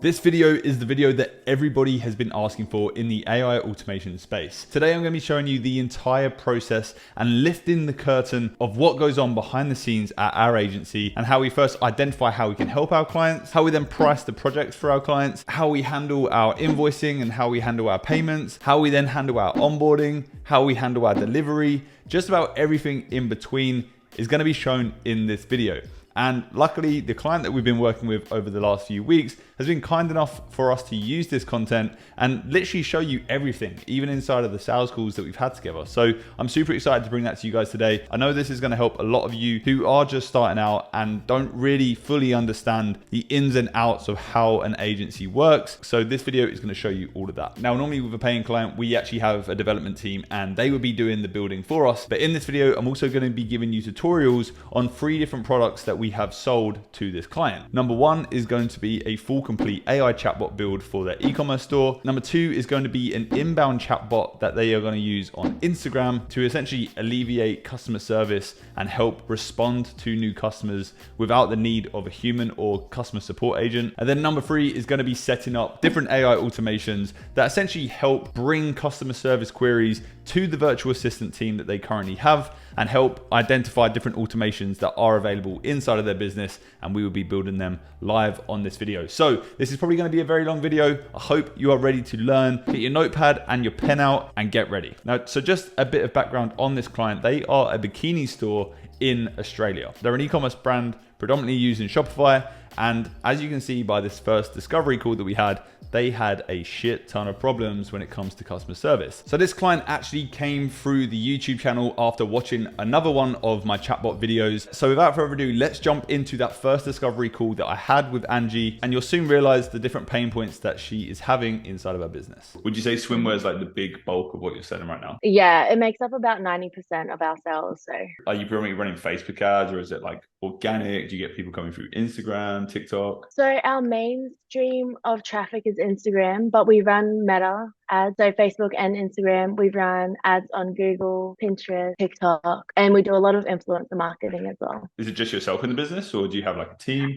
This video is the video that everybody has been asking for in the AI automation space. Today, I'm going to be showing you the entire process and lifting the curtain of what goes on behind the scenes at our agency and how we first identify how we can help our clients, how we then price the projects for our clients, how we handle our invoicing and how we handle our payments, how we then handle our onboarding, how we handle our delivery. Just about everything in between is going to be shown in this video. And luckily, the client that we've been working with over the last few weeks has been kind enough for us to use this content and literally show you everything, even inside of the sales calls that we've had together. So I'm super excited to bring that to you guys today. I know this is going to help a lot of you who are just starting out and don't really fully understand the ins and outs of how an agency works. So this video is going to show you all of that. Now, normally with a paying client, we actually have a development team and they would be doing the building for us. But in this video, I'm also going to be giving you tutorials on 3 different products that we have sold to this client. Number 1 is going to be a full complete AI chatbot build for their e-commerce store. Number 2 is going to be an inbound chatbot that they are going to use on Instagram to essentially alleviate customer service and help respond to new customers without the need of a human or customer support agent. And then number 3 is going to be setting up different AI automations that essentially help bring customer service queries to the virtual assistant team that they currently have and help identify different automations that are available inside of their business, and we will be building them live on this video. So this is probably going to be a very long video. I hope you are ready to learn. Get your notepad and your pen out and get ready. Now, so just a bit of background on this client. They are a bikini store in Australia. They're an e-commerce brand predominantly using Shopify. And as you can see by this first discovery call that we had, they had a shit ton of problems when it comes to customer service. So this client actually came through the YouTube channel after watching another one of my chatbot videos. So without further ado, let's jump into that first discovery call that I had with Angie, and you'll soon realize the different pain points that she is having inside of her business. Would you say swimwear is like the big bulk of what you're selling right now? Yeah, it makes up about 90% of our sales. So are you predominantly running Facebook ads, or is it like organic? Do you get people coming through Instagram, TikTok? So our mainstream of traffic is Instagram, but we run Meta ads, so Facebook and Instagram. We run ads on Google, Pinterest, TikTok, and we do a lot of influencer marketing as well. Is it just yourself in the business, or do you have like a team?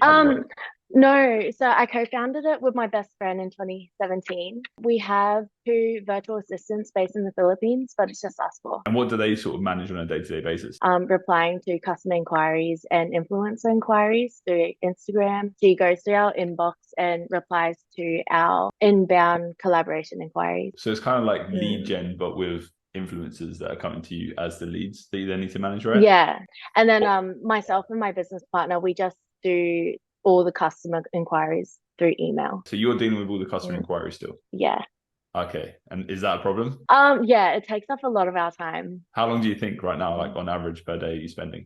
No, so I co-founded it with my best friend in 2017. We have 2 virtual assistants based in the Philippines, but it's just us 4. And what do they sort of manage on a day-to-day basis? Replying to customer inquiries and influencer inquiries through Instagram. She goes to our inbox and replies to our inbound collaboration inquiries. So it's kind of like lead gen, but with influencers that are coming to you as the leads that you then need to manage, right? Yeah. And then myself and my business partner, we just do all the customer inquiries through email. So you're dealing with all the customer inquiries still? Yeah. Okay. And is that a problem? Yeah, it takes up a lot of our time. How long do you think right now, like on average per day, are you spending?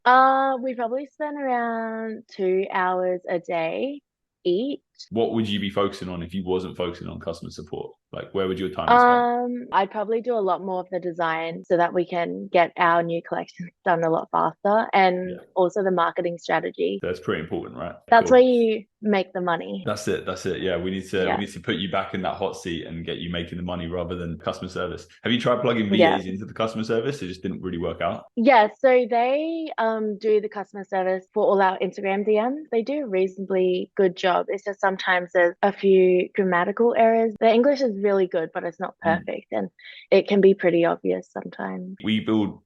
We probably spend around 2 hours a day each. What would you be focusing on if you wasn't focusing on customer support? Like, where would your time spend? I'd probably do a lot more of the design so that we can get our new collections done a lot faster, and also the marketing strategy. That's pretty important, right? That's where you make the money. That's it. Yeah, we need to put you back in that hot seat and get you making the money rather than customer service. Have you tried plugging VAs into the customer service? It just didn't really work out. Yeah, so they do the customer service for all our Instagram DMs. They do a reasonably good job. It's just sometimes there's a few grammatical errors. The English is really good, but it's not perfect, and it can be pretty obvious sometimes. We build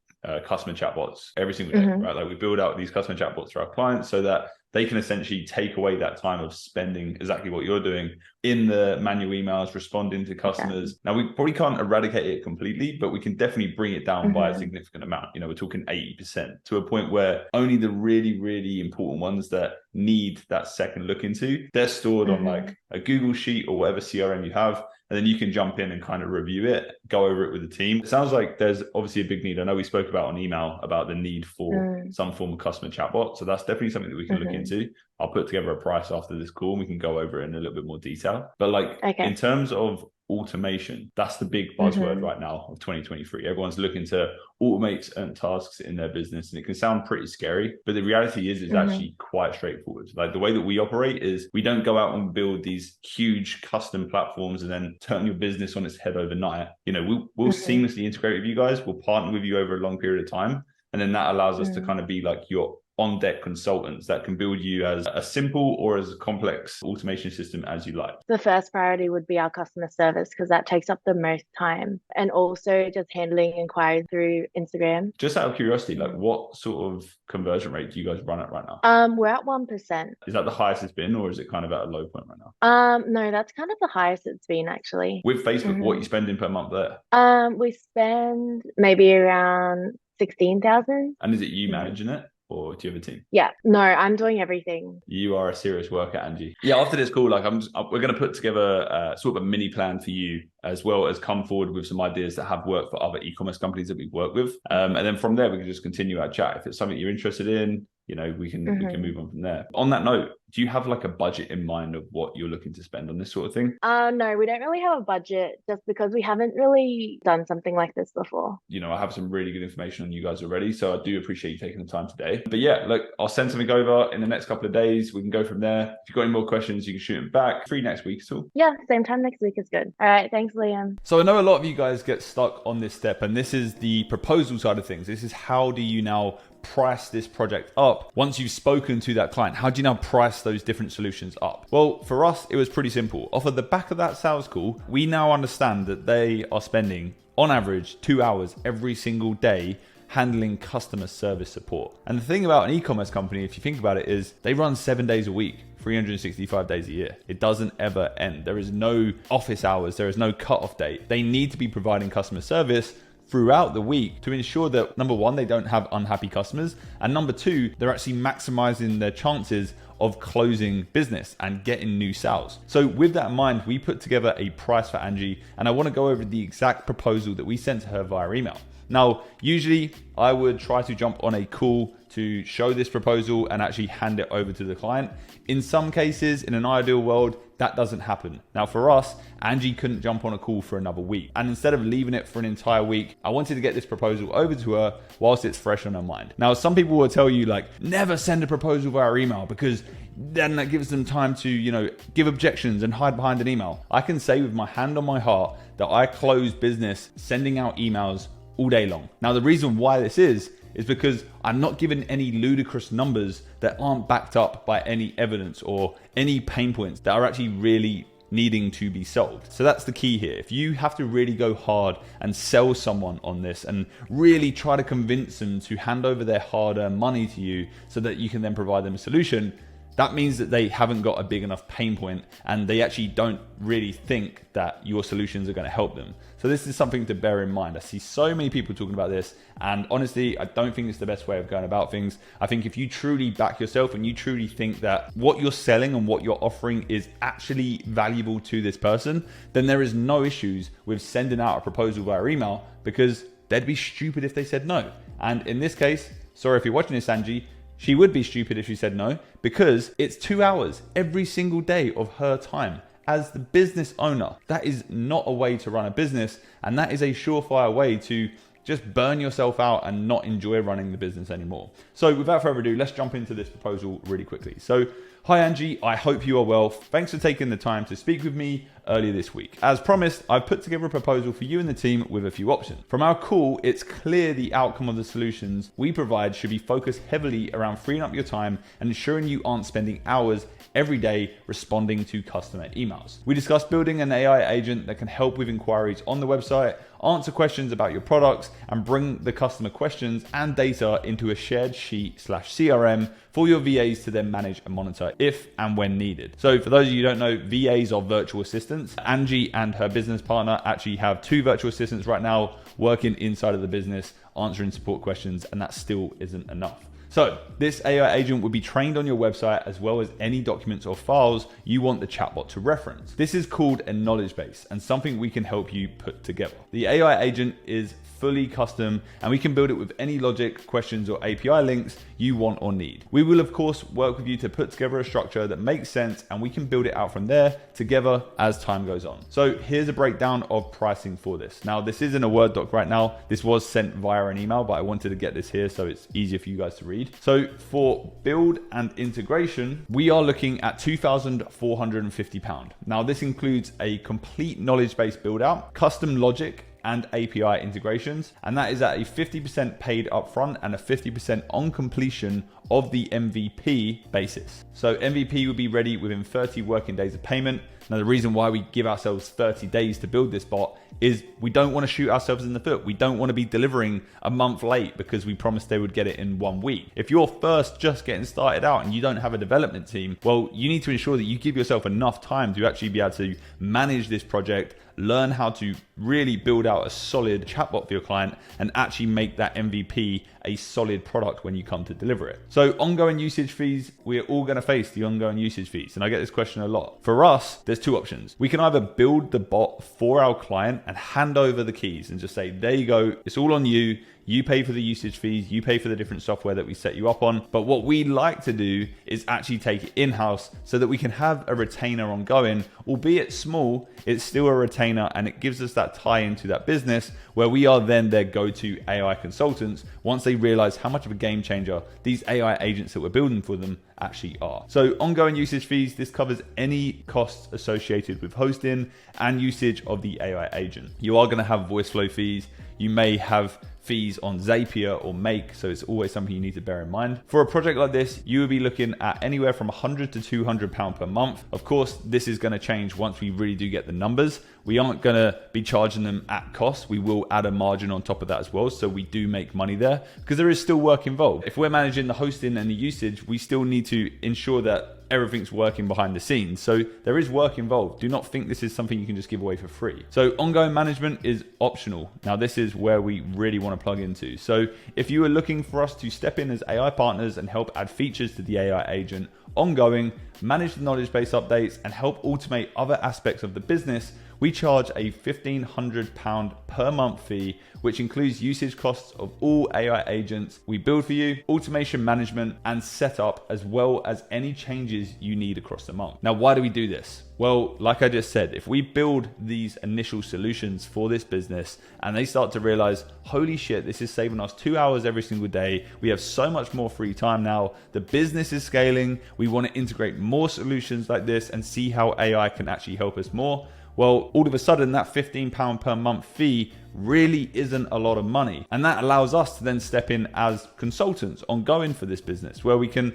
customer chatbots every single day, right? Like we build out these customer chatbots for our clients so that they can essentially take away that time of spending exactly what you're doing in the manual emails, responding to customers. Now, we probably can't eradicate it completely, but we can definitely bring it down by a significant amount. You know, we're talking 80% to a point where only the really, really important ones that need that second look into, they're stored on like a Google Sheet or whatever CRM you have. And then you can jump in and kind of review it, go over it with the team. It sounds like there's obviously a big need. I know we spoke about on email about the need for some form of customer chatbot. So that's definitely something that we can look into. I'll put together a price after this call and we can go over it in a little bit more detail. But like in terms of automation, that's the big buzzword right now of 2023. Everyone's looking to automate certain tasks in their business, and it can sound pretty scary, but the reality is it's actually quite straightforward. Like the way that we operate is we don't go out and build these huge custom platforms and then turn your business on its head overnight. You know, we'll seamlessly integrate with you guys. We'll partner with you over a long period of time, and then that allows us to kind of be like your on-deck consultants that can build you as a simple or as a complex automation system as you like? The first priority would be our customer service because that takes up the most time, and also just handling inquiries through Instagram. Just out of curiosity, like what sort of conversion rate do you guys run at right now? We're at 1%. Is that the highest it's been, or is it kind of at a low point right now? No, that's kind of the highest it's been actually. With Facebook, what are you spending per month there? We spend maybe around 16,000. And is it you managing it, or do you have a team? Yeah, no, I'm doing everything. You are a serious worker, Angie. Yeah, after this call, like we're going to put together sort of a mini plan for you, as well as come forward with some ideas that have worked for other e-commerce companies that we've worked with. And then from there, we can just continue our chat. If it's something you're interested in, you know, we can move on from there. On that note, do you have like a budget in mind of what you're looking to spend on this sort of thing? No, we don't really have a budget just because we haven't really done something like this before. You know, I have some really good information on you guys already, so I do appreciate you taking the time today. But yeah, look, I'll send something over in the next couple of days. We can go from there. If you've got any more questions, you can shoot them back. Free next week at all? Yeah, same time next week is good. All right, thanks, Liam. So I know a lot of you guys get stuck on this step, and this is the proposal side of things. This is how do you now price this project up once you've spoken to that client? How do you now price those different solutions up? Well, for us, it was pretty simple. Off of the back of that sales call, we now understand that they are spending on average 2 hours every single day handling customer service support. And the thing about an e-commerce company, if you think about it, is they run 7 days a week, 365 days a year. It doesn't ever end. There is no office hours. There is no cutoff date. They need to be providing customer service throughout the week to ensure that, number one, they don't have unhappy customers, and number two, they're actually maximizing their chances of closing business and getting new sales. So with that in mind, we put together a price for Angie, and I want to go over the exact proposal that we sent to her via email. Now, usually I would try to jump on a call to show this proposal and actually hand it over to the client. In some cases, in an ideal world, that doesn't happen. Now for us, Angie couldn't jump on a call for another week. And instead of leaving it for an entire week, I wanted to get this proposal over to her whilst it's fresh on her mind. Now, some people will tell you like, never send a proposal via email because then that gives them time to, you know, give objections and hide behind an email. I can say with my hand on my heart that I close business sending out emails all day long. Now, the reason why this is because I'm not given any ludicrous numbers that aren't backed up by any evidence or any pain points that are actually really needing to be solved. So that's the key here. If you have to really go hard and sell someone on this and really try to convince them to hand over their hard-earned money to you so that you can then provide them a solution, that means that they haven't got a big enough pain point and they actually don't really think that your solutions are going to help them. So this is something to bear in mind. I see so many people talking about this, and honestly, I don't think it's the best way of going about things. I think if you truly back yourself and you truly think that what you're selling and what you're offering is actually valuable to this person, then there is no issues with sending out a proposal via email, because they'd be stupid if they said no. And in this case, sorry if you're watching this, Angie, she would be stupid if she said no, because it's 2 hours every single day of her time. As the business owner, that is not a way to run a business, and that is a surefire way to just burn yourself out and not enjoy running the business anymore. So without further ado, let's jump into this proposal really quickly. So, hi Angie, I hope you are well. Thanks for taking the time to speak with me earlier this week. As promised, I've put together a proposal for you and the team with a few options. From our call, it's clear the outcome of the solutions we provide should be focused heavily around freeing up your time and ensuring you aren't spending hours every day responding to customer emails. We discussed building an AI agent that can help with inquiries on the website, answer questions about your products, and bring the customer questions and data into a shared sheet/CRM for your VAs to then manage and monitor if and when needed. So for those of you who don't know, VAs are virtual assistants. Angie and her business partner actually have 2 virtual assistants right now working inside of the business, answering support questions, and that still isn't enough. So this AI agent would be trained on your website as well as any documents or files you want the chatbot to reference. This is called a knowledge base and something we can help you put together. The AI agent is fully custom and we can build it with any logic, questions, or API links you want or need. We will of course work with you to put together a structure that makes sense, and we can build it out from there together as time goes on. So here's a breakdown of pricing for this. Now this is in a Word doc right now. This was sent via an email, but I wanted to get this here so it's easier for you guys to read. So for build and integration, we are looking at £2,450. Now this includes a complete knowledge base build out, custom logic, and API integrations. And that is at a 50% paid upfront and a 50% on completion of the MVP basis. So MVP will be ready within 30 working days of payment. Now, the reason why we give ourselves 30 days to build this bot is we don't want to shoot ourselves in the foot. We don't want to be delivering a month late because we promised they would get it in 1 week. If you're first just getting started out and you don't have a development team, well, you need to ensure that you give yourself enough time to actually be able to manage this project, learn how to really build out a solid chatbot for your client, and actually make that MVP a solid product when you come to deliver it. So ongoing usage fees, we're all going to face the ongoing usage fees. And I get this question a lot. For us, there's two options. We can either build the bot for our client and hand over the keys and just say, there you go, it's all on you. You pay for the usage fees, you pay for the different software that we set you up on. But what we like to do is actually take it in-house so that we can have a retainer ongoing, albeit small, it's still a retainer, and it gives us that tie into that business where we are then their go-to AI consultants once they realize how much of a game changer these AI agents that we're building for them actually are. So ongoing usage fees, this covers any costs associated with hosting and usage of the AI agent. You are going to have Voiceflow fees. You may have fees on Zapier or Make, so it's always something you need to bear in mind. For a project like this, you would be looking at anywhere from £100 to £200 per month. Of course, this is going to change once we really do get the numbers. We aren't going to be charging them at cost. We will add a margin on top of that as well, so we do make money there because there is still work involved. If we're managing the hosting and the usage, we still need to ensure that everything's working behind the scenes. So there is work involved. Do not think this is something you can just give away for free. So ongoing management is optional. Now, this is where we really want to plug into. So if you are looking for us to step in as AI partners and help add features to the AI agent, ongoing, manage the knowledge base updates, and help automate other aspects of the business, we charge a £1,500 per month fee, which includes usage costs of all AI agents we build for you, automation management and setup, as well as any changes you need across the month. Now, why do we do this? Well, like I just said, if we build these initial solutions for this business and they start to realize, holy shit, this is saving us 2 hours every single day. We have so much more free time now. The business is scaling. We want to integrate more solutions like this and see how AI can actually help us more. Well, all of a sudden that £15 per month fee really isn't a lot of money. And that allows us to then step in as consultants ongoing for this business, where we can,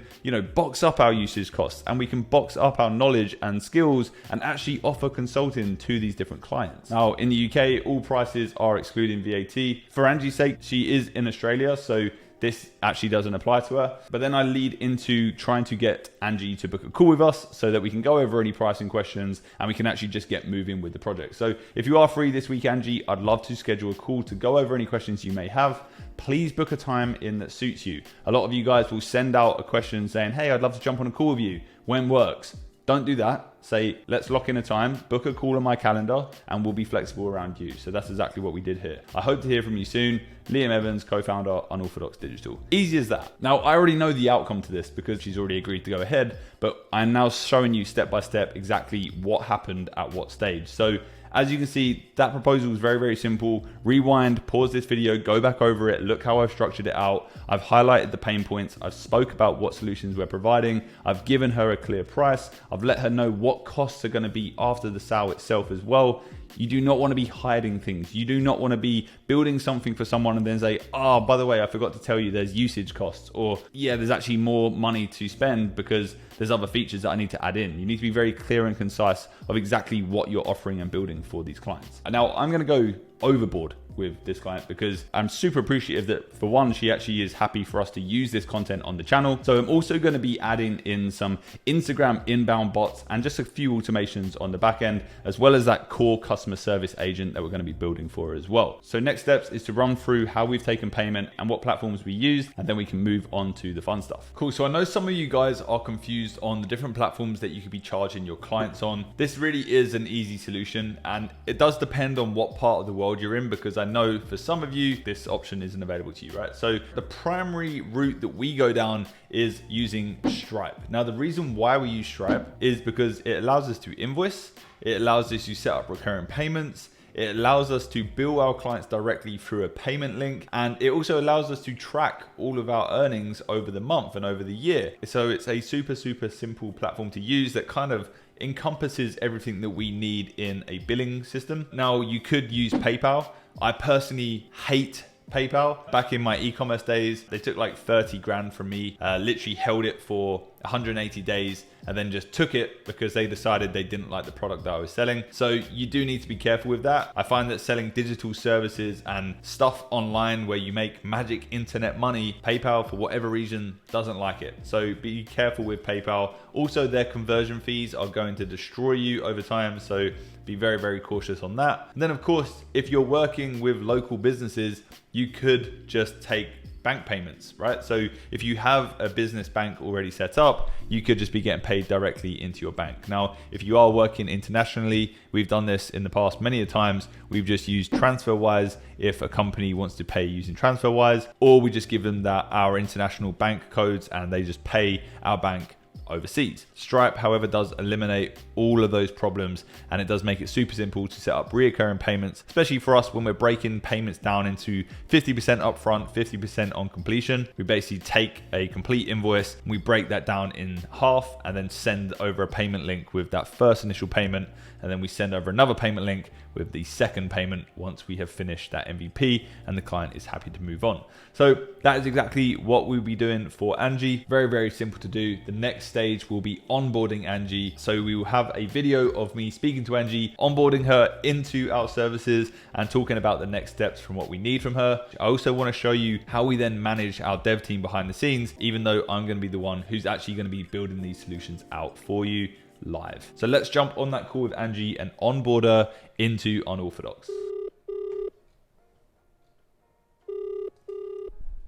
box up our usage costs and we can box up our knowledge and skills and actually offer consulting to these different clients. Now, in the UK, all prices are excluding VAT. For Angie's sake, she is in Australia, so this actually doesn't apply to her. But then I lead into trying to get Angie to book a call with us so that we can go over any pricing questions and we can actually just get moving with the project. So if you are free this week, Angie, I'd love to schedule a call to go over any questions you may have. Please book a time in that suits you. A lot of you guys will send out a question saying, hey, I'd love to jump on a call with you. When works? Don't do that. Say, let's lock in a time, book a call on my calendar, and we'll be flexible around you. So that's exactly what we did here. I hope to hear from you soon. Liam Evans, co-founder, Unorthodox Digital. Easy as that. Now, I already know the outcome to this because she's already agreed to go ahead, but I'm now showing you step by step exactly what happened at what stage. So as you can see, that proposal is very, very simple. Rewind, pause this video, go back over it, look how I've structured it out. I've highlighted the pain points. I've spoke about what solutions we're providing. I've given her a clear price. I've let her know what costs are going to be after the sale itself as well. You do not want to be hiding things. You do not want to be building something for someone and then say, oh, by the way, I forgot to tell you there's usage costs, or yeah, there's actually more money to spend because there's other features that I need to add in. You need to be very clear and concise of exactly what you're offering and building for these clients. And now I'm going to go overboard with this client because I'm super appreciative that, for one, she actually is happy for us to use this content on the channel. So I'm also going to be adding in some Instagram inbound bots and just a few automations on the back end, as well as that core customer service agent that we're going to be building for her as well. So next steps is to run through how we've taken payment and what platforms we use, and then we can move on to the fun stuff. Cool. So I know some of you guys are confused on the different platforms that you could be charging your clients on. This really is an easy solution, and it does depend on what part of the world you're in, because I know for some of you, this option isn't available to you, right? So the primary route that we go down is using Stripe. Now, the reason why we use Stripe is because it allows us to invoice, it allows us to set up recurring payments, it allows us to bill our clients directly through a payment link, and it also allows us to track all of our earnings over the month and over the year. So it's a super, super simple platform to use that kind of encompasses everything that we need in a billing system. Now, you could use PayPal. I personally hate PayPal. Back in my e-commerce days, they took like 30 grand from me, literally held it for 180 days and then just took it because they decided they didn't like the product that I was selling. So you do need to be careful with that. I find that selling digital services and stuff online where you make magic internet money, PayPal, for whatever reason, doesn't like it. So be careful with PayPal. Also, their conversion fees are going to destroy you over time. So be very, very cautious on that. And then of course, if you're working with local businesses, you could just take bank payments, right? So if you have a business bank already set up, you could just be getting paid directly into your bank. Now, if you are working internationally, we've done this in the past many a times. We've just used TransferWise if a company wants to pay using TransferWise, or we just give them our international bank codes and they just pay our bank overseas. Stripe, however, does eliminate all of those problems, and it does make it super simple to set up reoccurring payments, especially for us when we're breaking payments down into 50% upfront, 50% on completion. We basically take a complete invoice, we break that down in half, and then send over a payment link with that first initial payment, and then we send over another payment link with the second payment once we have finished that MVP and the client is happy to move on. So that is exactly what we'll be doing for Angie. Very, very simple to do. The next stage will be onboarding Angie. So we will have a video of me speaking to Angie, onboarding her into our services and talking about the next steps from what we need from her. I also want to show you how we then manage our dev team behind the scenes, even though I'm going to be the one who's actually going to be building these solutions out for you live. So let's jump on that call with Angie and onboard her into Unorthodox.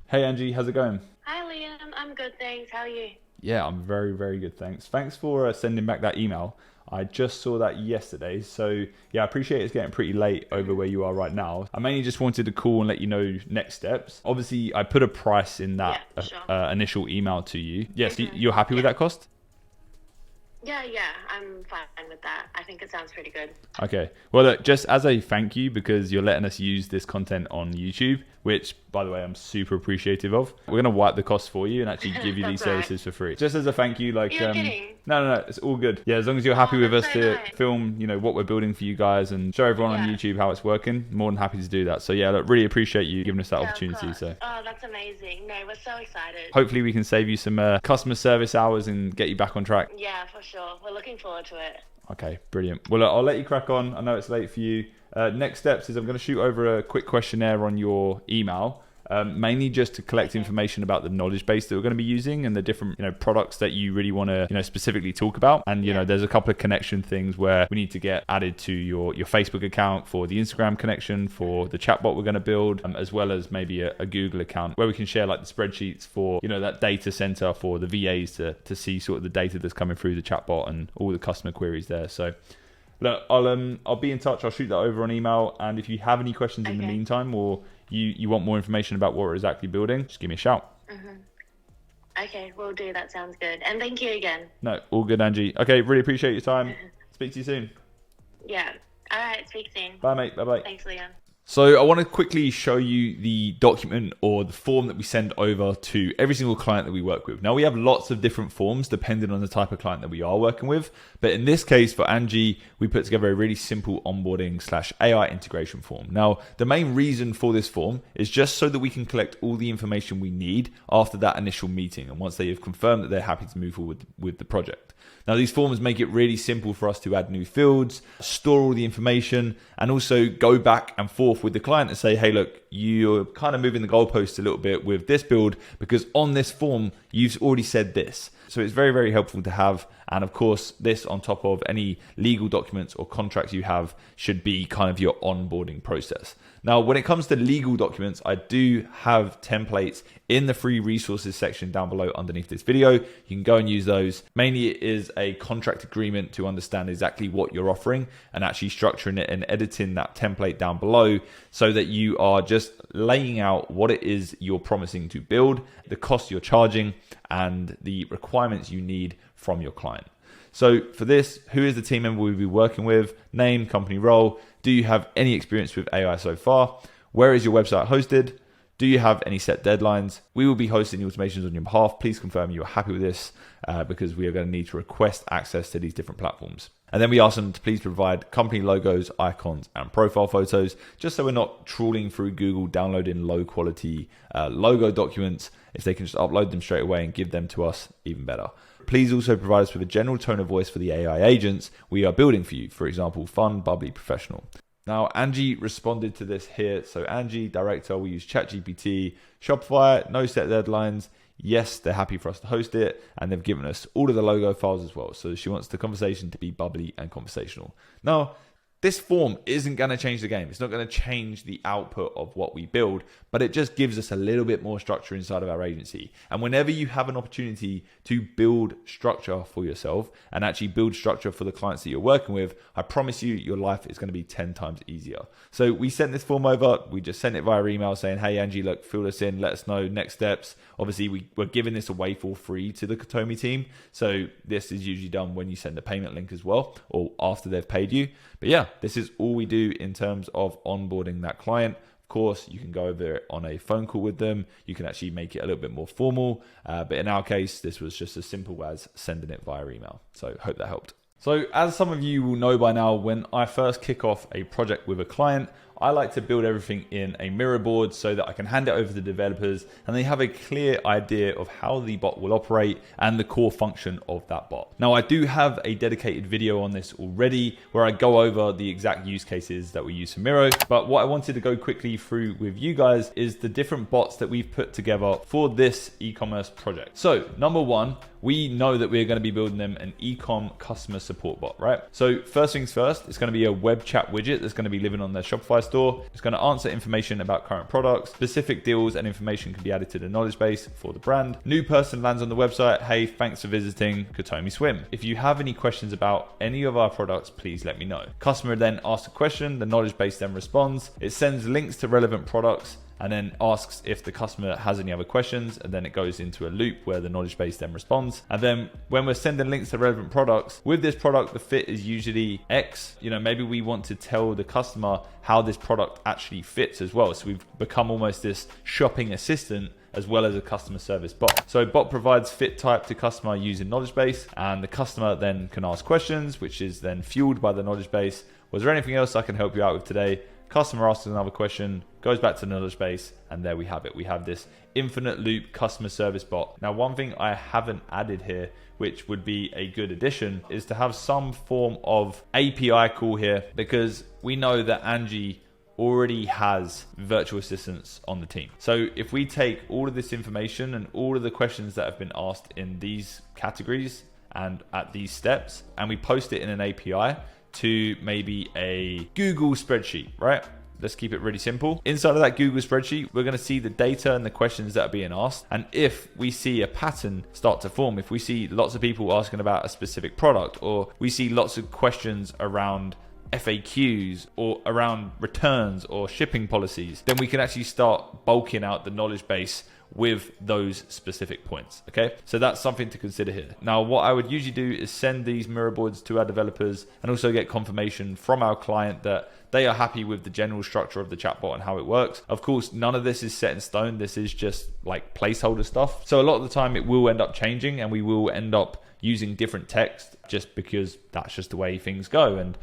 Hey Angie, how's it going? Hi Liam, I'm good, thanks. How are you? Yeah, I'm very, very good, thanks. Thanks for sending back that email. I just saw that yesterday. So yeah, I appreciate it's getting pretty late over where you are right now. I mainly just wanted to call and let you know next steps. Obviously, I put a price in that initial email to you. Yes, you're happy with that cost? Yeah, I'm fine with that. I think it sounds pretty good. Okay. Well, look, just as a thank you, because you're letting us use this content on YouTube, which, by the way, I'm super appreciative of. We're going to wipe the costs for you and actually give you these services for free. Just as a thank you, like, You're kidding. No, it's all good. Yeah, as long as you're happy with us to film, what we're building for you guys and show everyone on YouTube how it's working, more than happy to do that. So yeah, look, really appreciate you giving us that opportunity. So. Oh, that's amazing. No, we're so excited. Hopefully we can save you some customer service hours and get you back on track. Yeah, for sure. We're looking forward to it. Okay, brilliant. Well, look, I'll let you crack on. I know it's late for you. Next steps is I'm going to shoot over a quick questionnaire on your email. Mainly just to collect information about the knowledge base that we're going to be using and the different products that you really want to specifically talk about. And there's a couple of connection things where we need to get added to your Facebook account for the Instagram connection for the chatbot we're going to build, as well as maybe a Google account where we can share like the spreadsheets for that data center for the VAs to see sort of the data that's coming through the chatbot and all the customer queries there. So look, I'll be in touch. I'll shoot that over on email, and if you have any questions in the meantime, or you want more information about what we're exactly building, just give me a shout. Okay, we'll do. That sounds good. And thank you again. No, all good, Angie. Okay, really appreciate your time. Speak to you soon. Yeah. All right, speak soon. Bye, mate. Bye-bye. Thanks, Liam. So I want to quickly show you the document or the form that we send over to every single client that we work with. Now, we have lots of different forms depending on the type of client that we are working with. But in this case, for Angie, we put together a really simple onboarding/AI integration form. Now, the main reason for this form is just so that we can collect all the information we need after that initial meeting and once they have confirmed that they're happy to move forward with the project. Now, these forms make it really simple for us to add new fields, store all the information, and also go back and forth with the client and say, hey, look, you're kind of moving the goalposts a little bit with this build because on this form, you've already said this. So it's very, very helpful to have. And of course, this on top of any legal documents or contracts you have should be kind of your onboarding process. Now, when it comes to legal documents, I do have templates in the free resources section down below underneath this video. You can go and use those. Mainly it is a contract agreement to understand exactly what you're offering and actually structuring it and editing that template down below so that you are just laying out what it is you're promising to build, the cost you're charging, and the requirements you need from your client. So for this, who is the team member we'll be working with? Name, company role. Do you have any experience with AI so far? Where is your website hosted? Do you have any set deadlines? We will be hosting the automations on your behalf. Please confirm you are happy with this because we are going to need to request access to these different platforms. And then we ask them to please provide company logos, icons, and profile photos, just so we're not trawling through Google, downloading low quality logo documents. If they can just upload them straight away and give them to us, even better. Please also provide us with a general tone of voice for the AI agents we are building for you. For example, fun, bubbly, professional. Now, Angie responded to this here. So Angie, director, we use ChatGPT, Shopify, no set deadlines. Yes, they're happy for us to host it, and they've given us all of the logo files as well. So she wants the conversation to be bubbly and conversational. Now, this form isn't going to change the game. It's not going to change the output of what we build, but it just gives us a little bit more structure inside of our agency. And whenever you have an opportunity to build structure for yourself and actually build structure for the clients that you're working with, I promise you, your life is going to be 10 times easier. So we sent this form over. We just sent it via email saying, hey, Angie, look, fill this in. Let us know next steps. Obviously, we're giving this away for free to the Katomi team. So this is usually done when you send a payment link as well, or after they've paid you. But yeah, this is all we do in terms of onboarding that client. Of course, you can go over it on a phone call with them. You can actually make it a little bit more formal. But in our case, this was just as simple as sending it via email. So hope that helped. So as some of you will know by now, when I first kick off a project with a client, I like to build everything in a mirror board so that I can hand it over to the developers and they have a clear idea of how the bot will operate and the core function of that bot. Now, I do have a dedicated video on this already where I go over the exact use cases that we use for Miro. But what I wanted to go quickly through with you guys is the different bots that we've put together for this e-commerce project. So number one, we know that we're going to be building them an e-com customer support bot, right? So first things first, it's going to be a web chat widget that's going to be living on their Shopify store. It's going to answer information about current products, specific deals, and information can be added to the knowledge base for the brand. New person lands on the website. Hey, thanks for visiting Katomi Swim. If you have any questions about any of our products, please let me know. Customer then asks a question. The knowledge base then responds. It sends links to relevant products and then asks if the customer has any other questions, and then it goes into a loop where the knowledge base then responds. And then when we're sending links to relevant products, with this product, the fit is usually X. Maybe we want to tell the customer how this product actually fits as well. So we've become almost this shopping assistant as well as a customer service bot. So bot provides fit type to customer using knowledge base, and the customer then can ask questions, which is then fueled by the knowledge base. Was there anything else I can help you out with today? Customer asks another question, goes back to the knowledge base, and there we have it. We have this infinite loop customer service bot. Now, one thing I haven't added here, which would be a good addition, is to have some form of API call here, because we know that Angie already has virtual assistants on the team. So if we take all of this information and all of the questions that have been asked in these categories and at these steps, and we post it in an API to maybe a Google spreadsheet, right? Let's keep it really simple. Inside of that Google spreadsheet, we're going to see the data and the questions that are being asked. And if we see a pattern start to form, if we see lots of people asking about a specific product, or we see lots of questions around FAQs or around returns or shipping policies, then we can actually start bulking out the knowledge base with those specific points. Okay, so that's something to consider here. Now, what I would usually do is send these mirror boards to our developers and also get confirmation from our client that they are happy with the general structure of the chatbot and how it works. Of course, none of this is set in stone. This is just like placeholder stuff. So a lot of the time it will end up changing, and we will end up using different text just because that's just the way things go. And,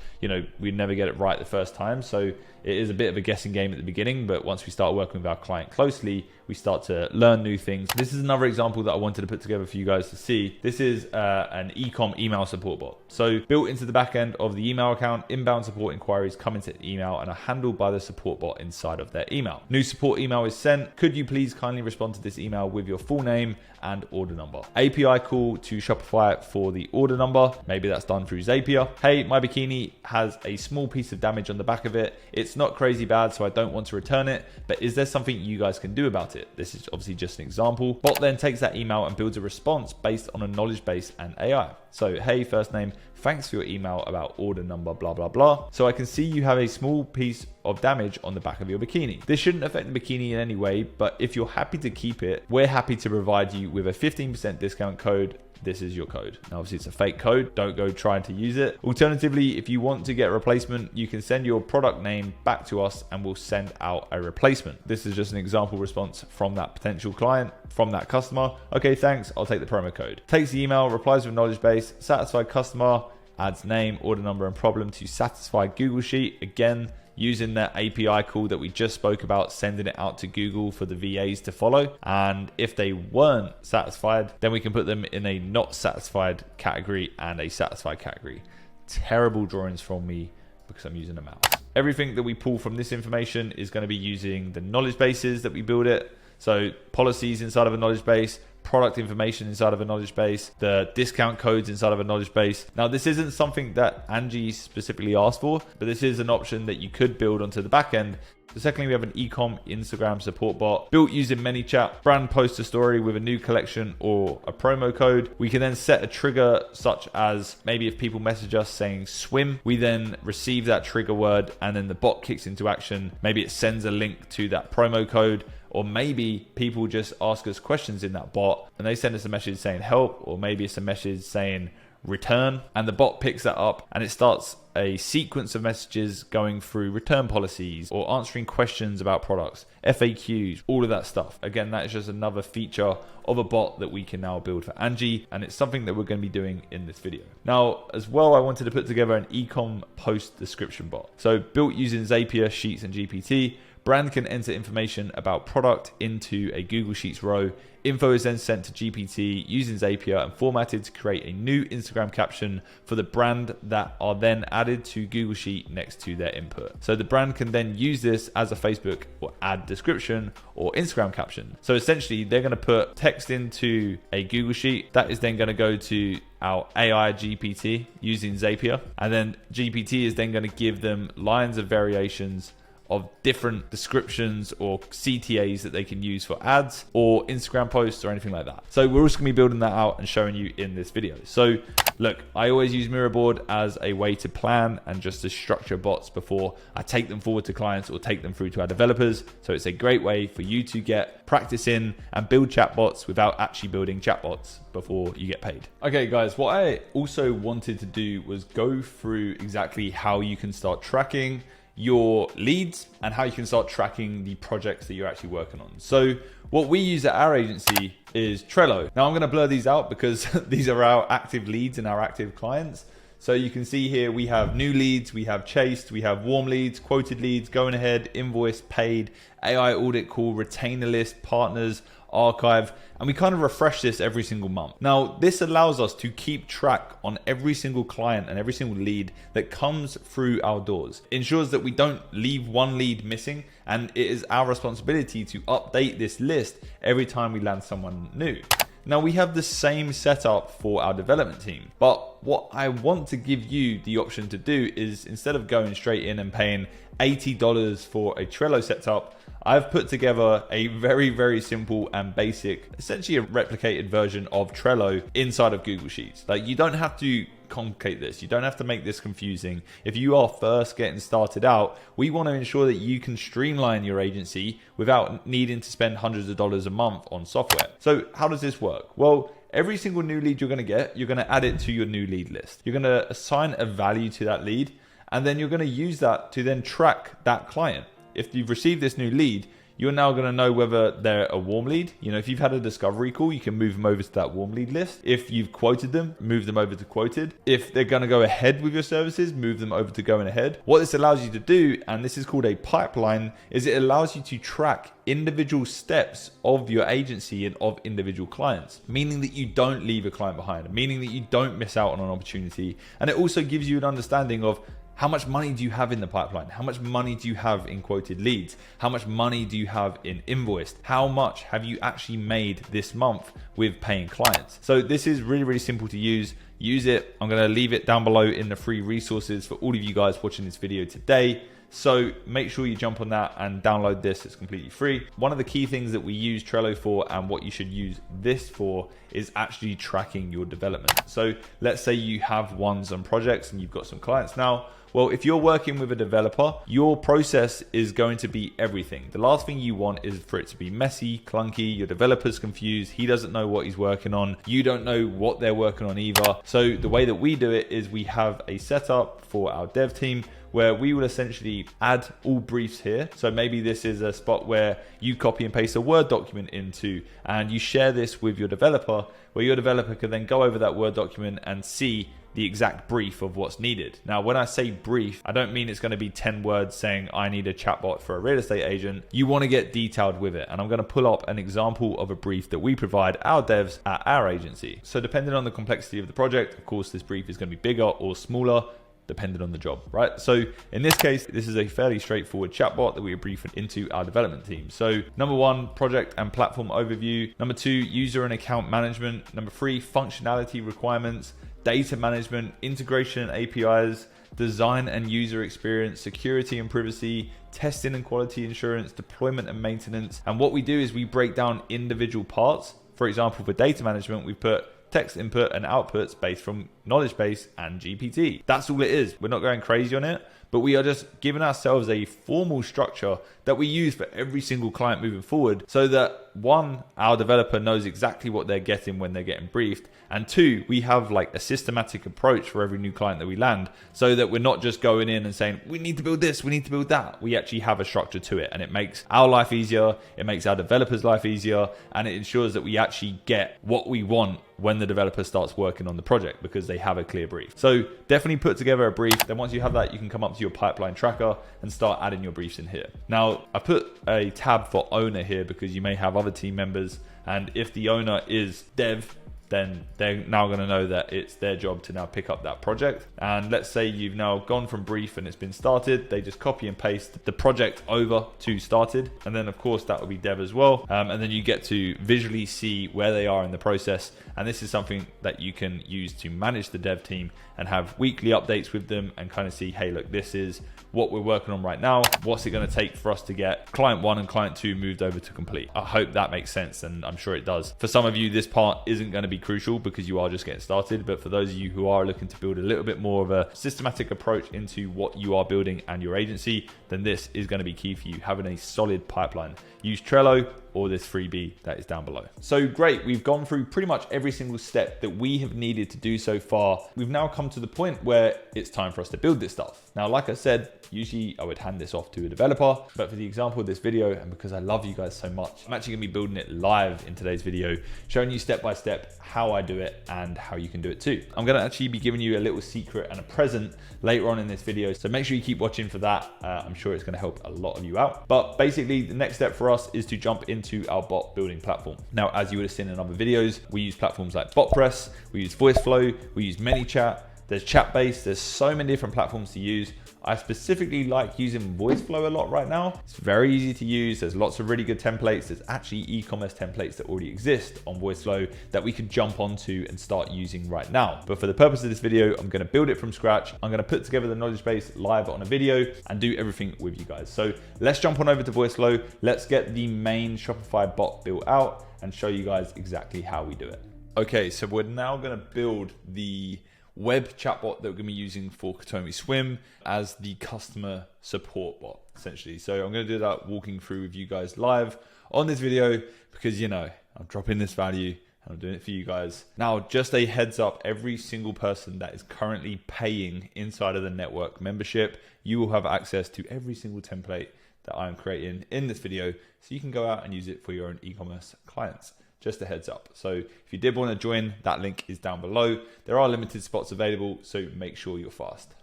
we never get it right the first time. So it is a bit of a guessing game at the beginning, but once we start working with our client closely, we start to learn new things. This is another example that I wanted to put together for you guys to see. This is an e-com email support bot. So built into the back end of the email account, inbound support inquiries come into email and are handled by the support bot inside of their email. New support email is sent. Could you please kindly respond to this email with your full name and order number? API call to Shopify for the order number. Maybe that's done through Zapier. Hey, my bikini has a small piece of damage on the back of it. It's not crazy bad, so I don't want to return it, but is there something you guys can do about it? This is obviously just an example. Bot then takes that email and builds a response based on a knowledge base and AI. So, hey, first name, thanks for your email about order number, blah, blah, blah. So I can see you have a small piece of damage on the back of your bikini. This shouldn't affect the bikini in any way, but if you're happy to keep it, we're happy to provide you with a 15% discount code this is your code. Now, obviously it's a fake code. Don't go trying to use it. Alternatively, if you want to get a replacement, you can send your product name back to us and we'll send out a replacement. This is just an example response from that potential client, from that customer. Okay, thanks. I'll take the promo code. Takes the email, replies with knowledge base, satisfied customer, adds name, order number, and problem to satisfied Google Sheet. Again, using that API call that we just spoke about, sending it out to Google for the VAs to follow. And if they weren't satisfied, then we can put them in a not satisfied category and a satisfied category. Terrible drawings from me because I'm using a mouse. Everything that we pull from this information is going to be using the knowledge bases that we build it. So policies inside of a knowledge base, product information inside of a knowledge base, the discount codes inside of a knowledge base. Now, this isn't something that Angie specifically asked for, but this is an option that you could build onto the back end. So secondly, we have an e-com Instagram support bot built using ManyChat. Brand post a story with a new collection or a promo code. We can then set a trigger such as maybe if people message us saying swim, we then receive that trigger word and then the bot kicks into action. Maybe it sends a link to that promo code, or maybe people just ask us questions in that bot and they send us a message saying help, or maybe it's a message saying return, and the bot picks that up and it starts a sequence of messages going through return policies or answering questions about products, FAQs, all of that stuff. Again, that is just another feature of a bot that we can now build for Angie, and it's something that we're going to be doing in this video. Now, as well, I wanted to put together an e-com post description bot. So built using Zapier, Sheets, and GPT, brand can enter information about product into a Google Sheets row. Info is then sent to GPT using Zapier and formatted to create a new Instagram caption for the brand that are then added to Google Sheet next to their input. So the brand can then use this as a Facebook or ad description or Instagram caption. So essentially, they're going to put text into a Google Sheet. That is then going to go to our AI GPT using Zapier. And then GPT is then going to give them lines of variations of different descriptions or CTAs that they can use for ads or Instagram posts or anything like that. So we're also gonna be building that out and showing you in this video. So look, I always use Miraboard as a way to plan and just to structure bots before I take them forward to clients or take them through to our developers. So it's a great way for you to get practice in and build chatbots without actually building chatbots before you get paid. Okay guys, what I also wanted to do was go through exactly how you can start tracking your leads and how you can start tracking the projects that you're actually working on. So what we use at our agency is Trello. Now I'm going to blur these out because these are our active leads and our active clients. So you can see here we have new leads, we have chased, we have warm leads, quoted leads, going ahead, invoiced, paid, AI audit call, retainer list, partners, archive, and we kind of refresh this every single month. Now, this allows us to keep track on every single client and every single lead that comes through our doors. It ensures that we don't leave one lead missing, and it is our responsibility to update this list every time we land someone new. Now, we have the same setup for our development team, but what I want to give you the option to do is, instead of going straight in and paying $80 for a Trello setup, I've put together a very, very simple and basic, essentially a replicated version of Trello inside of Google Sheets. Like, you don't have to complicate this. You don't have to make this confusing. If you are first getting started out, we want to ensure that you can streamline your agency without needing to spend hundreds of dollars a month on software. So how does this work? Well, every single new lead you're going to get, you're going to add it to your new lead list. You're going to assign a value to that lead, and then you're going to use that to then track that client. If you've received this new lead, you're now going to know whether they're a warm lead. You know, if you've had a discovery call, you can move them over to that warm lead list. If you've quoted them, move them over to quoted. If they're going to go ahead with your services, move them over to going ahead. What this allows you to do, and this is called a pipeline, is it allows you to track individual steps of your agency and of individual clients, meaning that you don't leave a client behind, meaning that you don't miss out on an opportunity. And it also gives you an understanding of how much money do you have in the pipeline? How much money do you have in quoted leads? How much money do you have in invoiced? How much have you actually made this month with paying clients? So this is really, really simple to use. use it. I'm going to leave it down below in the free resources for all of you guys watching this video today. So make sure you jump on that and download this. It's completely free. One of the key things that we use Trello for, and what you should use this for, is actually tracking your development. So let's say you have ones and projects and you've got some clients now. Well, if you're working with a developer, your process is going to be everything. The last thing you want is for it to be messy, clunky, your developer's confused, he doesn't know what he's working on, you don't know what they're working on either. So the way that we do it is we have a setup for our dev team where we will essentially add all briefs here. So maybe this is a spot where you copy and paste a Word document into, and you share this with your developer, where your developer can then go over that Word document and see the exact brief of what's needed. Now, when I say brief, I don't mean it's going to be 10 words saying I need a chatbot for a real estate agent. You want to get detailed with it. And I'm going to pull up an example of a brief that we provide our devs at our agency. So depending on the complexity of the project, of course, this brief is going to be bigger or smaller, depending on the job, right? So in this case, this is a fairly straightforward chatbot that we are briefing into our development team. So number 1, project and platform overview. Number 2, user and account management. Number 3, functionality requirements, data management, integration and APIs, design and user experience, security and privacy, testing and quality assurance, deployment and maintenance. And what we do is we break down individual parts. For example, for data management, we put text input and outputs based from knowledge base and GPT. That's all it is. We're not going crazy on it, but we are just giving ourselves a formal structure that we use for every single client moving forward, so that 1, our developer knows exactly what they're getting when they're getting briefed, and 2, we have like a systematic approach for every new client that we land, so that we're not just going in and saying, we need to build this, we need to build that. We actually have a structure to it, and it makes our life easier, it makes our developers' life easier, and it ensures that we actually get what we want when the developer starts working on the project, because they have a clear brief. So definitely put together a brief. Then once you have that, you can come up to your pipeline tracker and start adding your briefs in here. Now, I put a tab for owner here because you may have other team members, and if the owner is dev, then they're now going to know that it's their job to now pick up that project. And let's say you've now gone from brief and it's been started, they just copy and paste the project over to started. And then of course that will be dev as well. And then you get to visually see where they are in the process. And this is something that you can use to manage the dev team and have weekly updates with them and kind of see, hey, look, this is what we're working on right now. What's it going to take for us to get client 1 and client 2 moved over to complete? I hope that makes sense, and I'm sure it does. For some of you, this part isn't going to be crucial because you are just getting started, but for those of you who are looking to build a little bit more of a systematic approach into what you are building and your agency, then this is going to be key for you, having a solid pipeline. Use Trello or this freebie that is down below. So great, we've gone through pretty much every single step that we have needed to do so far. We've now come to the point where it's time for us to build this stuff. Now, like I said, usually I would hand this off to a developer, but for the example of this video, and because I love you guys so much, I'm actually gonna be building it live in today's video, showing you step by step how I do it and how you can do it too. I'm gonna actually be giving you a little secret and a present later on in this video, so make sure you keep watching for that. I'm sure it's gonna help a lot of you out. But basically, the next step for us is to jump into our bot building platform. Now, as you would have seen in other videos, we use platforms like BotPress, we use Voiceflow, we use ManyChat, there's Chatbase, there's so many different platforms to use. I specifically like using Voiceflow a lot right now. It's very easy to use. There's lots of really good templates. There's actually e-commerce templates that already exist on Voiceflow that we can jump onto and start using right now. But for the purpose of this video, I'm gonna build it from scratch. I'm gonna put together the knowledge base live on a video and do everything with you guys. So let's jump on over to Voiceflow. Let's get the main Shopify bot built out and show you guys exactly how we do it. Okay, so we're now gonna build the web chatbot that we're going to be using for Katomi Swim as the customer support bot, essentially. So I'm going to do that walking through with you guys live on this video because, you know, I'm dropping this value and I'm doing it for you guys. Now, just a heads up, every single person that is currently paying inside of the network membership, you will have access to every single template that I'm creating in this video, so you can go out and use it for your own e-commerce clients. Just a heads up. So if you did want to join, that link is down below. There are limited spots available, so make sure you're fast.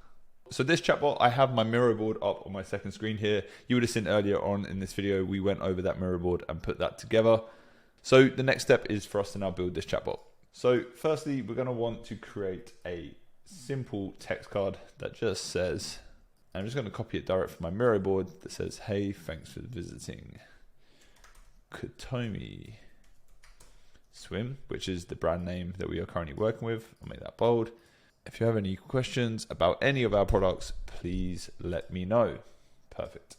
So this chatbot, I have my mirror board up on my second screen here. You would have seen earlier on in this video, we went over that mirror board and put that together. So the next step is for us to now build this chatbot. So firstly, we're going to want to create a simple text card that just says, I'm just going to copy it direct from my mirror board that says, hey, thanks for visiting Katomi Swim, which is the brand name that we are currently working with. I'll make that bold. If you have any questions about any of our products, please let me know. Perfect.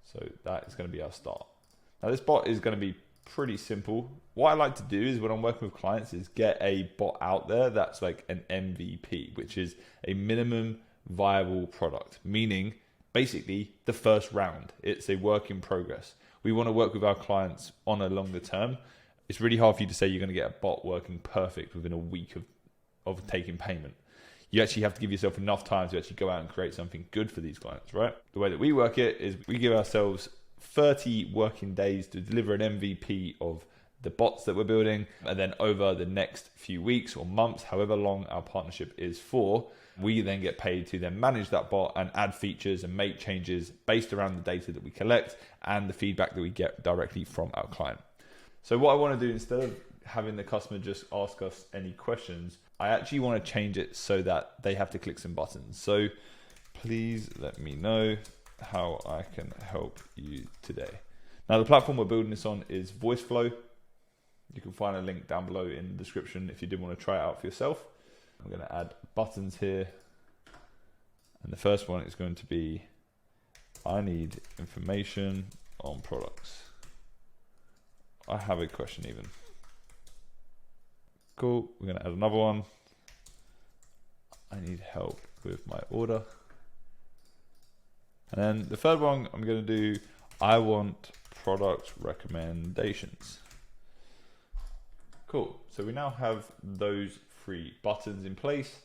So that is going to be our start. Now this bot is going to be pretty simple. What I like to do is when I'm working with clients is get a bot out there that's like an MVP, which is a minimum viable product, meaning basically the first round. It's a work in progress. We want to work with our clients on a longer term. It's really hard for you to say you're going to get a bot working perfect within a week of taking payment. You actually have to give yourself enough time to actually go out and create something good for these clients, right? The way that we work it is we give ourselves 30 working days to deliver an MVP of the bots that we're building. And then over the next few weeks or months, however long our partnership is for, we then get paid to then manage that bot and add features and make changes based around the data that we collect and the feedback that we get directly from our client. So what I want to do, instead of having the customer just ask us any questions, I actually want to change it so that they have to click some buttons. So please let me know how I can help you today. Now the platform we're building this on is Voiceflow. You can find a link down below in the description if you did want to try it out for yourself. I'm going to add buttons here. And the first one is going to be, I need information on products. I have a question even. Cool. We're going to add another one. I need help with my order. And then the third one I'm going to do, I want product recommendations. Cool. So we now have those 3 buttons in place.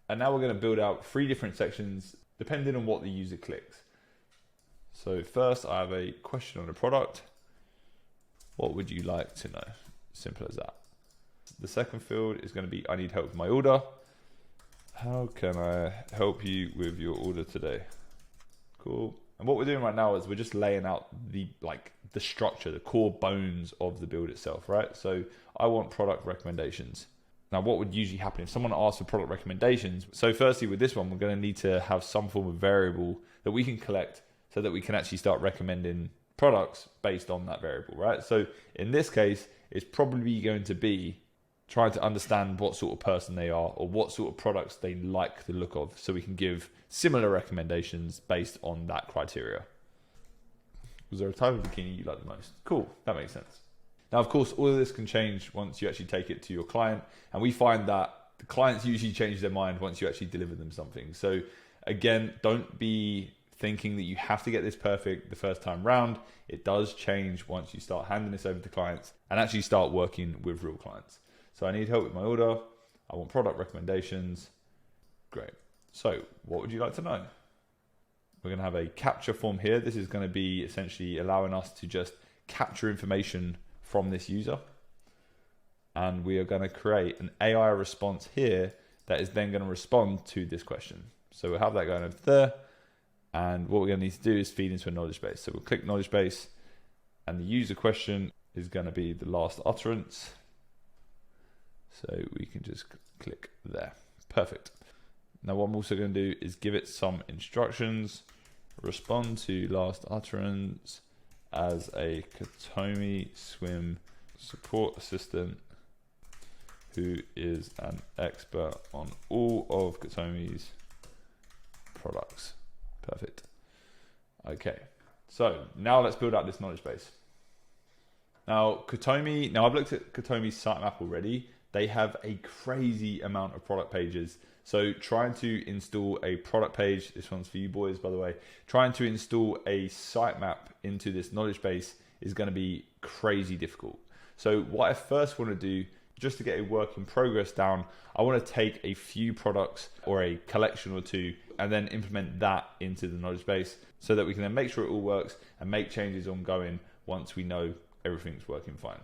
And now we're going to build out 3 different sections depending on what the user clicks. So first I have a question on the product. What would you like to know? Simple as that. The second field is going to be, I need help with my order. How can I help you with your order today? Cool. And what we're doing right now is we're just laying out the structure, the core bones of the build itself, right? So I want product recommendations. Now, what would usually happen if someone asks for product recommendations? So firstly, with this one, we're going to need to have some form of variable that we can collect so that we can actually start recommending products based on that variable, right? So in this case, it's probably going to be trying to understand what sort of person they are or what sort of products they like the look of, so we can give similar recommendations based on that criteria. Was there a type of bikini you like the most? Cool, that makes sense. Now, of course, all of this can change once you actually take it to your client, and we find that the clients usually change their mind once you actually deliver them something. So again, don't be thinking that you have to get this perfect the first time round. It does change once you start handing this over to clients and actually start working with real clients. So I need help with my order. I want product recommendations. Great. So what would you like to know? We're going to have a capture form here. This is going to be essentially allowing us to just capture information from this user. And we are going to create an AI response here that is then going to respond to this question. So we'll have that going over there. And what we're going to need to do is feed into a knowledge base. So we'll click knowledge base, and the user question is going to be the last utterance. So we can just click there. Perfect. Now what I'm also going to do is give it some instructions. Respond to last utterance as a Katomi Swim support assistant who is an expert on all of Katomi's products. Perfect. Okay, so now let's build out this knowledge base. Now I've looked at Katomi's sitemap already. They have a crazy amount of product pages. So trying to install a product page, this one's for you boys, by the way, trying to install a sitemap into this knowledge base is going to be crazy difficult. So what I first want to do, just to get a work in progress down, I want to take a few products or a collection or two and then implement that into the knowledge base so that we can then make sure it all works and make changes ongoing once we know everything's working fine.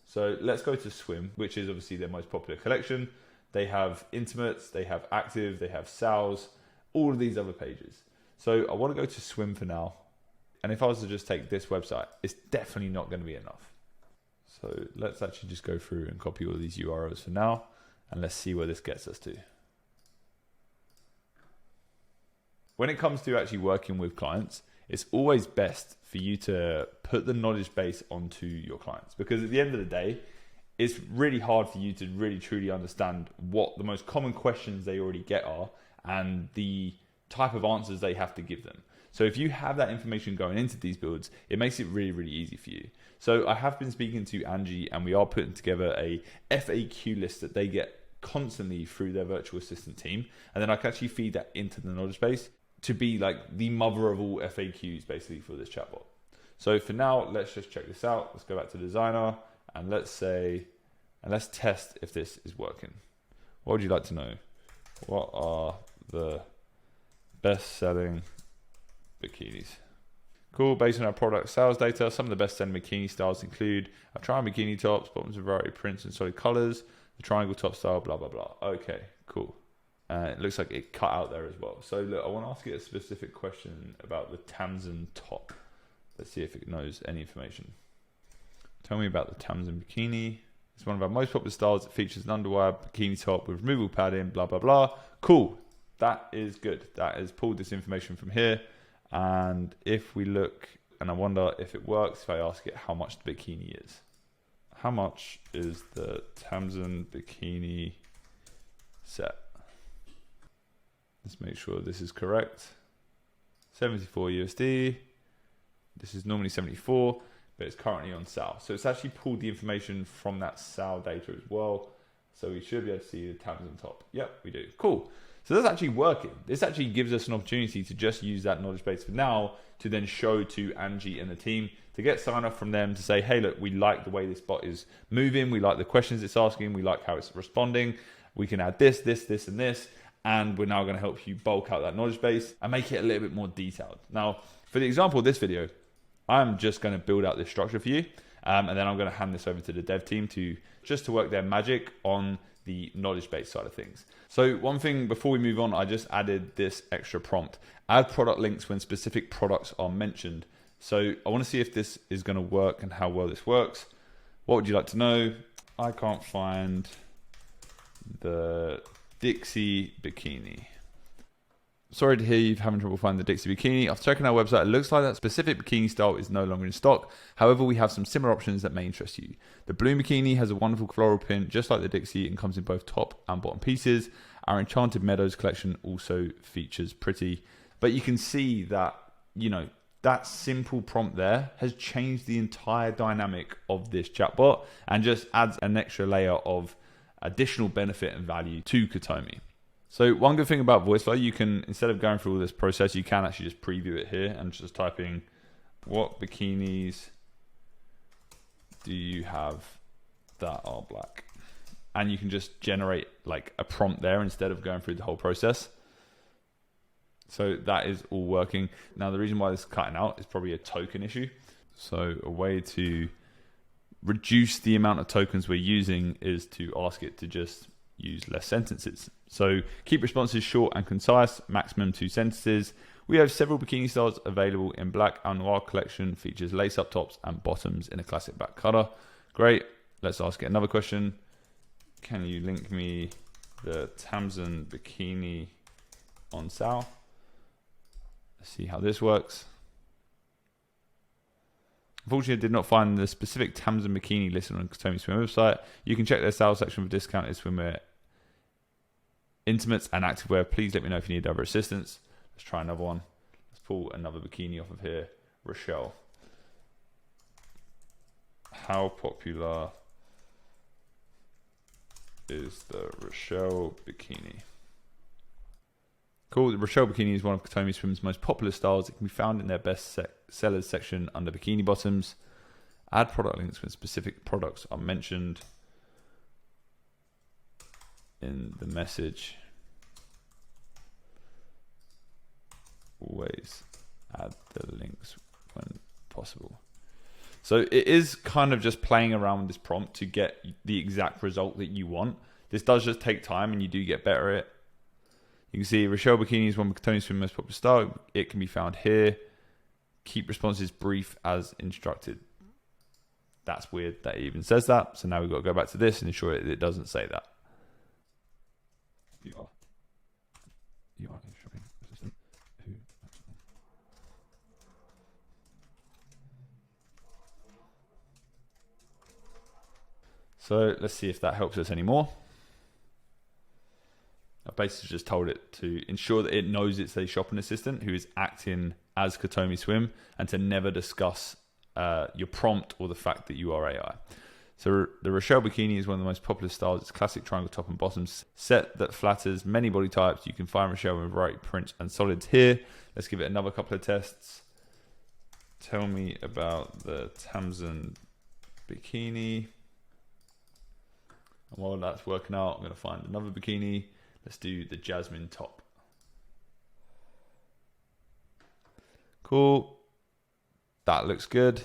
So let's go to Swim, which is obviously their most popular collection. They have intimates, they have active, they have sales, all of these other pages. So I want to go to Swim for now. And if I was to just take this website, it's definitely not going to be enough. So let's actually just go through and copy all of these URLs for now. And let's see where this gets us to. When it comes to actually working with clients, it's always best for you to put the knowledge base onto your clients, because at the end of the day, it's really hard for you to really truly understand what the most common questions they already get are and the type of answers they have to give them. So if you have that information going into these builds, it makes it really, really easy for you. So I have been speaking to Angie, and we are putting together a FAQ list that they get constantly through their virtual assistant team. And then I can actually feed that into the knowledge base to be like the mother of all FAQs basically for this chatbot. So for now, let's just check this out. Let's go back to designer and let's test if this is working. What would you like to know? What are the best selling bikinis? Cool. Based on our product sales data, some of the best selling bikini styles include a triangle bikini tops, bottoms with variety of prints and solid colors, the triangle top style, blah, blah, blah. Okay, cool. It looks like it cut out there as well. So look, I want to ask you a specific question about the Tamsin top. Let's see if it knows any information. Tell me about the Tamsin bikini. It's one of our most popular styles. It features an underwire bikini top with removable padding, blah, blah, blah. Cool. That is good. That has pulled this information from here. And if we look, and I wonder if it works, if I ask it how much the bikini is. How much is the Tamsin bikini set? Let's make sure this is correct. 74 USD. This is normally 74, but it's currently on sale. So it's actually pulled the information from that sale data as well. So we should be able to see the Tamsin top. Yep, we do. Cool. So that's actually working. This actually gives us an opportunity to just use that knowledge base for now to then show to Angie and the team to get sign off from them to say, hey, look, we like the way this bot is moving. We like the questions it's asking. We like how it's responding. We can add this, this, this, and this. And we're now going to help you bulk out that knowledge base and make it a little bit more detailed. Now, for the example of this video, I'm just going to build out this structure for you. And then I'm going to hand this over to the dev team to work their magic on the knowledge base side of things. So one thing before we move on, I just added this extra prompt. Add product links when specific products are mentioned. So I want to see if this is going to work and how well this works. What would you like to know? I can't find the Dixie bikini. Sorry to hear you're having trouble finding the Dixie bikini. After checking our website, it looks like that specific bikini style is no longer in stock. However, we have some similar options that may interest you. The blue bikini has a wonderful floral print, just like the Dixie, and comes in both top and bottom pieces. Our Enchanted Meadows collection also features pretty. But you can see that, you know, that simple prompt there has changed the entire dynamic of this chatbot and just adds an extra layer of additional benefit and value to Katomi. So one good thing about Voiceflow, you can, instead of going through all this process, you can actually just preview it here and just type in, what bikinis do you have that are black? And you can just generate like a prompt there instead of going through the whole process. So that is all working. Now, the reason why this is cutting out is probably a token issue. So a way to reduce the amount of tokens we're using is to ask it to just use less sentences. So keep responses short and concise, maximum 2 sentences. We have several bikini styles available in black. Our Noir collection features lace-up tops and bottoms in a classic black color. Great. Let's ask it another question. Can you link me the Tamsin bikini on sale? Let's see how this works. Unfortunately, I did not find the specific Tamsin bikini listed on Katomi Swim website. You can check their sales section for discounted swimwear, intimates, and activewear. Please let me know if you need other assistance. Let's try another one. Let's pull another bikini off of here. Rochelle. How popular is the Rochelle bikini? Cool. The Rochelle bikini is one of Katomi Swim's most popular styles. It can be found in their best sellers section under bikini bottoms. Add product links when specific products are mentioned in the message. Always add the links when possible. So it is kind of just playing around with this prompt to get the exact result that you want. This does just take time and you do get better at it. You can see Rochelle bikini is one of Katomi Swim's most popular style. It can be found here. Keep responses brief as instructed. That's weird that it even says that. So now we've got to go back to this and ensure it doesn't say that. You are a shopping assistant who So let's see if that helps us anymore. I basically just told it to ensure that it knows it's a shopping assistant who is acting as Katomi Swim, and to never discuss your prompt or the fact that you are AI. So the Rochelle bikini is one of the most popular styles. It's classic triangle top and bottom set that flatters many body types. You can find Rochelle in variety prints and solids here. Let's give it another couple of tests. Tell me about the Tamsin bikini. And while that's working out, I'm going to find another bikini. Let's do the Jasmine top. Cool. That looks good.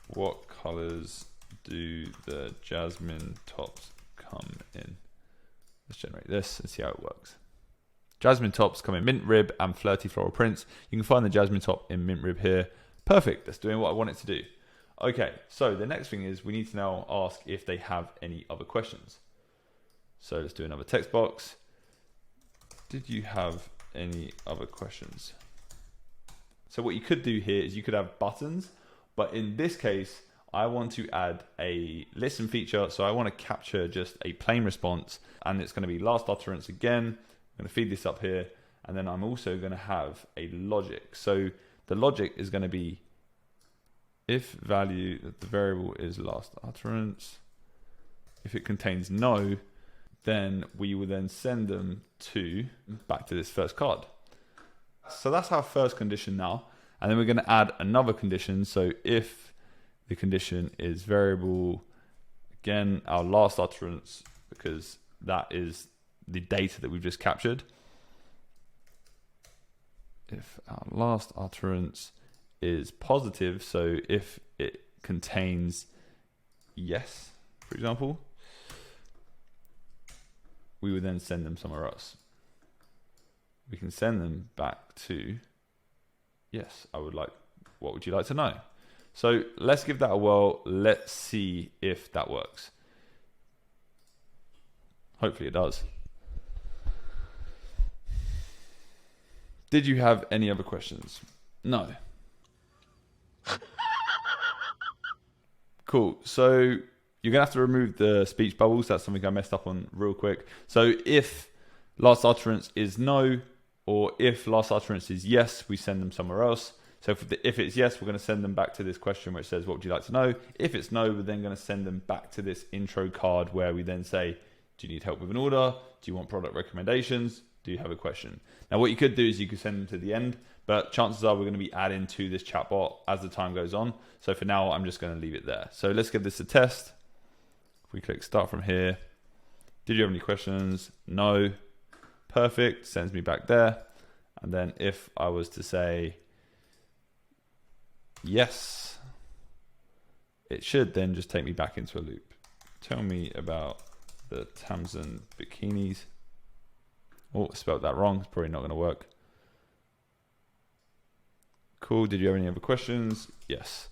What colors do the Jasmine tops come in? Let's generate this and see how it works. Jasmine tops come in mint rib and flirty floral prints. You can find the Jasmine top in mint rib here. Perfect. That's doing what I want it to do. Okay, so the next thing is we need to now ask if they have any other questions. So let's do another text box. Did you have any other questions? So what you could do here is you could have buttons, but in this case, I want to add a listen feature. So I want to capture just a plain response, and it's going to be last utterance again. I'm going to feed this up here, and then I'm also going to have a logic. So the logic is going to be if value, the variable is last utterance. If it contains no, then we will then send them back to this first card. So that's our first condition now. And then we're going to add another condition. So if the condition is variable, again, our last utterance, because that is the data that we've just captured. If our last utterance is positive, so if it contains yes, for example, we would then send them somewhere else. We can send them back to, yes, what would you like to know? So let's give that a whirl. Let's see if that works. Hopefully it does. Did you have any other questions? No. Cool. So you're going to have to remove the speech bubbles. That's something I messed up on real quick. So if last utterance is no, or if last utterance is yes, we send them somewhere else. So if it's yes, we're going to send them back to this question where it says, what would you like to know? If it's no, we're then going to send them back to this intro card where we then say, do you need help with an order? Do you want product recommendations? Do you have a question? Now, what you could do is you could send them to the end, but chances are we're going to be adding to this chatbot as the time goes on. So for now, I'm just going to leave it there. So let's give this a test. If we click start from here, did you have any questions? No. Perfect. Sends me back there. And then if I was to say yes, it should then just take me back into a loop. Tell me about the Tamsin bikinis. Oh, I spelled that wrong. It's probably not going to work. Cool. Did you have any other questions? Yes.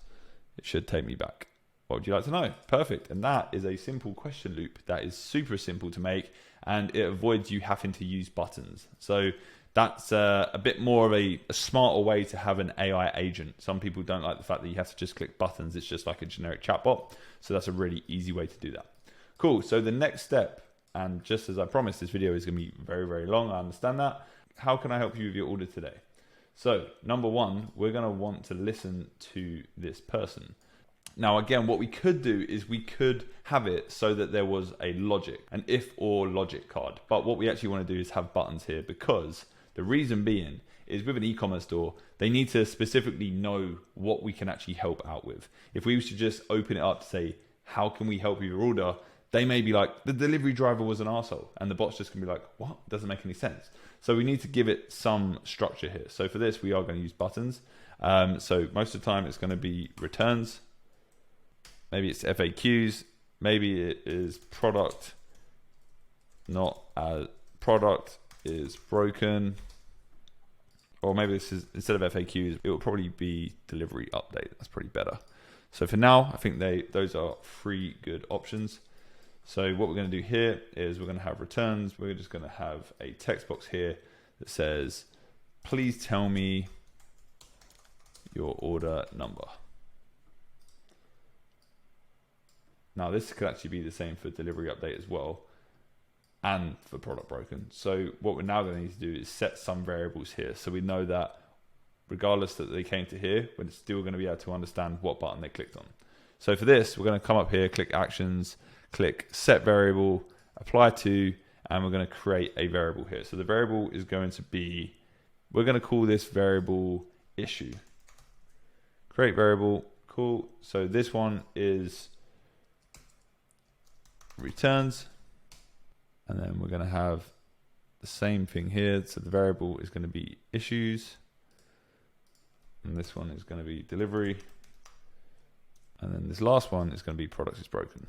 It should take me back. What would you like to know? Perfect. And that is a simple question loop that is super simple to make, and it avoids you having to use buttons. So that's a bit more of a smarter way to have an AI agent. Some people don't like the fact that you have to just click buttons. It's just like a generic chatbot. So that's a really easy way to do that. Cool. So the next step, and just as I promised, this video is going to be very, very long. I understand that. How can I help you with your order today? So number one, we're going to want to listen to this person. Now, again, what we could do is we could have it so that there was a logic, an if or logic card. But what we actually want to do is have buttons here, because the reason being is with an e-commerce store, they need to specifically know what we can actually help out with. If we was to just open it up to say, how can we help you with your order? They may be like, the delivery driver was an arsehole, and the bot's just gonna be like, what? Doesn't make any sense. So we need to give it some structure here. So for this, we are gonna use buttons. So most of the time it's gonna be returns. Maybe it's FAQs. Maybe it is product, not as product is broken. Or maybe this is, instead of FAQs, it will probably be delivery update. That's pretty better. So for now, I think those are 3 good options. So what we're going to do here is we're going to have returns. We're just going to have a text box here that says, please tell me your order number. Now this could actually be the same for delivery update as well, and for product broken. So what we're now going to need to do is set some variables here. So we know that regardless that they came to here, we're still going to be able to understand what button they clicked on. So for this, we're going to come up here, click actions, click set variable, apply to, and we're going to create a variable here. So the variable is going to be, we're going to call this variable issue. Create variable, cool. So this one is returns. And then we're going to have the same thing here. So the variable is going to be issues. And this one is going to be delivery. And then this last one is going to be product is broken.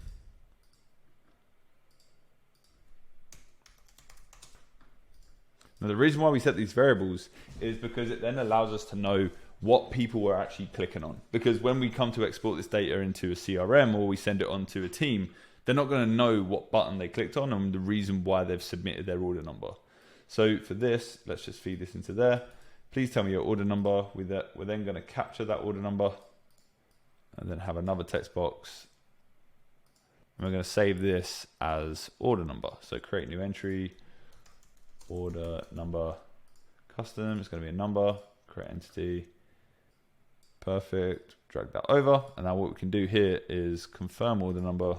Now the reason why we set these variables is because it then allows us to know what people were actually clicking on. Because when we come to export this data into a CRM or we send it on to a team, they're not going to know what button they clicked on and the reason why they've submitted their order number. So for this, let's just feed this into there. Please tell me your order number. We're then going to capture that order number and then have another text box. And we're going to save this as order number. So create new entry, order number, custom. It's going to be a number, create entity. Perfect. Drag that over. And now what we can do here is confirm order number.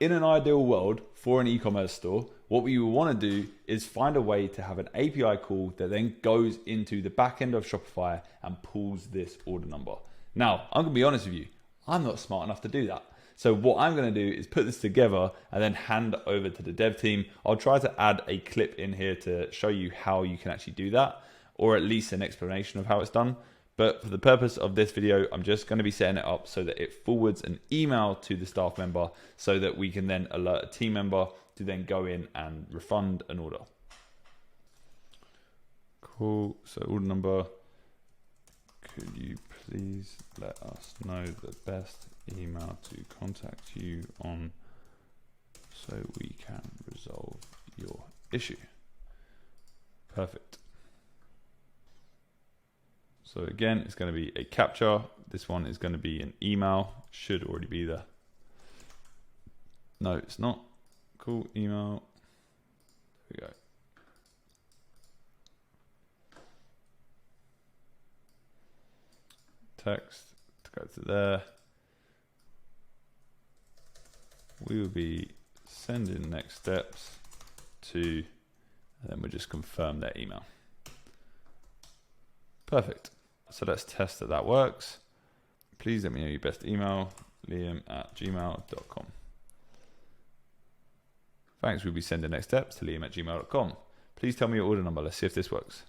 In an ideal world for an e-commerce store, what we want to do is find a way to have an API call that then goes into the back end of Shopify and pulls this order number. Now, I'm going to be honest with you, I'm not smart enough to do that. So what I'm going to do is put this together and then hand over to the dev team. I'll try to add a clip in here to show you how you can actually do that, or at least an explanation of how it's done. But for the purpose of this video, I'm just going to be setting it up so that it forwards an email to the staff member so that we can then alert a team member to then go in and refund an order. Cool. So order number, could you please let us know the best email to contact you on so we can resolve your issue? Perfect. So again, it's going to be a capture. This one is going to be an email. Should already be there. No, it's not. Cool, email. There we go. Text to go to there. We will be sending next steps to, and then we'll just confirm their email. Perfect. So let's test that that works. Please let me know your best email, liam@gmail.com. Thanks, we'll be sending next steps to liam@gmail.com. Please tell me your order number. Let's see if this works.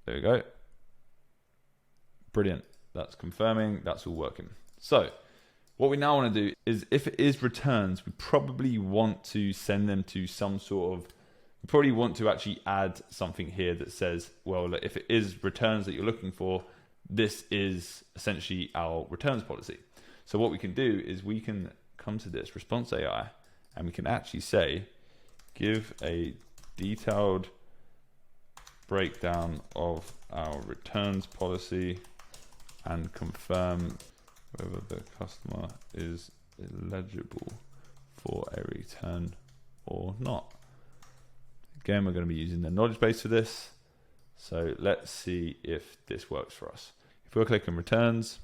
There we go. Brilliant. That's confirming. That's all working. So what we now want to do is, if it is returns, we probably want to send them to some sort of, we probably want to actually add something here that says, well, if it is returns that you're looking for, this is essentially our returns policy. So what we can do is we can come to this response AI and we can actually say, give a detailed breakdown of our returns policy and confirm whether the customer is eligible for a return or not. Again, we're going to be using the knowledge base for this. So let's see if this works for us. If we're clicking returns,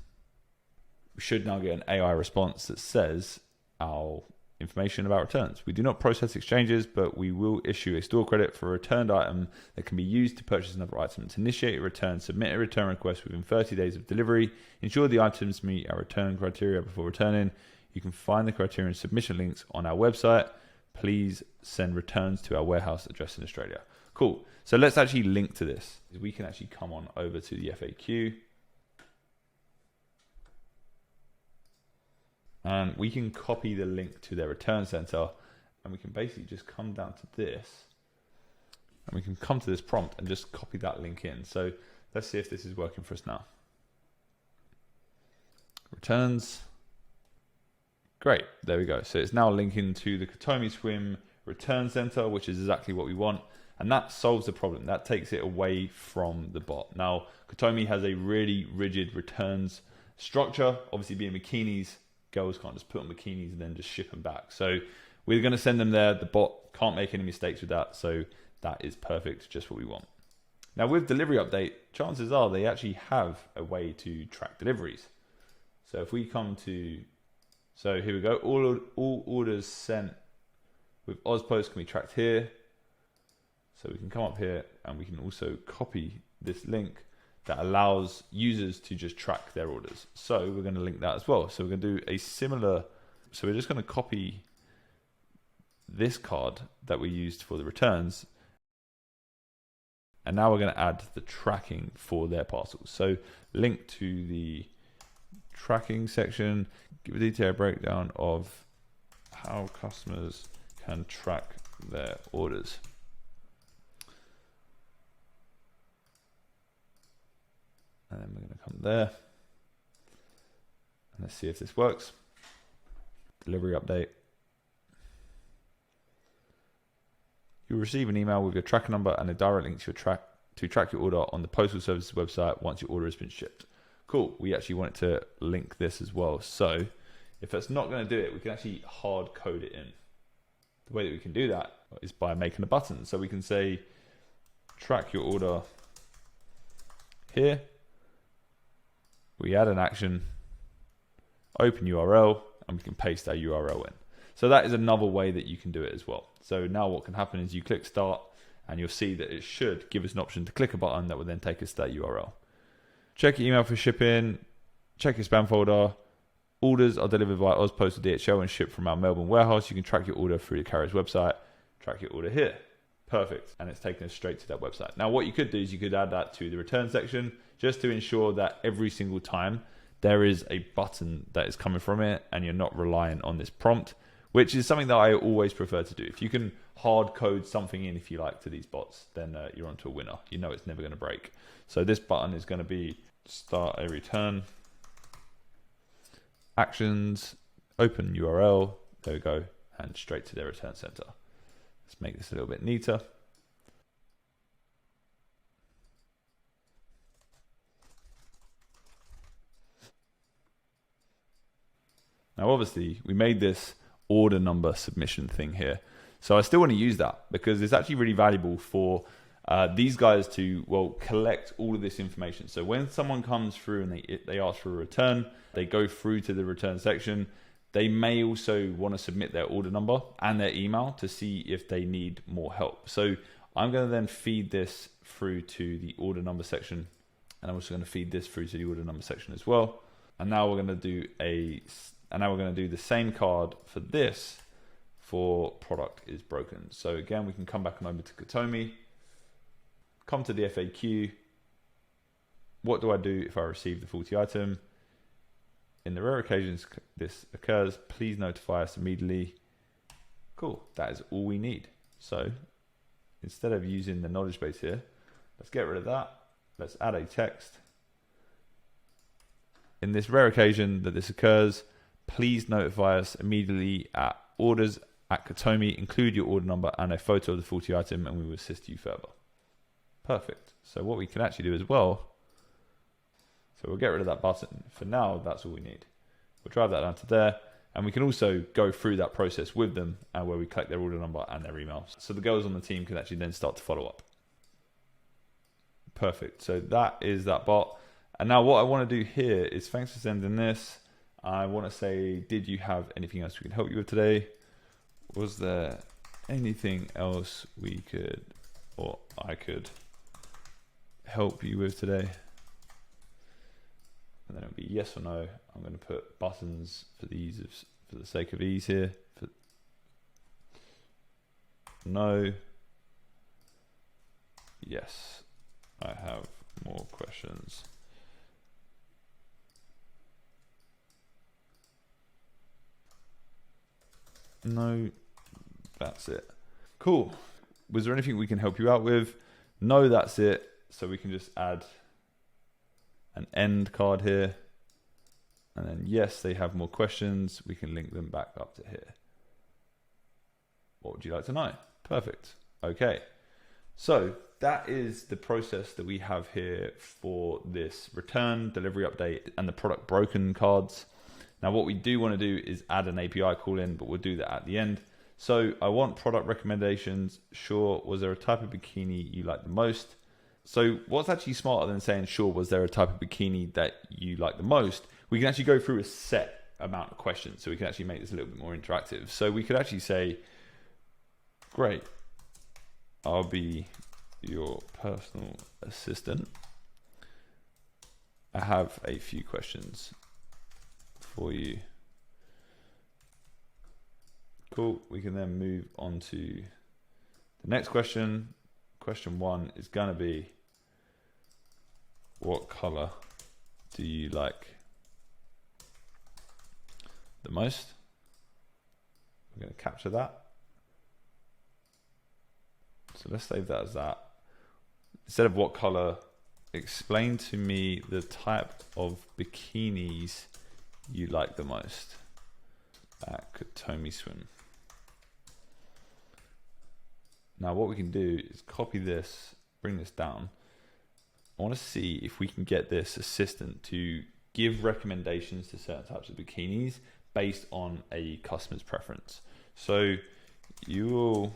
we should now get an AI response that says our information about returns. We do not process exchanges, but we will issue a store credit for a returned item that can be used to purchase another item. To initiate a return, submit a return request within 30 days of delivery. Ensure the items meet our return criteria before returning. You can find the criterion submission links on our website. Please send returns to our warehouse address in Australia. Cool. So let's actually link to this. We can actually come on over to the FAQ. And we can copy the link to their return center, and we can basically just come down to this, and we can come to this prompt and just copy that link in. So let's see if this is working for us now. Returns. Great, there we go. So it's now linking to the Katomi Swim return center, which is exactly what we want. And that solves the problem. That takes it away from the bot. Now, Katomi has a really rigid returns structure. Obviously being bikinis, girls can't just put on bikinis and then just ship them back. So we're going to send them there. The bot can't make any mistakes with that. So that is perfect, just what we want. Now with delivery update, chances are they actually have a way to track deliveries. So if we come to, so here we go, all orders sent with Ozpost can be tracked here. So we can come up here and we can also copy this link that allows users to just track their orders. So we're going to link that as well. So we're going to do a similar, so we're just going to copy this card that we used for the returns. And now we're going to add the tracking for their parcels. So link to the tracking section, give a detailed breakdown of how customers can track their orders. And then we're going to come there. And let's see if this works. Delivery update. You'll receive an email with your tracker number and a direct link to track your order on the Postal Services website once your order has been shipped. Cool. We actually want to link this as well. So if it's not going to do it, we can actually hard code it in. The way that we can do that is by making a button. So we can say, track your order here. We add an action, open URL, and we can paste our URL in. So that is another way that you can do it as well. So now what can happen is you click start and you'll see that it should give us an option to click a button that will then take us to that URL. Check your email for shipping, check your spam folder. Orders are delivered via Ozpost or DHL and shipped from our Melbourne warehouse. You can track your order through the carrier's website, track your order here. Perfect. And it's taken us straight to that website. Now what you could do is you could add that to the return section just to ensure that every single time there is a button that is coming from it and you're not relying on this prompt, which is something that I always prefer to do. If you can hard code something in, if you like, to these bots, then you're onto a winner. You know it's never going to break. So this button is going to be start a return, actions, open URL, there we go, and straight to their return center. Let's make this a little bit neater. Now, obviously, we made this order number submission thing here. So I still want to use that because it's actually really valuable for these guys to, well, collect all of this information. So when someone comes through and they ask for a return, they go through to the return section. They may also want to submit their order number and their email to see if they need more help. So I'm going to then feed this through to the order number section. And I'm also going to feed this through to the order number section as well. And now we're going to do the same card for this for product is broken. So again, we can come back and over to Katomi, come to the FAQ. What do I do if I receive the faulty item? In the rare occasions this occurs, please notify us immediately. Cool, that is all we need. So instead of using the knowledge base here, let's get rid of that. Let's add a text. In this rare occasion that this occurs, please notify us immediately at orders@Katomi. Include your order number and a photo of the faulty item and we will assist you further. Perfect. So what we can actually do as well, so we'll get rid of that button. For now, that's all we need. We'll drive that down to there. And we can also go through that process with them where we collect their order number and their email. So the girls on the team can actually then start to follow up. Perfect. So that is that bot. And now what I want to do here is, thanks for sending this. I want to say, did you have anything else we can help you with today? Was there anything else we could, or I could help you with today? And then it'll be yes or no. I'm going to put buttons for these for the sake of ease here. No. Yes, I have more questions. No, that's it. Cool. Was there anything we can help you out with? No, that's it. So we can just add an end card here. And then yes, they have more questions. We can link them back up to here. What would you like to know? Perfect. Okay. So that is the process that we have here for this return, delivery update, and the product broken cards. Now what we do want to do is add an API call in, but we'll do that at the end. So I want product recommendations. Sure, was there a type of bikini you like the most? So what's actually smarter than saying, sure, was there a type of bikini that you like the most? We can actually go through a set amount of questions. So we can actually make this a little bit more interactive. So we could actually say, great, I'll be your personal assistant. I have a few questions for you. Cool. We can then move on to the next question. Question 1 is going to be, what color do you like the most? We're going to capture that. So let's save that as that. Instead of what color, explain to me the type of bikinis you like the most at Katomi Swim. Now what we can do is copy this, bring this down. I want to see if we can get this assistant to give recommendations to certain types of bikinis based on a customer's preference. So you will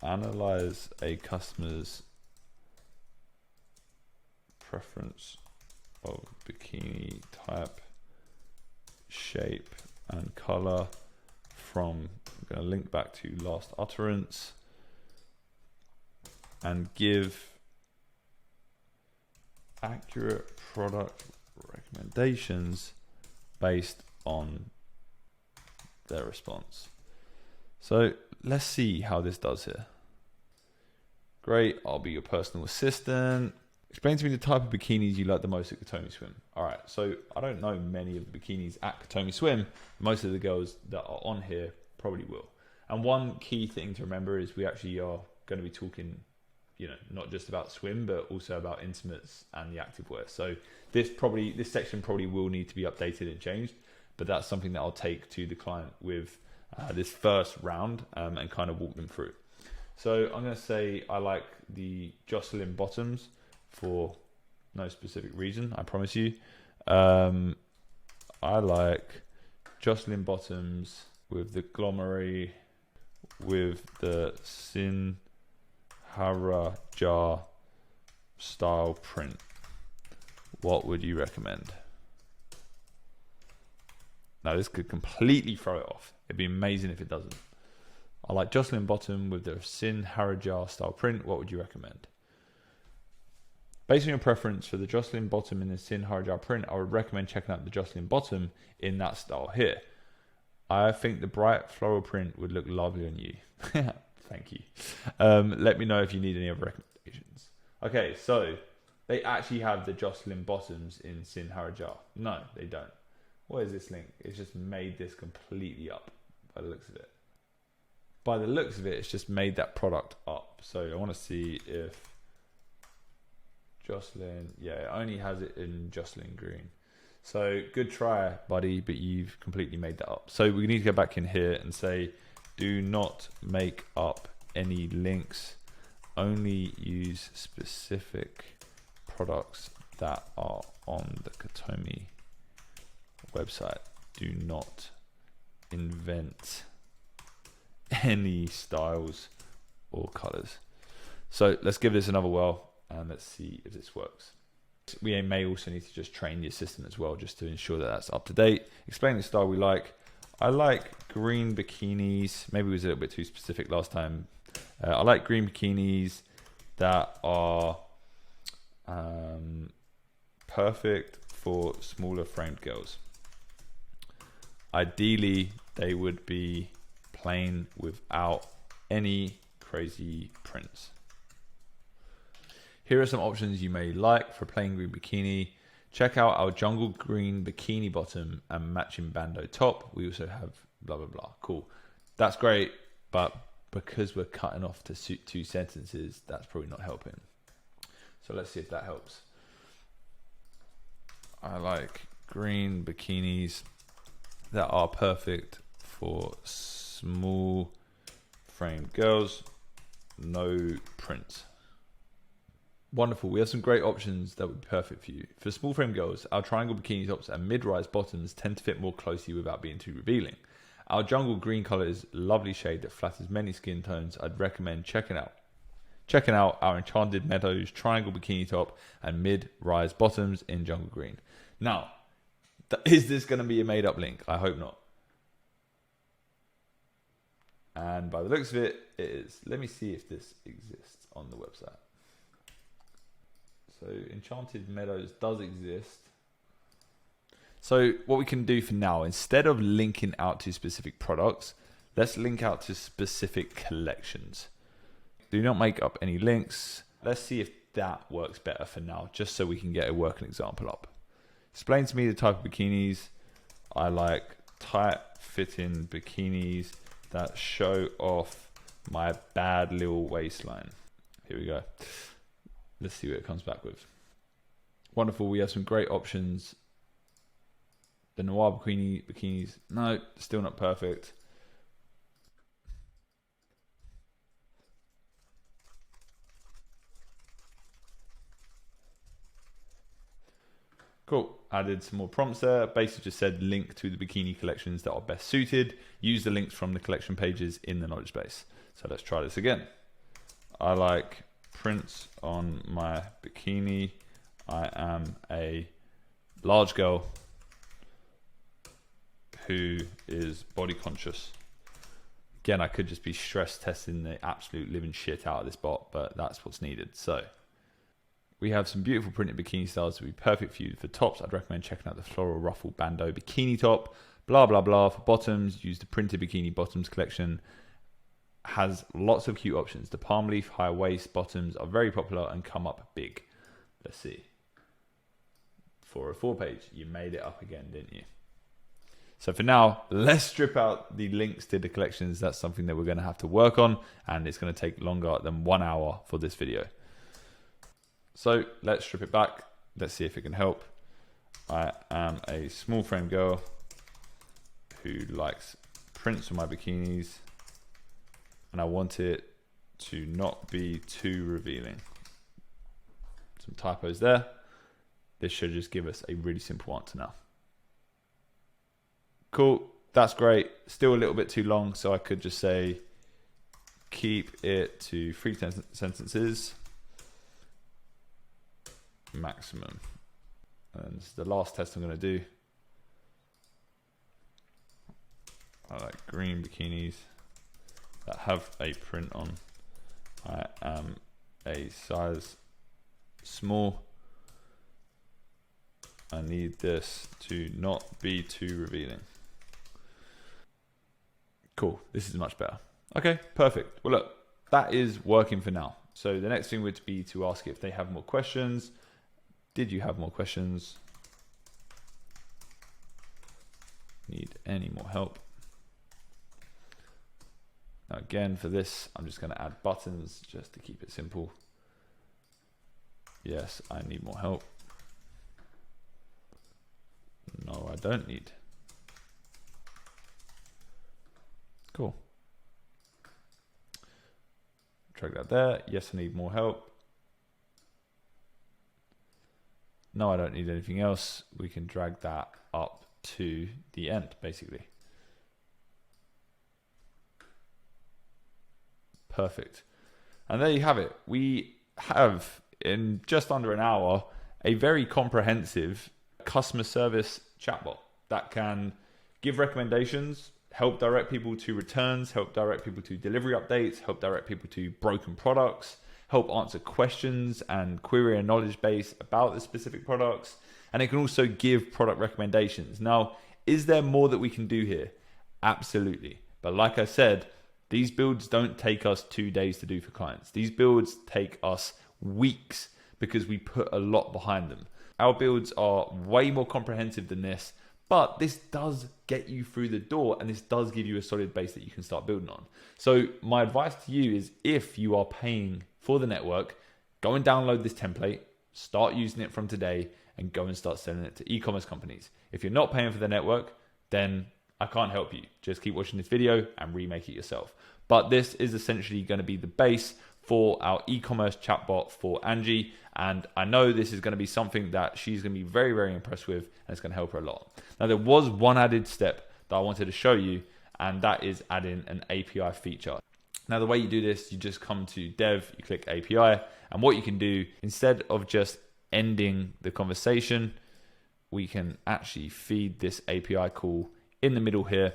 analyze a customer's preference of bikini type, shape, and color from, I'm going to link back to last utterance, and give accurate product recommendations based on their response. So let's see how this does here. Great, I'll be your personal assistant. Explain to me the type of bikinis you like the most at Katomi Swim. All right, so I don't know many of the bikinis at Katomi Swim. Most of the girls that are on here probably will. And one key thing to remember is we actually are going to be talking, not just about swim, but also about intimates and the activewear. So this section probably will need to be updated and changed, but that's something that I'll take to the client with this first round and kind of walk them through. So I'm going to say I like the Jocelyn bottoms for no specific reason, I promise you. I like Jocelyn bottoms with the glomery, with the Sin Harajar style print. What would you recommend? Now this could completely throw it off. It'd be amazing if it doesn't. I like Jocelyn bottom with the Sin Harajar style print. What would you recommend? Based on your preference for the Jocelyn bottom in the Sin Harajar print, I would recommend checking out the Jocelyn bottom in that style here. I think the bright floral print would look lovely on you. Thank you. Let me know if you need any other recommendations. Okay, so they actually have the Jocelyn bottoms in Sin Harajar. No, they don't. What is this link? It's just made this completely up by the looks of it. By the looks of it, it's just made that product up. So I want to see if Jocelyn, yeah, it only has it in Jocelyn green. So good try, buddy, but you've completely made that up. So we need to go back in here and say, do not make up any links. Only use specific products that are on the Katomi website. Do not invent any styles or colors. So let's give this another whirl and let's see if this works. We may also need to just train the assistant as well, just to ensure that that's up to date. Explain the style we like. I like green bikinis. Maybe it was a little bit too specific last time. I like green bikinis that are perfect for smaller framed girls. Ideally, they would be plain without any crazy prints. Here are some options you may like for plain green bikini. Check out our jungle green bikini bottom and matching bandeau top. We also have blah, blah, blah. Cool. That's great, but because we're cutting off to suit 2 sentences, that's probably not helping. So let's see if that helps. I like green bikinis that are perfect for small framed girls, no print. Wonderful. We have some great options that would be perfect for you. For small frame girls, our triangle bikini tops and mid-rise bottoms tend to fit more closely without being too revealing. Our jungle green color is a lovely shade that flatters many skin tones. I'd recommend checking out our Enchanted Meadows triangle bikini top and mid-rise bottoms in jungle green. Now, is this going to be a made-up link? I hope not. And by the looks of it, it is. Let me see if this exists on the website. So Enchanted Meadows does exist. So what we can do for now, instead of linking out to specific products, let's link out to specific collections. Do not make up any links. Let's see if that works better for now, just so we can get a working example up. Explain to me the type of bikinis. I like tight fitting bikinis that show off my bad little waistline. Here we go. Let's see what it comes back with. Wonderful. We have some great options. The noir bikinis. No, still not perfect. Cool. Added some more prompts there. Basically just said link to the bikini collections that are best suited. Use the links from the collection pages in the knowledge base. So let's try this again. I like prints on my bikini. I am a large girl who is body conscious. Again, I could just be stress testing the absolute living shit out of this bot, but that's what's needed. So we have some beautiful printed bikini styles that would be perfect for you. For tops, I'd recommend checking out the floral ruffle bandeau bikini top. Blah, blah, blah. For bottoms, use the printed bikini bottoms collection. Has lots of cute options. The palm leaf high waist bottoms are very popular and come up big. Let's see. 404 page. You made it up again, didn't you? So for now, let's strip out the links to the collections. That's something that we're going to have to work on, and it's going to take longer than 1 hour for this video. So let's strip it back. Let's see if it can help. I am a small frame girl who likes prints on my bikinis, and I want it to not be too revealing. Some typos there. This should just give us a really simple answer now. Cool, that's great. Still a little bit too long, so I could just say keep it to 3 sentences maximum. And this is the last test I'm going to do. I like green bikinis that have a print on. I am a size small. I need this to not be too revealing. Cool, this is much better. Okay, perfect. Well, look, that is working for now. So the next thing would be to ask if they have more questions. Did you have more questions? Need any more help? Now again, for this, I'm just going to add buttons just to keep it simple. Yes, I need more help. No, I don't need. Cool. Drag that there. Yes, I need more help. No, I don't need anything else. We can drag that up to the end, basically. Perfect. And there you have it. We have, in just under an hour, a very comprehensive customer service chatbot that can give recommendations, help direct people to returns, help direct people to delivery updates, help direct people to broken products, help answer questions and query a knowledge base about the specific products. And it can also give product recommendations. Now, is there more that we can do here? Absolutely. But like I said, these builds don't take us 2 days to do for clients. These builds take us weeks because we put a lot behind them. Our builds are way more comprehensive than this, but this does get you through the door and this does give you a solid base that you can start building on. So my advice to you is, if you are paying for the network, go and download this template, start using it from today, and go and start selling it to e-commerce companies. If you're not paying for the network, then I can't help you. Just keep watching this video and remake it yourself. But this is essentially going to be the base for our e-commerce chatbot for Angie. And I know this is going to be something that she's going to be very, very impressed with, and it's going to help her a lot. Now, there was one added step that I wanted to show you, and that is adding an API feature. Now, the way you do this, you just come to Dev, you click API, and what you can do, instead of just ending the conversation, we can actually feed this API call in the middle here,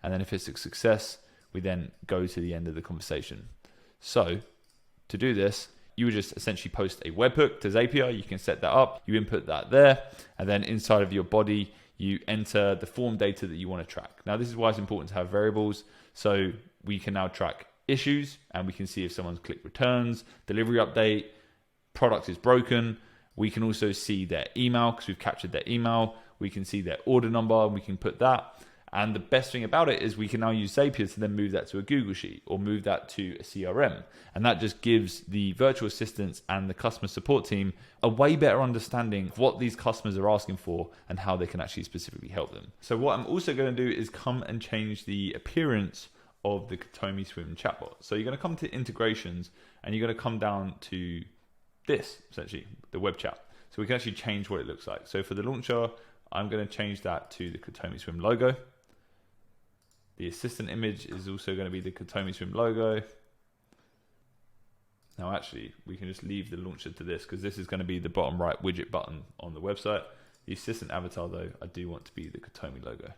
and then if it's a success, we then go to the end of the conversation. So to do this, you would just essentially post a webhook to Zapier. You can set that up, you input that there, and then inside of your body, you enter the form data that you want to track. Now, this is why it's important to have variables. So we can now track issues, and we can see if someone's click returns, delivery update, product is broken. We can also see their email because we've captured their email. We can see their order number, and we can put that. And the best thing about it is we can now use Zapier to then move that to a Google Sheet or move that to a CRM. And that just gives the virtual assistants and the customer support team a way better understanding of what these customers are asking for and how they can actually specifically help them. So what I'm also going to do is come and change the appearance of the Katomi Swim chatbot. So you're going to come to integrations, and you're going to come down to this, essentially, the web chat. So we can actually change what it looks like. So for the launcher, I'm going to change that to the Katomi Swim logo. The assistant image is also going to be the Katomi Swim logo. Now, actually, we can just leave the launcher to this because this is going to be the bottom right widget button on the website. The assistant avatar, though, I do want to be the Katomi logo.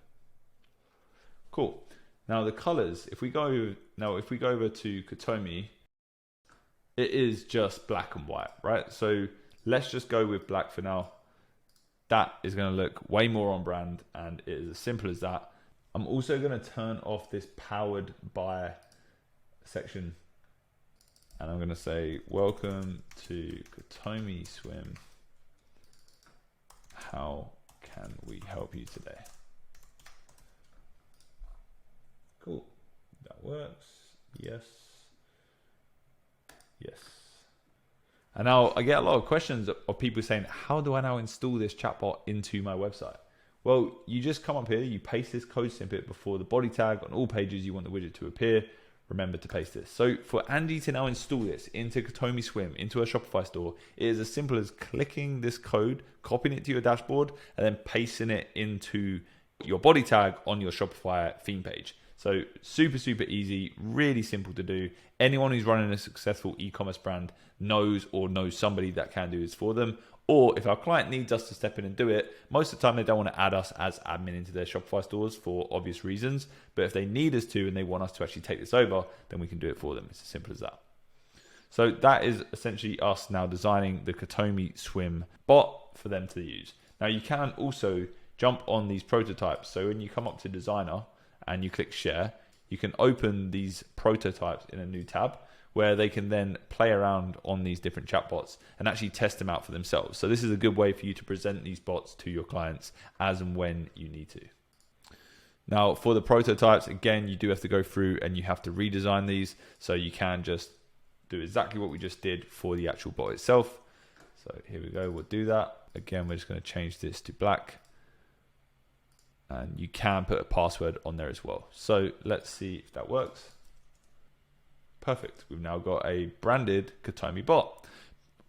Cool. Now, the colors, if we go over to Katomi, it is just black and white, right? So let's just go with black for now. That is going to look way more on brand, and it is as simple as that. I'm also going to turn off this powered by section, and I'm going to say, welcome to Katomi Swim. How can we help you today? Cool. That works. Yes. Yes. And now I get a lot of questions of people saying, how do I now install this chatbot into my website? Well, you just come up here, you paste this code snippet before the body tag on all pages you want the widget to appear. Remember to paste this. So for Andy to now install this into Katomi Swim, into a Shopify store, it is as simple as clicking this code, copying it to your dashboard, and then pasting it into your body tag on your Shopify theme page. So super, super easy, really simple to do. Anyone who's running a successful e-commerce brand knows somebody that can do this for them. Or if our client needs us to step in and do it, most of the time they don't want to add us as admin into their Shopify stores for obvious reasons. But if they need us to and they want us to actually take this over, then we can do it for them. It's as simple as that. So that is essentially us now designing the Katomi Swim bot for them to use. Now you can also jump on these prototypes. So when you come up to Designer and you click Share, you can open these prototypes in a new tab where they can then play around on these different chatbots and actually test them out for themselves. So this is a good way for you to present these bots to your clients as and when you need to. Now for the prototypes, again, you do have to go through and you have to redesign these. So you can just do exactly what we just did for the actual bot itself. So here we go, we'll do that. Again, we're just going to change this to black. And you can put a password on there as well. So let's see if that works. Perfect. We've now got a branded Katomi bot.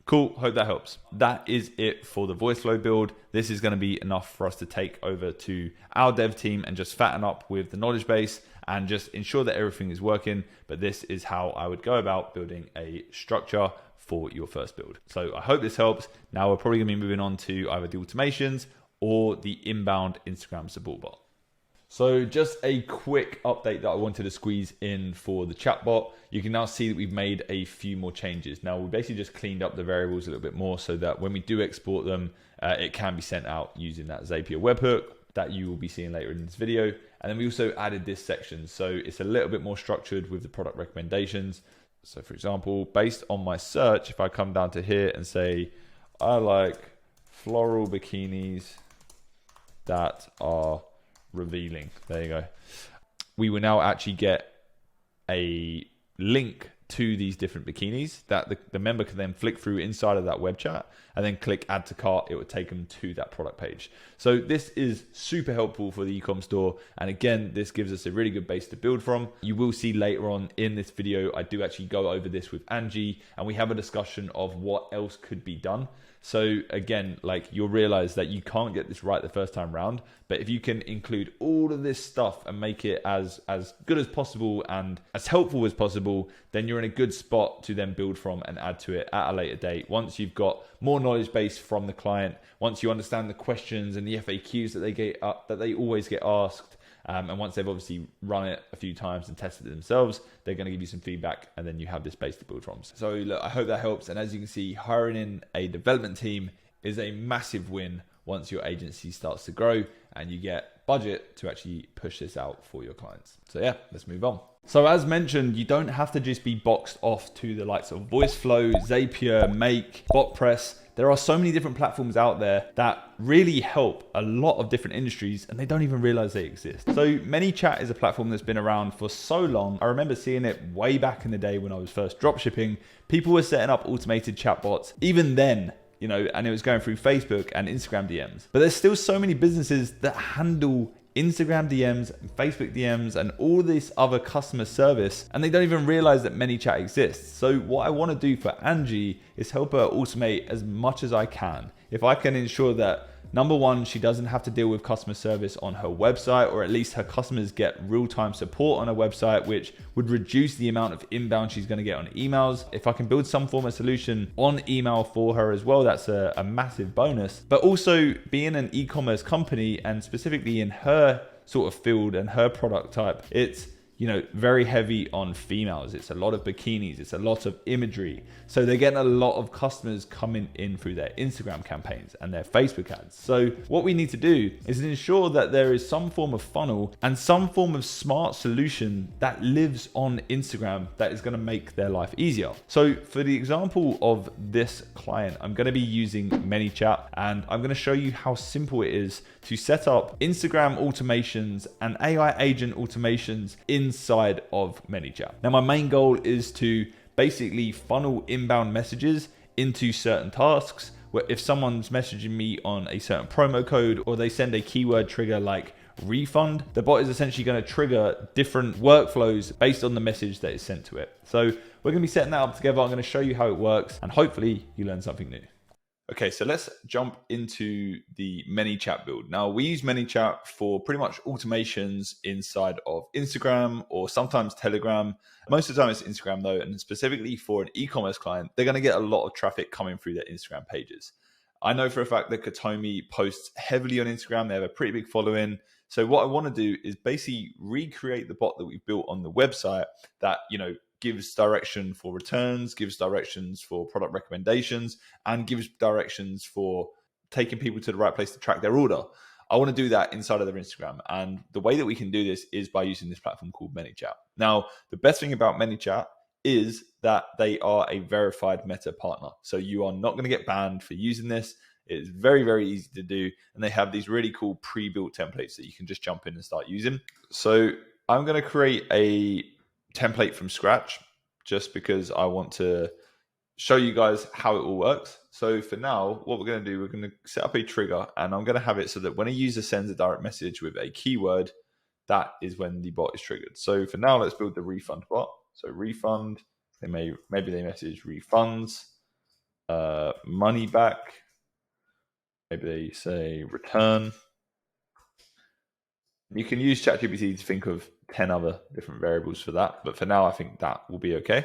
Cool. Hope that helps. That is it for the Voiceflow build. This is going to be enough for us to take over to our dev team and just fatten up with the knowledge base and just ensure that everything is working. But this is how I would go about building a structure for your first build. So I hope this helps. Now we're probably going to be moving on to either the automations or the inbound Instagram support bot. So just a quick update that I wanted to squeeze in for the chatbot. You can now see that we've made a few more changes. Now we basically just cleaned up the variables a little bit more so that when we do export them, it can be sent out using that Zapier webhook that you will be seeing later in this video. And then we also added this section. So it's a little bit more structured with the product recommendations. So for example, based on my search, if I come down to here and say, I like floral bikinis that are revealing. There you go. We will now actually get a link to these different bikinis that the member can then flick through inside of that web chat and then click add to cart. It would take them to that product page. So this is super helpful for the e-com store. And again, this gives us a really good base to build from. You will see later on in this video, I do actually go over this with Angie and we have a discussion of what else could be done. So again, like you'll realize that you can't get this right the first time round, but if you can include all of this stuff and make it as good as possible and as helpful as possible, then you're in a good spot to then build from and add to it at a later date. Once you've got more knowledge base from the client, once you understand the questions and the FAQs that they always get asked, and once they've obviously run it a few times and tested it themselves, they're going to give you some feedback and then you have this base to build from. So look, I hope that helps. And as you can see, hiring in a development team is a massive win once your agency starts to grow and you get budget to actually push this out for your clients. So yeah, let's move on. So as mentioned, you don't have to just be boxed off to the likes of Voiceflow, Zapier, Make, BotPress. There are so many different platforms out there that really help a lot of different industries and they don't even realize they exist. So ManyChat is a platform that's been around for so long. I remember seeing it way back in the day when I was first dropshipping. People were setting up automated chatbots even then, you know, and it was going through Facebook and Instagram DMs. But there's still so many businesses that handle Instagram DMs, Facebook DMs, and all this other customer service, and they don't even realize that ManyChat exists. So what I want to do for Angie is help her automate as much as I can. If I can ensure that, number one, she doesn't have to deal with customer service on her website, or at least her customers get real-time support on her website, which would reduce the amount of inbound she's going to get on emails. If I can build some form of solution on email for her as well, that's a massive bonus. But also being an e-commerce company and specifically in her sort of field and her product type, it's, you know, very heavy on females. It's a lot of bikinis. It's a lot of imagery. So they're getting a lot of customers coming in through their Instagram campaigns and their Facebook ads. So what we need to do is ensure that there is some form of funnel and some form of smart solution that lives on Instagram that is going to make their life easier. So for the example of this client, I'm going to be using ManyChat and I'm going to show you how simple it is to set up Instagram automations and AI agent automations inside of ManyChat. Now, my main goal is to basically funnel inbound messages into certain tasks where if someone's messaging me on a certain promo code or they send a keyword trigger like refund, the bot is essentially going to trigger different workflows based on the message that is sent to it. So we're going to be setting that up together. I'm going to show you how it works and hopefully you learn something new. Okay, so let's jump into the ManyChat build. Now, we use ManyChat for pretty much automations inside of Instagram or sometimes Telegram. Most of the time it's Instagram though, and specifically for an e-commerce client, they're gonna get a lot of traffic coming through their Instagram pages. I know for a fact that Katomi posts heavily on Instagram. They have a pretty big following. So what I wanna do is basically recreate the bot that we built on the website that, you know, gives direction for returns, gives directions for product recommendations, and gives directions for taking people to the right place to track their order. I want to do that inside of their Instagram. And the way that we can do this is by using this platform called ManyChat. Now, the best thing about ManyChat is that they are a verified Meta partner. So you are not going to get banned for using this. It's very, very easy to do. And they have these really cool pre-built templates that you can just jump in and start using. So I'm going to create a template from scratch just because I want to show you guys how it all works. So for now, what we're going to do, we're going to set up a trigger and I'm going to have it so that when a user sends a direct message with a keyword, that is when the bot is triggered. So for now, let's build the refund bot. So refund, maybe they message refunds, money back, maybe they say return. You can use ChatGPT to think of 10 other different variables for that. But for now, I think that will be okay.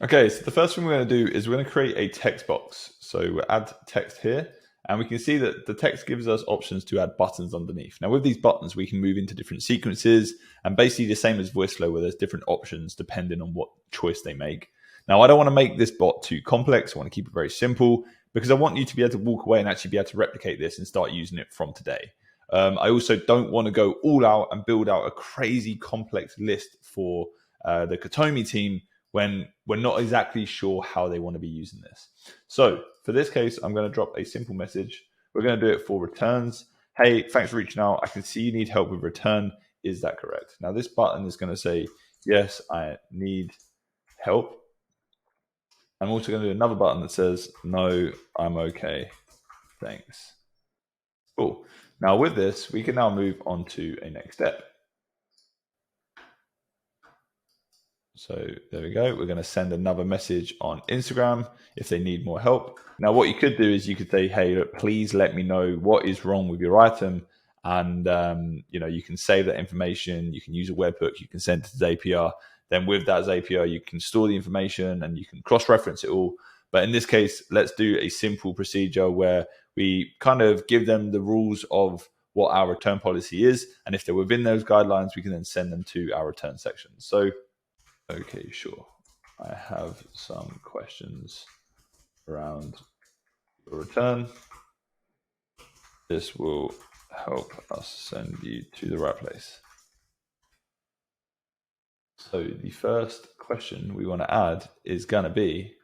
Okay, so the first thing we're going to do is we're going to create a text box. So we'll add text here. And we can see that the text gives us options to add buttons underneath. Now with these buttons, we can move into different sequences and basically the same as Voiceflow where there's different options depending on what choice they make. Now I don't want to make this bot too complex. I want to keep it very simple because I want you to be able to walk away and actually be able to replicate this and start using it from today. I also don't want to go all out and build out a crazy complex list for the Katomi team when we're not exactly sure how they want to be using this. So for this case, I'm going to drop a simple message. We're going to do it for returns. Hey, thanks for reaching out. I can see you need help with return. Is that correct? Now this button is going to say, yes, I need help. I'm also going to do another button that says, no, I'm okay. Thanks. Cool. Now with this, we can now move on to a next step. So there we go. We're going to send another message on Instagram if they need more help. Now, what you could do is you could say, hey, look, please let me know what is wrong with your item. And, you can save that information. You can use a webhook. You can send it to Zapier. Then with that Zapier, you can store the information and you can cross-reference it all. But in this case, let's do a simple procedure where we kind of give them the rules of what our return policy is. And if they're within those guidelines, we can then send them to our return section. So, okay, sure. I have some questions around the return. This will help us send you to the right place. So the first question we want to add is going to be,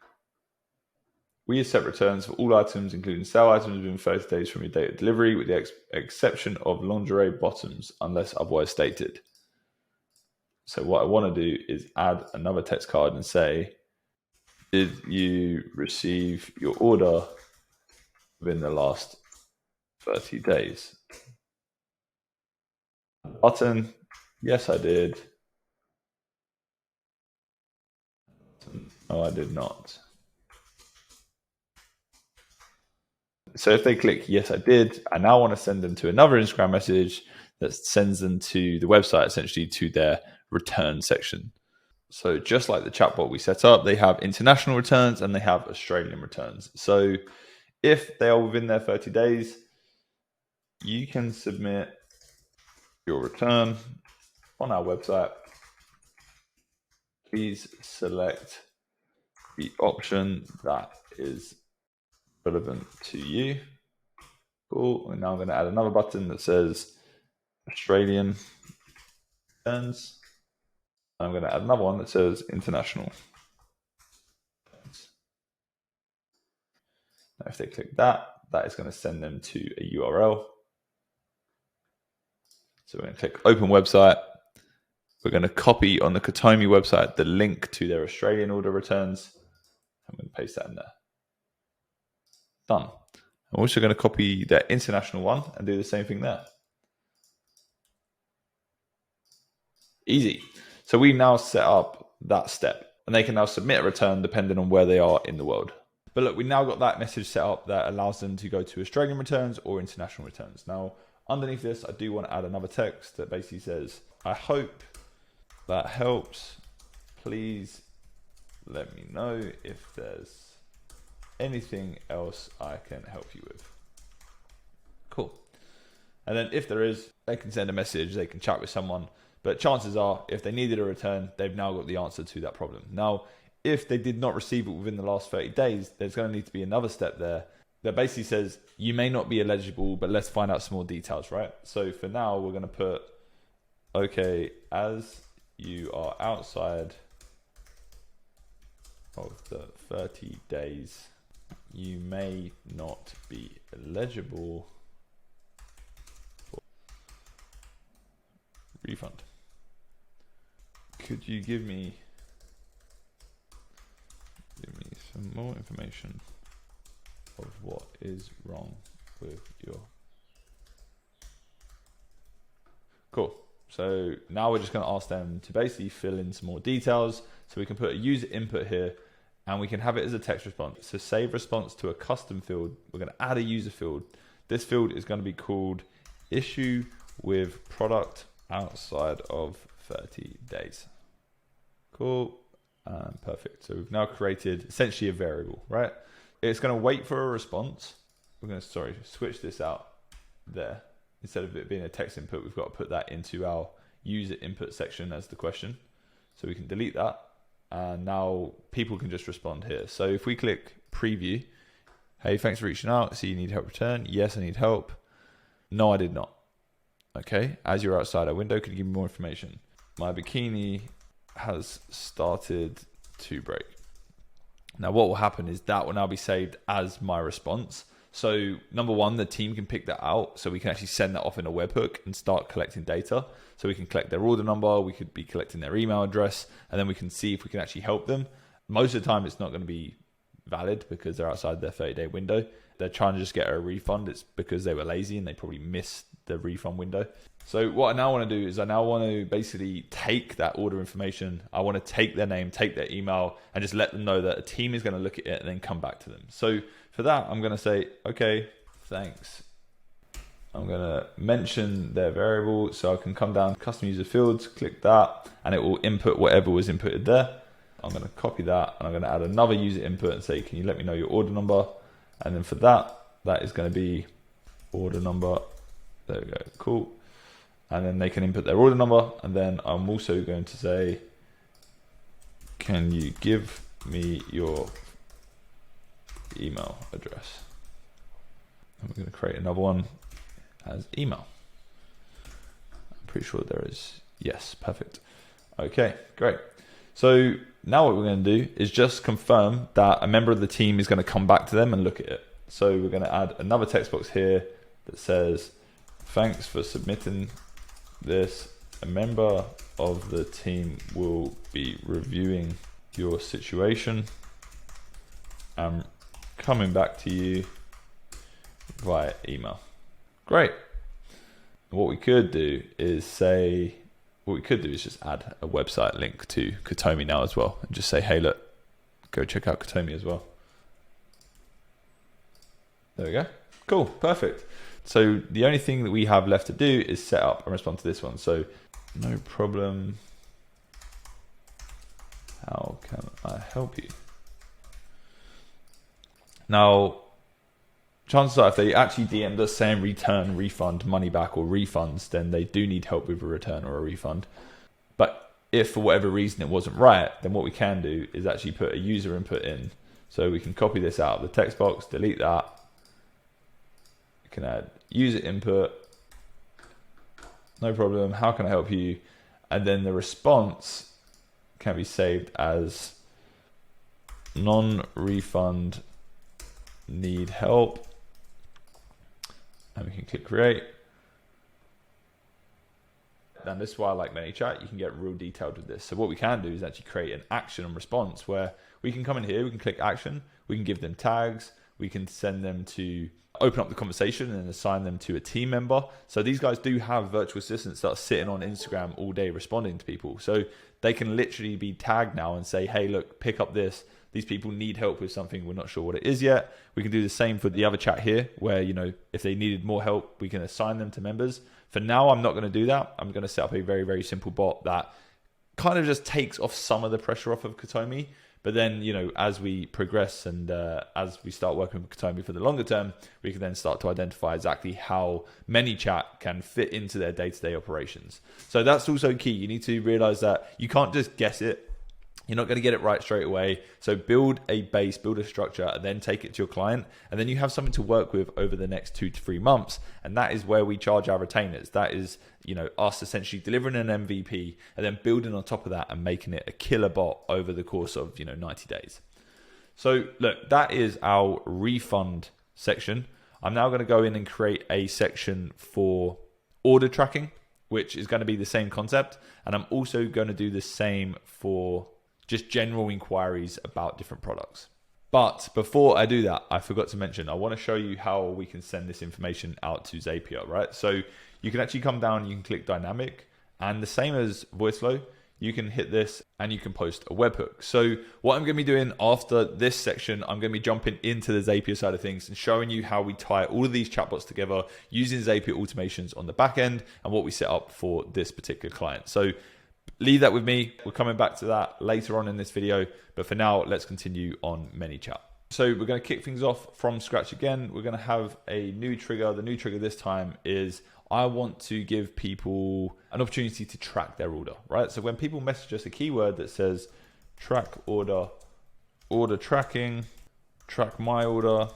we accept returns for all items, including sale items within 30 days from your date of delivery, with the exception of lingerie bottoms, unless otherwise stated. So what I want to do is add another text card and say, did you receive your order within the last 30 days? Button, yes, I did. No, I did not. So if they click, yes, I did, I now want to send them to another Instagram message that sends them to the website, essentially to their return section. So just like the chatbot we set up, they have international returns and they have Australian returns. So if they are within their 30 days, you can submit your return on our website. Please select the option that is relevant to you. Cool. And now I'm going to add another button that says Australian returns. I'm going to add another one that says international. Now, if they click that, that is going to send them to a URL. So we're going to click open website. We're going to copy on the Katomi website the link to their Australian order returns. I'm going to paste that in there. Done. I'm also going to copy their international one and do the same thing there. Easy. So we now set up that step and they can now submit a return depending on where they are in the world. But look, we now got that message set up that allows them to go to Australian returns or international returns. Now, underneath this, I do want to add another text that basically says, I hope that helps. Please let me know if there's anything else I can help you with. Cool. And then if there is, they can send a message, they can chat with someone. But chances are, if they needed a return, they've now got the answer to that problem. Now, if they did not receive it within the last 30 days, there's going to need to be another step there that basically says, you may not be eligible, but let's find out some more details, right? So for now, we're going to put, okay, as you are outside of the 30 days, you may not be eligible for refund. Could you give me some more information of what is wrong with your... Cool. So now we're just going to ask them to basically fill in some more details. So we can put a user input here and we can have it as a text response. So save response to a custom field. We're going to add a user field. This field is going to be called issue with product outside of 30 days. Cool. Perfect. So we've now created essentially a variable, right? It's going to wait for a response. We're going to, switch this out there. Instead of it being a text input, we've got to put that into our user input section as the question. So we can delete that. And now people can just respond here. So if we click preview, hey, thanks for reaching out. So you need help return? Yes, I need help. No, I did not. Okay. As you're outside our window, could you give me more information? My bikini has started to break. Now what will happen is that will now be saved as my response. So number one, the team can pick that out. So we can actually send that off in a webhook and start collecting data. So we can collect their order number, we could be collecting their email address, and then we can see if we can actually help them. Most of the time, it's not going to be valid because they're outside their 30-day window. They're trying to just get a refund. It's because they were lazy and they probably missed the refund window. So what I now want to do is I now want to basically take that order information. I want to take their name, take their email, and just let them know that a team is going to look at it and then come back to them. So for that, I'm going to say, okay, thanks. I'm going to mention their variable. So I can come down to custom user fields, click that, and it will input whatever was inputted there. I'm going to copy that and I'm going to add another user input and say, can you let me know your order number? And then for that, that is going to be order number. There we go, cool. And then they can input their order number. And then I'm also going to say, can you give me your email address? And we're going to create another one as email. I'm pretty sure there is. Yes, perfect. Okay, great. So now what we're going to do is just confirm that a member of the team is going to come back to them and look at it. So we're going to add another text box here that says, thanks for submitting this. A member of the team will be reviewing your situation and coming back to you via email. Great. What we could do is just add a website link to Katomi now as well, and just say, hey, look, go check out Katomi as well. There we go. Cool, perfect. So the only thing that we have left to do is set up and respond to this one. So no problem. How can I help you? Now, chances are if they actually DM'd us saying return, refund, money back or refunds, then they do need help with a return or a refund. But if for whatever reason it wasn't right, then what we can do is actually put a user input in. So we can copy this out of the text box, delete that. We can add user input. No problem. How can I help you? And then the response can be saved as non-refund, need help. And we can click create. And this is why I like ManyChat. You can get real detailed with this. So what we can do is actually create an action and response where we can come in here, we can click action, we can give them tags, we can send them to open up the conversation and assign them to a team member. So these guys do have virtual assistants that are sitting on Instagram all day responding to people. So they can literally be tagged now and say, hey, look, pick up this. These people need help with something. We're not sure what it is yet. We can do the same for the other chat here where, you know, if they needed more help, we can assign them to members. For now, I'm not going to do that. I'm going to set up a very, very simple bot that kind of just takes off some of the pressure off of Katomi. But then, you know, as we progress and as we start working with Katomi for the longer term, we can then start to identify exactly how ManyChat can fit into their day-to-day operations. So that's also key. You need to realize that you can't just guess it. You're not going to get it right straight away. So build a base, build a structure, and then take it to your client. And then you have something to work with over the next 2 to 3 months. And that is where we charge our retainers. That is, you know, us essentially delivering an MVP and then building on top of that and making it a killer bot over the course of, 90 days. So look, that is our refund section. I'm now going to go in and create a section for order tracking, which is going to be the same concept. And I'm also going to do the same for just general inquiries about different products. But before I do that, I forgot to mention, I want to show you how we can send this information out to Zapier, right? So you can actually come down, you can click dynamic, and the same as Voiceflow, you can hit this and you can post a webhook. So what I'm going to be doing after this section, I'm going to be jumping into the Zapier side of things and showing you how we tie all of these chatbots together using Zapier automations on the back end and what we set up for this particular client. So leave that with me. We're coming back to that later on in this video. But for now, let's continue on ManyChat. So we're going to kick things off from scratch again. We're going to have a new trigger. The new trigger this time is I want to give people an opportunity to track their order, right? So when people message us a keyword that says track order, order tracking, track my order,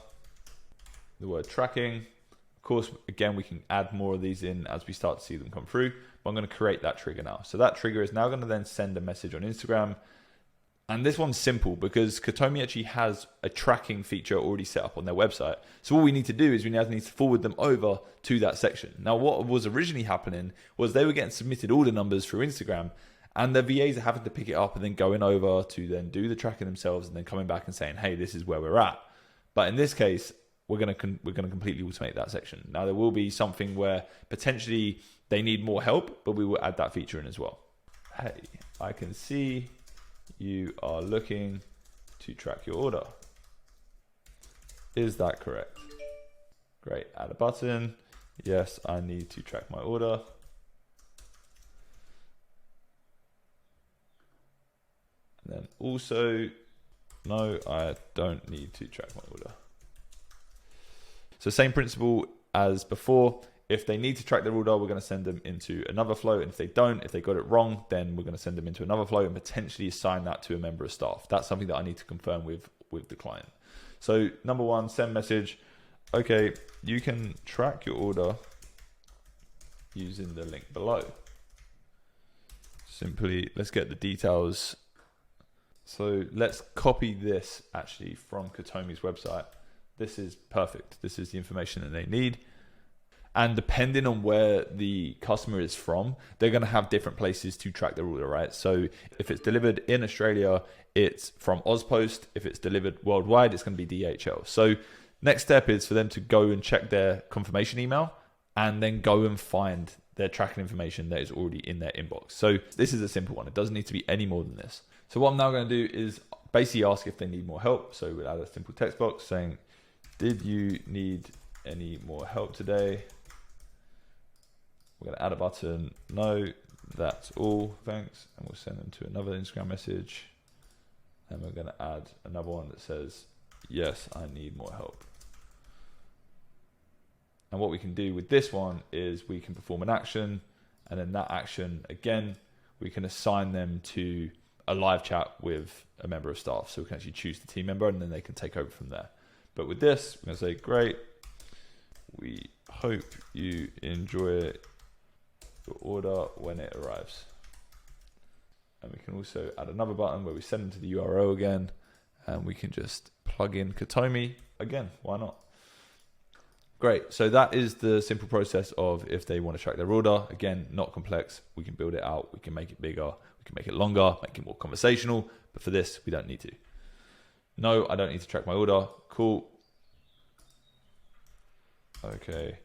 the word tracking. Of course, again, we can add more of these in as we start to see them come through. But I'm going to create that trigger now. So that trigger is now going to then send a message on Instagram And this one's simple because Katomi actually has a tracking feature already set up on their website. So all we need to do is we now need to forward them over to that section. Now, what was originally happening was they were getting submitted order numbers through Instagram, and the VAs are having to pick it up and then going over to then do the tracking themselves and then coming back and saying, hey, this is where we're at. But in this case, we're going to completely automate that section. Now, there will be something where potentially they need more help, but we will add that feature in as well. Hey, I can see you are looking to track your order. Is that correct? Great, add a button. Yes, I need to track my order. And then also, no, I don't need to track my order. So same principle as before. If they need to track their order, we're going to send them into another flow. And if they don't, if they got it wrong, then we're going to send them into another flow and potentially assign that to a member of staff. That's something that I need to confirm with the client. So number one, send message. Okay, you can track your order using the link below. Simply, let's get the details. So let's copy this actually from Katomi's website. This is perfect. This is the information that they need. And depending on where the customer is from, they're going to have different places to track their order, right? So if it's delivered in Australia, it's from Ozpost. If it's delivered worldwide, it's going to be DHL. So next step is for them to go and check their confirmation email and then go and find their tracking information that is already in their inbox. So this is a simple one. It doesn't need to be any more than this. So what I'm now going to do is basically ask if they need more help. So we'll add a simple text box saying, did you need any more help today? We're going to add a button. No, that's all. Thanks. And we'll send them to another Instagram message. And we're going to add another one that says, yes, I need more help. And what we can do with this one is we can perform an action. And then that action, again, we can assign them to a live chat with a member of staff. So we can actually choose the team member and then they can take over from there. But with this, we're going to say, great. We hope you enjoy your order when it arrives. And we can also add another button where we send them to the URL again, and we can just plug in Katomi again. Why not? Great. So that is the simple process of if they want to track their order. Again, not complex. We can build it out. We can make it bigger. We can make it longer, make it more conversational. But for this, we don't need to. No, I don't need to track my order. Cool. Okay.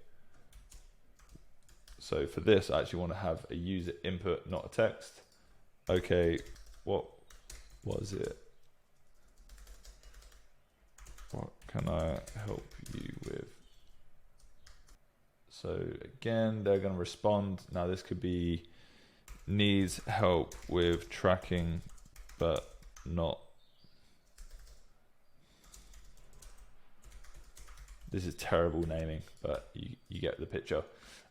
So for this, I actually want to have a user input, not a text. Okay, what was it? What can I help you with? So again, they're going to respond. Now this could be needs help with tracking, but not. This is terrible naming, but you get the picture.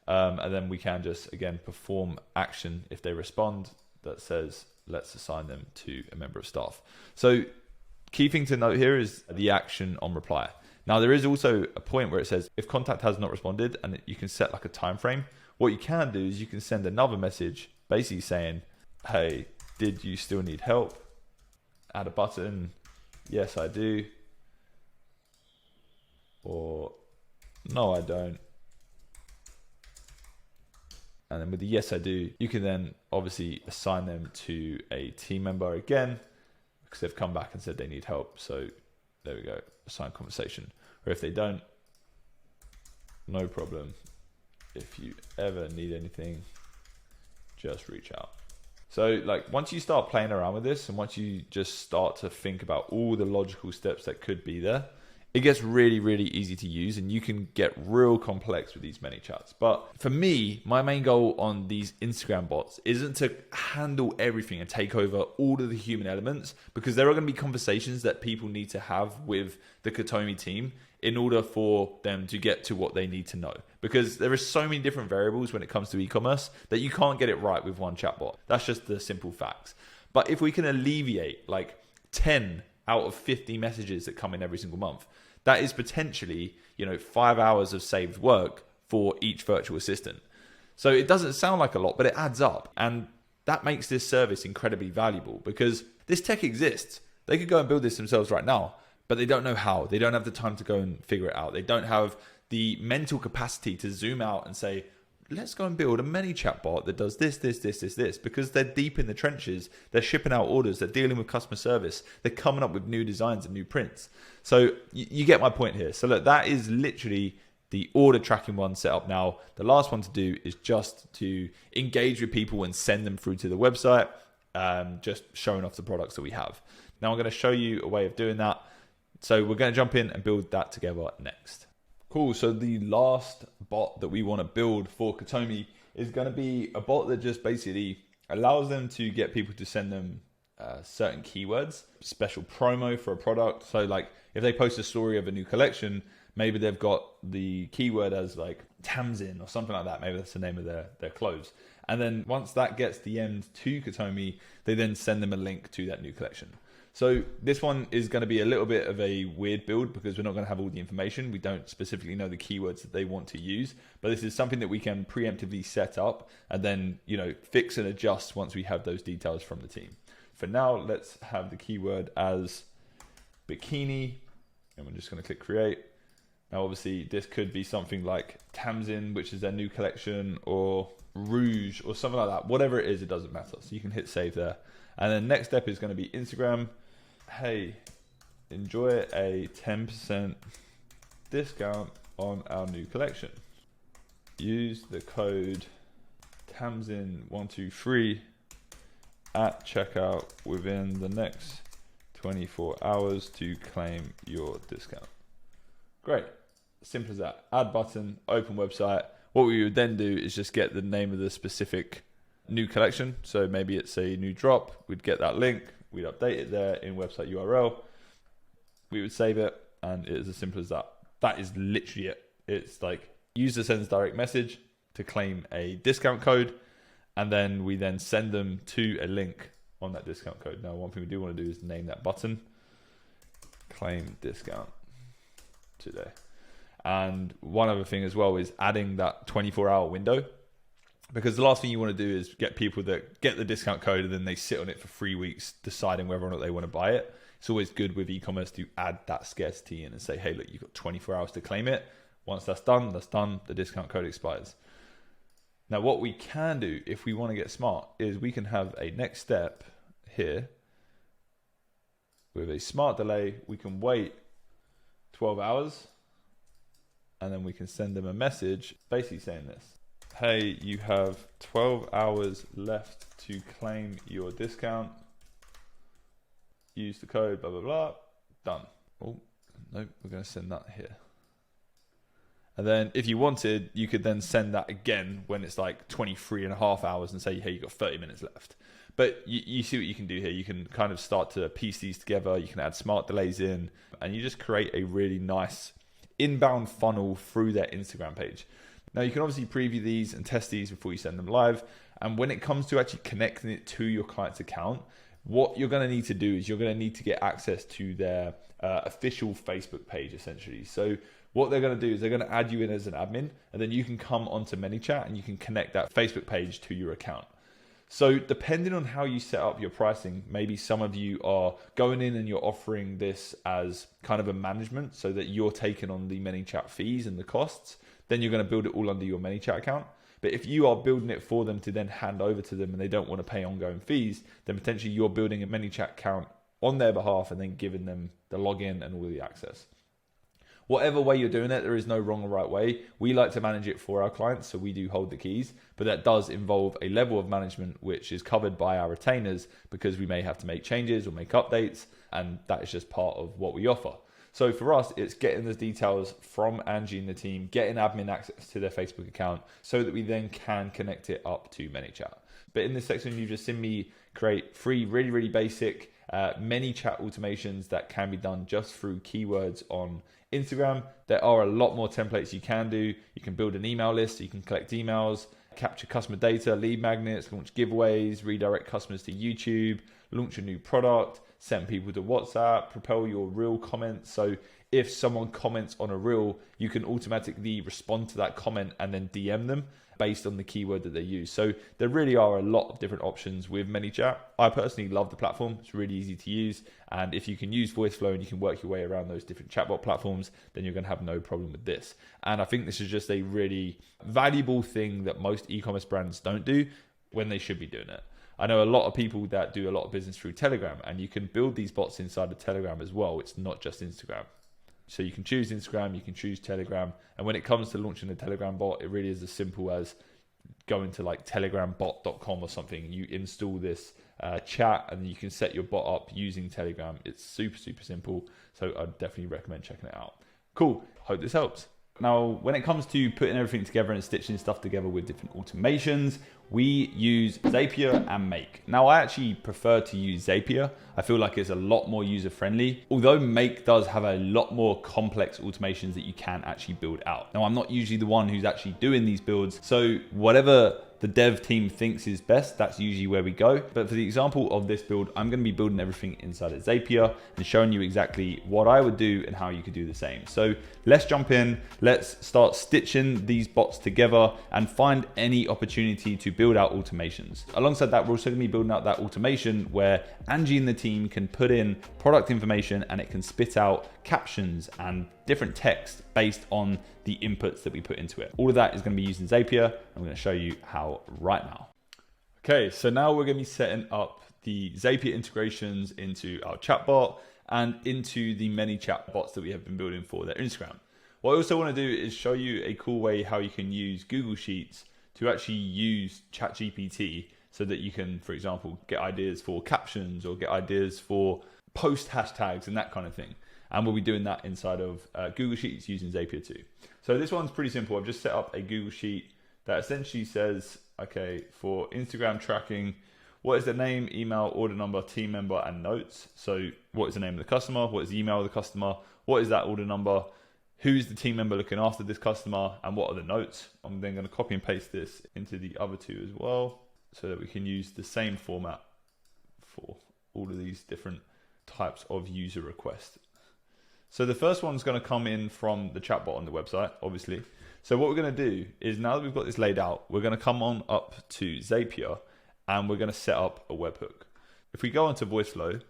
And then we can just, again, perform action if they respond that says, let's assign them to a member of staff. So key thing to note here is the action on reply. Now, there is also a point where it says, if contact has not responded, and you can set like a time frame. What you can do is you can send another message basically saying, hey, did you still need help? Add a button. Yes, I do. Or no, I don't. And then with the yes, I do, you can then obviously assign them to a team member again, because they've come back and said they need help. So there we go, assign conversation. Or if they don't, no problem. If you ever need anything, just reach out. So like once you start playing around with this and once you just start to think about all the logical steps that could be there, it gets really, really easy to use and you can get real complex with these ManyChats. But for me, my main goal on these Instagram bots isn't to handle everything and take over all of the human elements, because there are going to be conversations that people need to have with the Katomi team in order for them to get to what they need to know. Because there are so many different variables when it comes to e-commerce that you can't get it right with one chatbot. That's just the simple facts. But if we can alleviate like 10 out of 50 messages that come in every single month, that is potentially, 5 hours of saved work for each virtual assistant. So it doesn't sound like a lot, but it adds up. And that makes this service incredibly valuable, because This tech exists. They could go and build this themselves right now, but they don't know how. They don't have the time to go and figure it out. They don't have the mental capacity to zoom out and say, let's go and build a ManyChat bot that does this, because they're deep in the trenches. They're shipping out orders. They're dealing with customer service. They're coming up with new designs and new prints. So you get my point here. So look, that is literally the order tracking one set up now. The last one to do is just to engage with people and send them through to the website, just showing off the products that we have. Now I'm going to show you a way of doing that. So we're going to jump in and build that together next. Cool. So the last bot that we want to build for Katomi is going to be a bot that just basically allows them to get people to send them certain keywords, special promo for a product. So like if they post a story of a new collection, maybe they've got the keyword as like Tamsin or something like that. Maybe that's the name of their clothes. And then once that gets DM'd to Katomi, they then send them a link to that new collection. So this one is going to be a little bit of a weird build because we're not going to have all the information. We don't specifically know the keywords that they want to use, but this is something that we can preemptively set up and then, fix and adjust once we have those details from the team. For now, let's have the keyword as bikini, and we're just going to click create. Now, obviously, this could be something like Tamsin, which is their new collection, or Rouge, or something like that. Whatever it is, it doesn't matter. So you can hit save there. And then next step is going to be Instagram. Hey, enjoy a 10% discount on our new collection. Use the code TAMSIN123 at checkout within the next 24 hours to claim your discount. Great. Simple as that. Add button, open website. What we would then do is just get the name of the specific new collection. So maybe it's a new drop. We'd get that link. We'd update it there in website URL. We would save it, and it is as simple as that. That is literally it. It's like user sends direct message to claim a discount code, and then we then send them to a link on that discount code. Now, one thing we do want to do is name that button, claim discount today. And one other thing as well is adding that 24-hour window, because the last thing you want to do is get people that get the discount code and then they sit on it for 3 weeks deciding whether or not they want to buy it. It's always good with e-commerce to add that scarcity in and say, hey, look, you've got 24 hours to claim it. Once that's done, the discount code expires. Now, what we can do if we want to get smart is we can have a next step here with a smart delay. We can wait 12 hours and then we can send them a message basically saying this. Hey, you have 12 hours left to claim your discount. Use the code, blah, blah, blah. Done. Oh, no, we're going to send that here. And then if you wanted, you could then send that again when it's like 23 and a half hours and say, hey, you've got 30 minutes left. But you see what you can do here. You can kind of start to piece these together. You can add smart delays in, and you just create a really nice inbound funnel through their Instagram page. Now, you can obviously preview these and test these before you send them live. And when it comes to actually connecting it to your client's account, what you're going to need to do is you're going to need to get access to their official Facebook page, essentially. So what they're going to do is they're going to add you in as an admin, and then you can come onto ManyChat and you can connect that Facebook page to your account. So depending on how you set up your pricing, maybe some of you are going in and you're offering this as kind of a management so that you're taking on the ManyChat fees and the costs. Then you're going to build it all under your ManyChat account. But if you are building it for them to then hand over to them and they don't want to pay ongoing fees, then potentially you're building a ManyChat account on their behalf and then giving them the login and all the access. Whatever way you're doing it, there is no wrong or right way. We like to manage it for our clients, so we do hold the keys, but that does involve a level of management which is covered by our retainers because we may have to make changes or make updates, and that is just part of what we offer. So for us, it's getting the details from Angie and the team, getting admin access to their Facebook account so that we then can connect it up to ManyChat. But in this section, you've just seen me create 3 really, really basic ManyChat automations that can be done just through keywords on Instagram. There are a lot more templates you can do. You can build an email list, so you can collect emails, capture customer data, lead magnets, launch giveaways, redirect customers to YouTube, launch a new product, send people to WhatsApp, propel your real comments. So if someone comments on a reel, you can automatically respond to that comment and then DM them based on the keyword that they use. So there really are a lot of different options with ManyChat. I personally love the platform. It's really easy to use. And if you can use Voiceflow and you can work your way around those different chatbot platforms, then you're going to have no problem with this. And I think this is just a really valuable thing that most e-commerce brands don't do when they should be doing it. I know a lot of people that do a lot of business through Telegram, and you can build these bots inside of Telegram as well. It's not just Instagram. So you can choose Instagram, you can choose Telegram. And when it comes to launching a Telegram bot, it really is as simple as going to like telegrambot.com or something. You install this chat and you can set your bot up using Telegram. It's super, super simple. So I'd definitely recommend checking it out. Cool. Hope this helps. Now, when it comes to putting everything together and stitching stuff together with different automations, we use Zapier and Make. Now, I actually prefer to use Zapier. I feel like it's a lot more user-friendly, although Make does have a lot more complex automations that you can actually build out. Now, I'm not usually the one who's actually doing these builds, so whatever the dev team thinks is best, that's usually where we go. But for the example of this build, I'm going to be building everything inside of Zapier and showing you exactly what I would do and how you could do the same. So let's jump in. Let's start stitching these bots together and find any opportunity to build out automations. Alongside that, we're also going to be building out that automation where Angie and the team can put in product information and it can spit out captions and different text based on the inputs that we put into it. All of that is going to be using Zapier. I'm going to show you how right now. Okay, so now we're going to be setting up the Zapier integrations into our chatbot and into the ManyChat bots that we have been building for their Instagram. What I also want to do is show you a cool way how you can use Google Sheets to actually use ChatGPT so that you can, for example, get ideas for captions or get ideas for post hashtags and that kind of thing. And we'll be doing that inside of Google Sheets using Zapier too. So this one's pretty simple. I've just set up a Google Sheet that essentially says, okay, for Instagram tracking, what is the name, email, order number, team member, and notes? So what is the name of the customer? What is the email of the customer? What is that order number? Who's the team member looking after this customer? And what are the notes? I'm then going to copy and paste this into the other two as well so that we can use the same format for all of these different types of user requests. So the first one's going to come in from the chatbot on the website, obviously. So what we're going to do is now that we've got this laid out, we're going to come on up to Zapier and we're going to set up a webhook. If we go onto Voiceflow,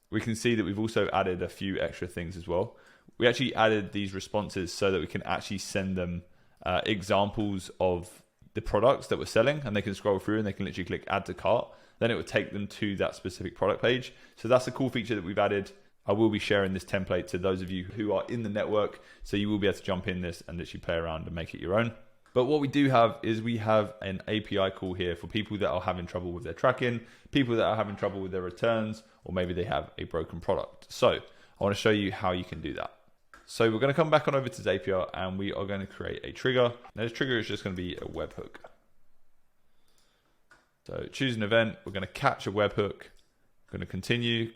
we can see that we've also added a few extra things as well. We actually added these responses so that we can actually send them examples of the products that we're selling, and they can scroll through and they can literally click add to cart. Then it would take them to that specific product page. So that's a cool feature that we've added. I will be sharing this template to those of you who are in the network, so you will be able to jump in this and literally play around and make it your own. But what we do have is we have an API call here for people that are having trouble with their tracking, people that are having trouble with their returns, or maybe they have a broken product. So I want to show you how you can do that. So we're going to come back on over to Zapier and we are going to create a trigger. Now this trigger is just going to be a webhook. So choose an event, we're going to catch a webhook, we're going to continue,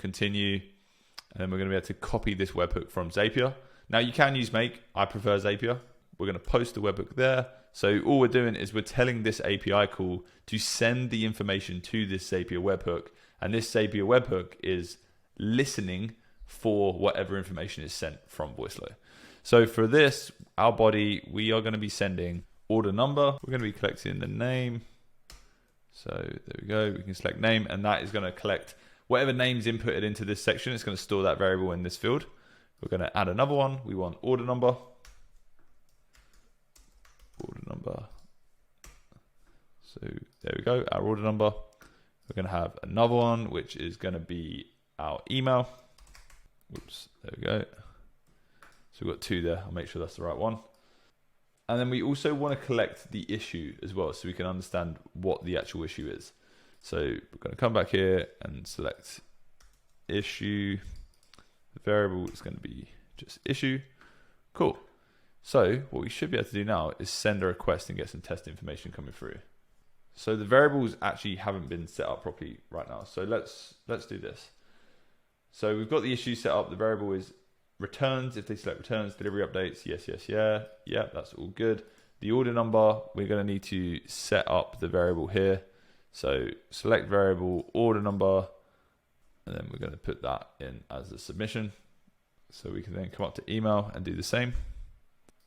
and then we're going to be able to copy this webhook from Zapier. Now you can use Make, I prefer Zapier. We're going to post the webhook there. So all we're doing is we're telling this API call to send the information to this Zapier webhook. And this Zapier webhook is listening for whatever information is sent from Voiceflow. So for this, our body, we are going to be sending order number. We're going to be collecting the name. So there we go. We can select name, and that is going to collect whatever name's inputted into this section. It's going to store that variable in this field. We're going to add another one. We want order number. Order number. So there we go, our order number. We're going to have another one, which is going to be our email. Oops, there we go. So we've got two there. I'll make sure that's the right one. And then we also want to collect the issue as well, so we can understand what the actual issue is. So we're going to come back here and select issue. The variable is going to be just issue. Cool. So what we should be able to do now is send a request and get some test information coming through. So the variables actually haven't been set up properly right now. So let's do this. So we've got the issue set up. The variable is returns. If they select returns, delivery updates, yes, yeah, that's all good. The order number, we're going to need to set up the variable here. So select variable order number, and then we're going to put that in as a submission. So we can then come up to email and do the same.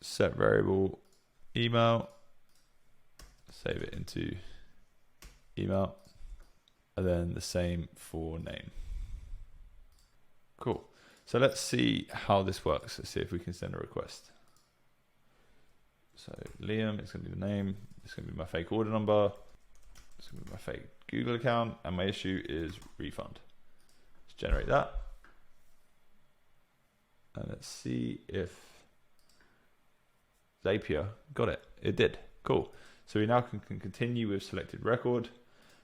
Set variable email, save it into email, and then the same for name. Cool. So let's see how this works. Let's see if we can send a request. So Liam, it's going to be the name. It's going to be my fake order number. It's going to be my fake Google account. And my issue is refund. Let's generate that. And let's see if Zapier got it. It did. Cool. So we now can continue with selected record.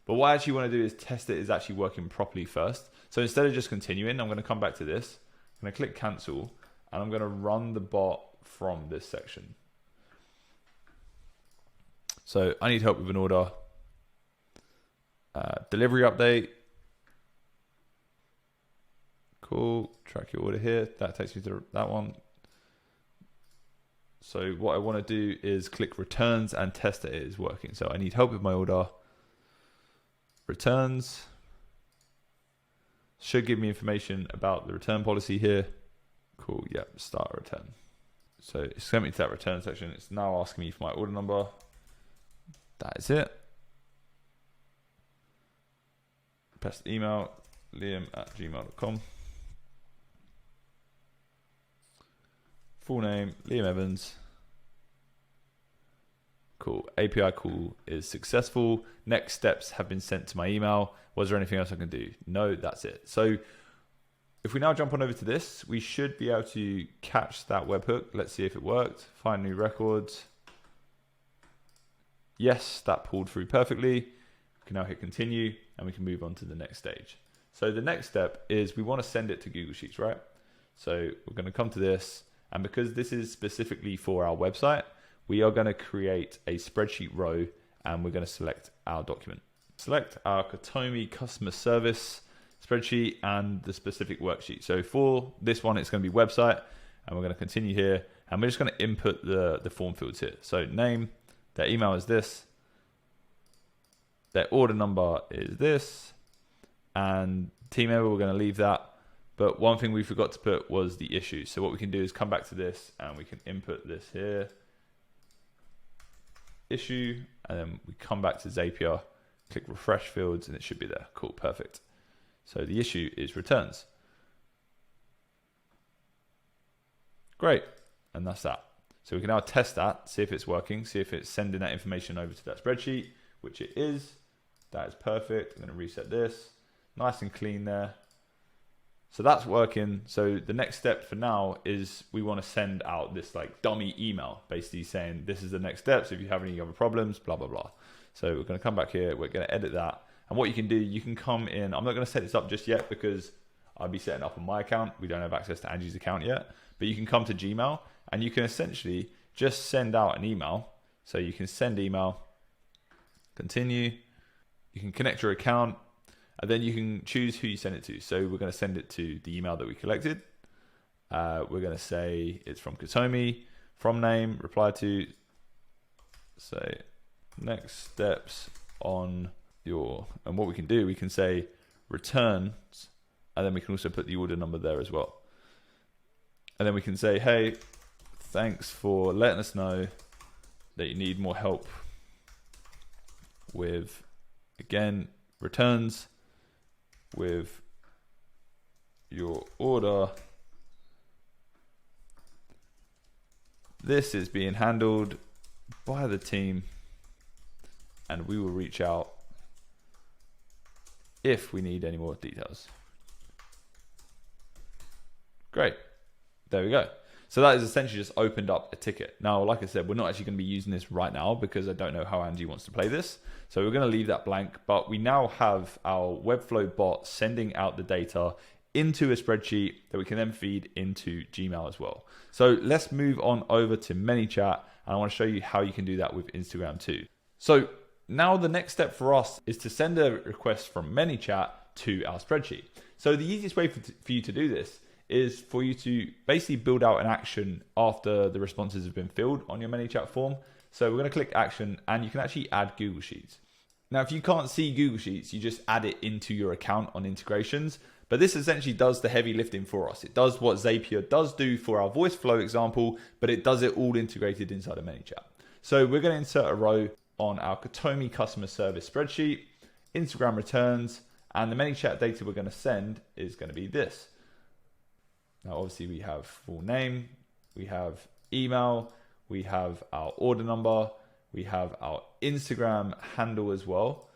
But what I actually want to do is test it is actually working properly first. So instead of just continuing, I'm going to come back to this. I'm going to click cancel. And I'm going to run the bot from this section. So I need help with an order. Delivery update. Cool. Track your order here. That takes me to that one. So what I want to do is click returns and test that it is working. So I need help with my order. Returns. Should give me information about the return policy here. Cool. Yep. Start a return. So it's sent me to that return section. It's now asking me for my order number. That is it. Press the email, liam@gmail.com. Full name, Liam Evans. Cool. API call is successful. Next steps have been sent to my email. Was there anything else I can do? No, that's it. So if we now jump on over to this, we should be able to catch that webhook. Let's see if it worked. Find new records. Yes, that pulled through perfectly. We can now hit continue and we can move on to the next stage. So the next step is we want to send it to Google Sheets, right? So we're going to come to this, and because this is specifically for our website, we are going to create a spreadsheet row and we're going to select our document. Select our Katomi customer service spreadsheet and the specific worksheet. So for this one, it's going to be website, and we're going to continue here, and we're just going to input the form fields here. So name, their email is this, their order number is this, and team member, we're going to leave that. But one thing we forgot to put was the issue. So what we can do is come back to this and we can input this here, issue, and then we come back to Zapier, click refresh fields, and it should be there. Cool, perfect. So the issue is returns. Great, and that's that. So we can now test that, see if it's working, see if it's sending that information over to that spreadsheet, which it is. That is perfect. I'm going to reset this. Nice and clean there. So that's working. So the next step for now is we want to send out this like dummy email, basically saying this is the next steps. If you have any other problems, blah, blah, blah. So we're going to come back here. We're going to edit that. And what you can do, you can come in. I'm not going to set this up just yet because I'll be setting up on my account. We don't have access to Angie's account yet, but you can come to Gmail and you can essentially just send out an email. So you can send email, continue, you can connect your account, and then you can choose who you send it to. So we're going to send it to the email that we collected. We're going to say it's from Katomi, from name, reply to, say next steps on your, and what we can do, we can say returns, and then we can also put the order number there as well. And then we can say, hey, thanks for letting us know that you need more help with, again, returns with your order. This is being handled by the team, and we will reach out if we need any more details. Great. There we go. So that is essentially just opened up a ticket. Now, like I said, we're not actually going to be using this right now because I don't know how Angie wants to play this. So we're going to leave that blank, but we now have our Webflow bot sending out the data into a spreadsheet that we can then feed into Gmail as well. So let's move on over to ManyChat, and I want to show you how you can do that with Instagram too. So now the next step for us is to send a request from ManyChat to our spreadsheet. So the easiest way for you to do this is for you to basically build out an action after the responses have been filled on your ManyChat form. So we're going to click action, and you can actually add Google Sheets. Now, if you can't see Google Sheets, you just add it into your account on integrations. But this essentially does the heavy lifting for us. It does what Zapier does do for our Voiceflow example, but it does it all integrated inside of ManyChat. So we're going to insert a row on our Katomi customer service spreadsheet, Instagram returns, and the ManyChat data we're going to send is going to be this. Now, obviously we have full name, we have email, we have our order number, we have our Instagram handle as well.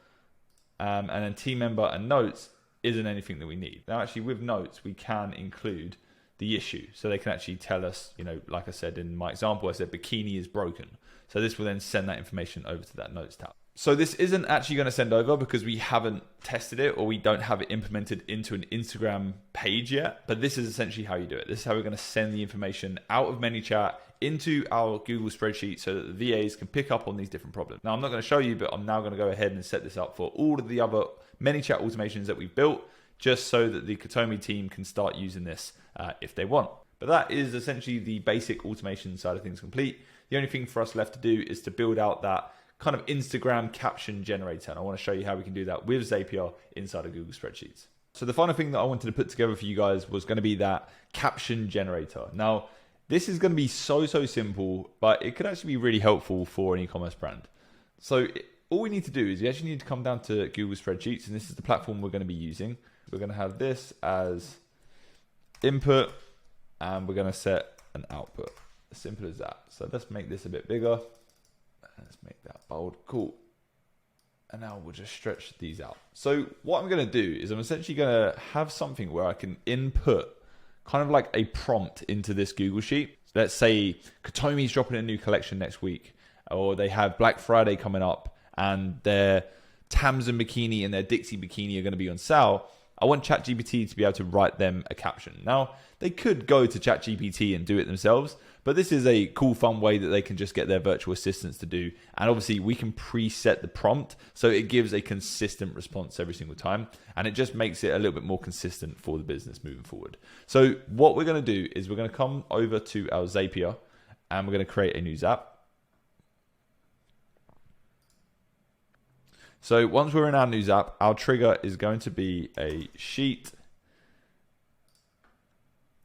And then team member and notes isn't anything that we need. Now, actually with notes, we can include the issue. So they can actually tell us, you know, like I said in my example, I said bikini is broken. So this will then send that information over to that notes tab. So this isn't actually going to send over because we haven't tested it or we don't have it implemented into an Instagram page yet. But this is essentially how you do it. This is how we're going to send the information out of ManyChat into our Google spreadsheet so that the VAs can pick up on these different problems. Now, I'm not going to show you, but I'm now going to go ahead and set this up for all of the other ManyChat automations that we've built, just so that the Katomi team can start using this if they want. But that is essentially the basic automation side of things complete. The only thing for us left to do is to build out that kind of Instagram caption generator. And I want to show you how we can do that with Zapier inside of Google Spreadsheets. So the final thing that I wanted to put together for you guys was going to be that caption generator. Now, this is going to be so simple, but it could actually be really helpful for an e-commerce brand. So all we need to do is we actually need to come down to Google Spreadsheets, and this is the platform we're going to be using. We're going to have this as input, and we're going to set an output. As simple as that. So let's make this a bit bigger. Let's make that bold. Cool. And now we'll just stretch these out. So what I'm going to do is I'm essentially going to have something where I can input kind of like a prompt into this Google Sheet. Let's say Katomi's dropping a new collection next week, or they have Black Friday coming up and their Tamsin bikini and their Dixie bikini are going to be on sale. I want ChatGPT to be able to write them a caption. Now, they could go to ChatGPT and do it themselves, but this is a cool, fun way that they can just get their virtual assistants to do. And obviously, we can preset the prompt, so it gives a consistent response every single time. And it just makes it a little bit more consistent for the business moving forward. So what we're going to do is we're going to come over to our Zapier, and we're going to create a new Zap. So once we're in our new Zap, our trigger is going to be a sheet,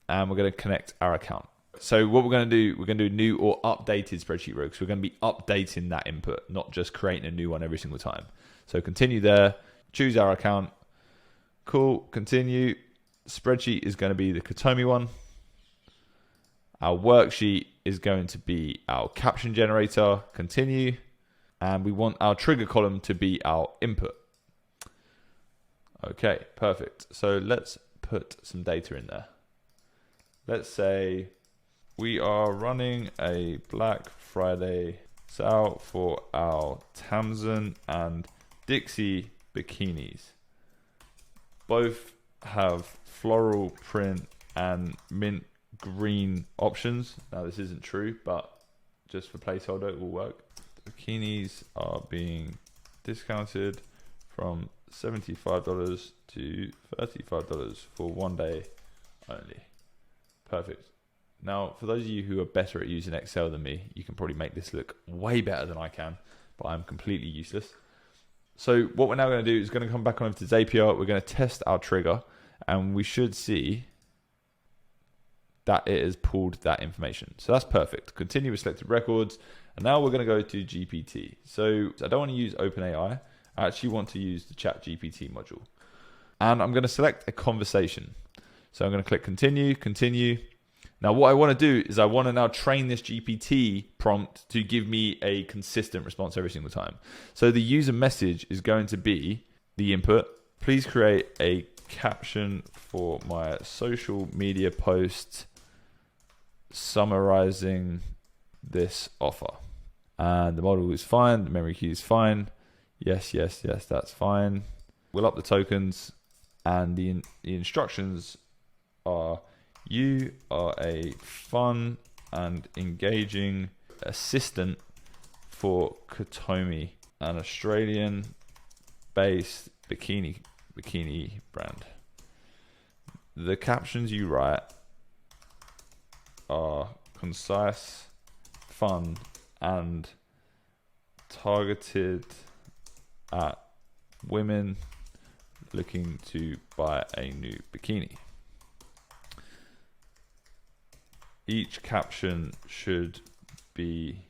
and we're going to connect our account. So what we're going to do, we're going to do new or updated spreadsheet row, because we're going to be updating that input, not just creating a new one every single time. So continue there, choose our account. Cool, continue. Spreadsheet is going to be the Katomi one. Our worksheet is going to be our caption generator, continue. And we want our trigger column to be our input. Okay, perfect. So let's put some data in there. Let's say we are running a Black Friday sale for our Tamsin and Dixie bikinis. Both have floral print and mint green options. Now this isn't true, but just for placeholder, it will work. Bikinis are being discounted from $75 to $35 for 1 day only. Perfect. Now, for those of you who are better at using Excel than me, you can probably make this look way better than I can, but I'm completely useless. So what we're now going to do is going to come back on over to Zapier. We're going to test our trigger, and we should see that it has pulled that information. So that's perfect. Continue with selected records. And now we're going to go to GPT. So I don't want to use OpenAI. I actually want to use the ChatGPT module. And I'm going to select a conversation. So I'm going to click continue, continue. Now what I want to do is I want to now train this GPT prompt to give me a consistent response every single time. So the user message is going to be the input. Please create a caption for my social media post summarizing this offer. And the model is fine, the memory key is fine. Yes, that's fine. We'll up the tokens, and the instructions are: you are a fun and engaging assistant for Katomi, an Australian-based bikini brand. The captions you write are concise, fun, and targeted at women looking to buy a new bikini. Each caption should be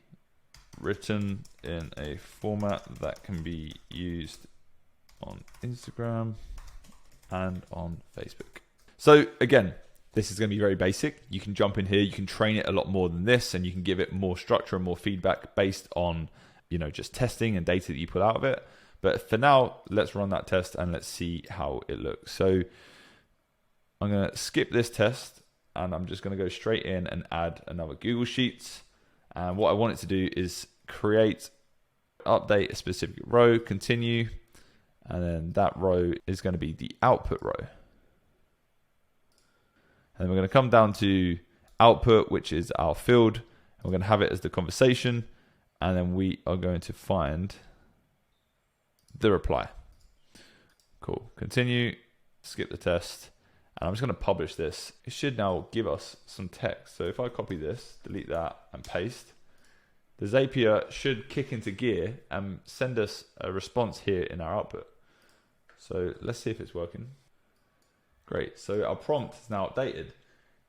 written in a format that can be used on Instagram and on Facebook. So again, this is going to be very basic. You can jump in here, you can train it a lot more than this, and you can give it more structure and more feedback based on, just testing and data that you pull out of it. But for now, let's run that test and let's see how it looks. So I'm going to skip this test and I'm just going to go straight in and add another Google Sheets. And what I want it to do is create, update a specific row, continue, and then that row is going to be the output row. And then we're going to come down to output, which is our field. And we're going to have it as the conversation. And then we are going to find the reply. Cool. Continue, skip the test. And I'm just going to publish this. It should now give us some text. So if I copy this, delete that, and paste, the Zapier should kick into gear and send us a response here in our output. So let's see if it's working. Great. So our prompt is now updated.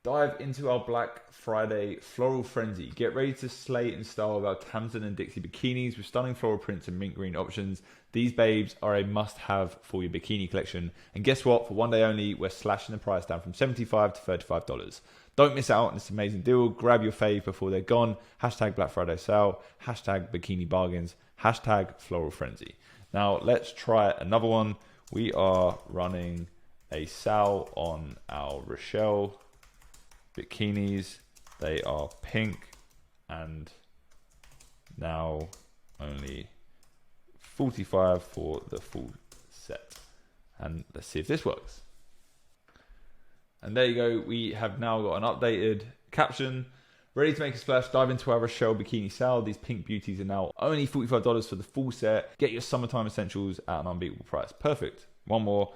Dive into our Black Friday floral frenzy. Get ready to slay in style with our Tamsin and Dixie bikinis with stunning floral prints and mint green options. These babes are a must-have for your bikini collection. And guess what? For one day only, we're slashing the price down from $75 to $35. Don't miss out on this amazing deal. Grab your fave before they're gone. Hashtag Black Friday sale. Hashtag bikini bargains. Hashtag floral frenzy. Now let's try another one. We are running a sale on our Rochelle bikinis. They are pink and now only $45 for the full set. And let's see if this works. And there you go. We have now got an updated caption. Ready to make a splash, dive into our Rochelle bikini sale. These pink beauties are now only $45 for the full set. Get your summertime essentials at an unbeatable price. Perfect. One more.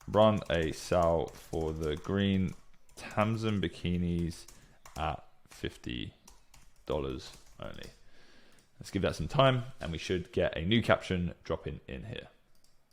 Run a sale for the green Tamsin bikinis at $50 only. Let's give that some time and we should get a new caption dropping in here.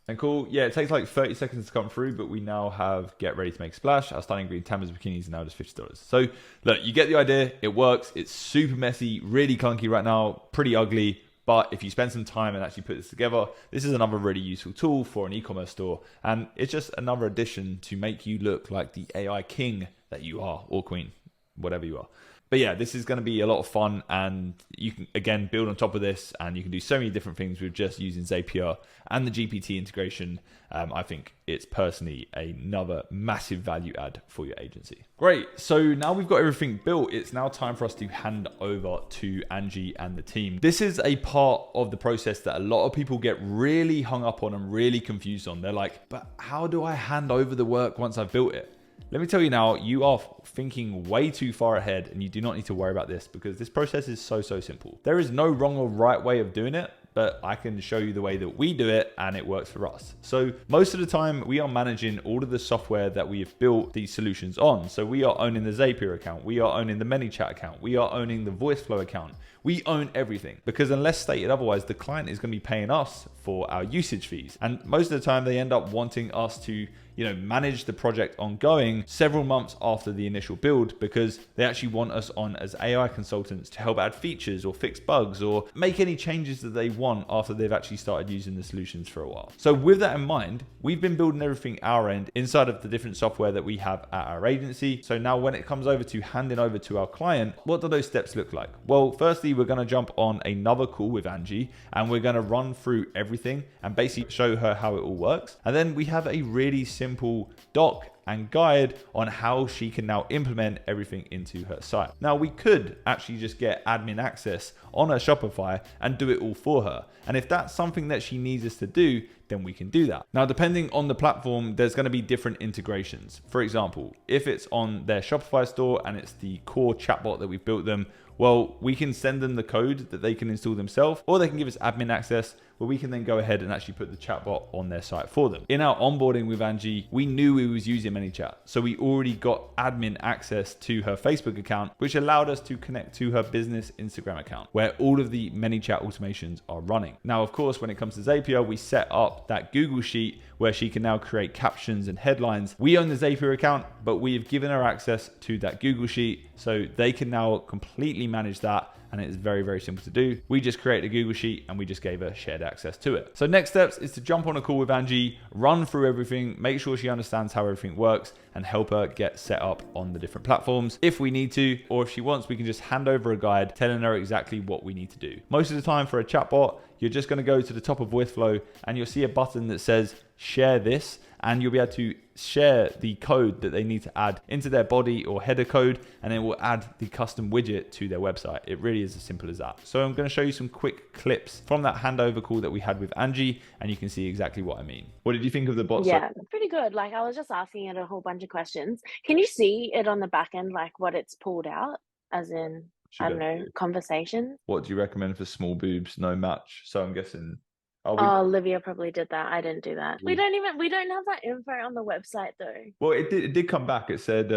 And cool, yeah, it takes like 30 seconds to come through, but we now have get ready to make a splash. Our stunning green Tamsin bikinis are now just $50. So look, you get the idea. It works. It's super messy, really clunky right now, pretty ugly. But if you spend some time and actually put this together, this is another really useful tool for an e-commerce store. And it's just another addition to make you look like the AI king that you are, or queen, whatever you are. But yeah, this is going to be a lot of fun, and you can, again, build on top of this, and you can do so many different things with just using Zapier and the GPT integration. I think it's personally another massive value add for your agency. Great. So now we've got everything built. It's now time for us to hand over to Angie and the team. This is a part of the process that a lot of people get really hung up on and really confused on. They're like, but how do I hand over the work once I've built it? Let me tell you now, you are thinking way too far ahead and you do not need to worry about this because this process is so simple. There is no wrong or right way of doing it, but I can show you the way that we do it and it works for us. So most of the time we are managing all of the software that we have built these solutions on. So we are owning the Zapier account. We are owning the ManyChat account. We are owning the Voiceflow account. We own everything because unless stated otherwise, the client is going to be paying us for our usage fees. And most of the time they end up wanting us to, manage the project ongoing several months after the initial build because they actually want us on as AI consultants to help add features or fix bugs or make any changes that they want after they've actually started using the solutions for a while. So with that in mind, we've been building everything our end inside of the different software that we have at our agency. So now when it comes over to handing over to our client, what do those steps look like? Well, firstly, we're going to jump on another call with Angie and we're going to run through everything and basically show her how it all works. And then we have a really simple doc and guide on how she can now implement everything into her site. Now we could actually just get admin access on her Shopify and do it all for her. And if that's something that she needs us to do, then we can do that. Now, depending on the platform, there's going to be different integrations. For example, if it's on their Shopify store and it's the core chatbot that we've built them, well, we can send them the code that they can install themselves, or they can give us admin access, where we can then go ahead and actually put the chatbot on their site for them. In our onboarding with Angie, we knew we was using ManyChat. So we already got admin access to her Facebook account, which allowed us to connect to her business Instagram account, where all of the ManyChat automations are running. Now, of course, when it comes to Zapier, we set up that Google Sheet where she can now create captions and headlines. We own the Zapier account, but we have given her access to that Google Sheet, so they can now completely manage that. And it is very, very simple to do. We just created a Google Sheet and we just gave her shared access to it. So next steps is to jump on a call with Angie, run through everything, make sure she understands how everything works, and help her get set up on the different platforms. If we need to, or if she wants, we can just hand over a guide telling her exactly what we need to do. Most of the time for a chatbot, you're just gonna go to the top of Voiceflow and you'll see a button that says share this, and you'll be able to share the code that they need to add into their body or header code, and it will add the custom widget to their website. It really is as simple as that. So I'm going to show you some quick clips from that handover call that we had with Angie, and you can see exactly what I mean. What did you think of the bot? Yeah, pretty good. Like I was just asking it a whole bunch of questions. Can you see it on the back end, like what it's pulled out, as in, I don't know, conversations? What do you recommend for small boobs, no match? So I'm guessing... Oh, Olivia probably did that. I didn't do that. We don't have that info on the website though. Well, it did come back. It said,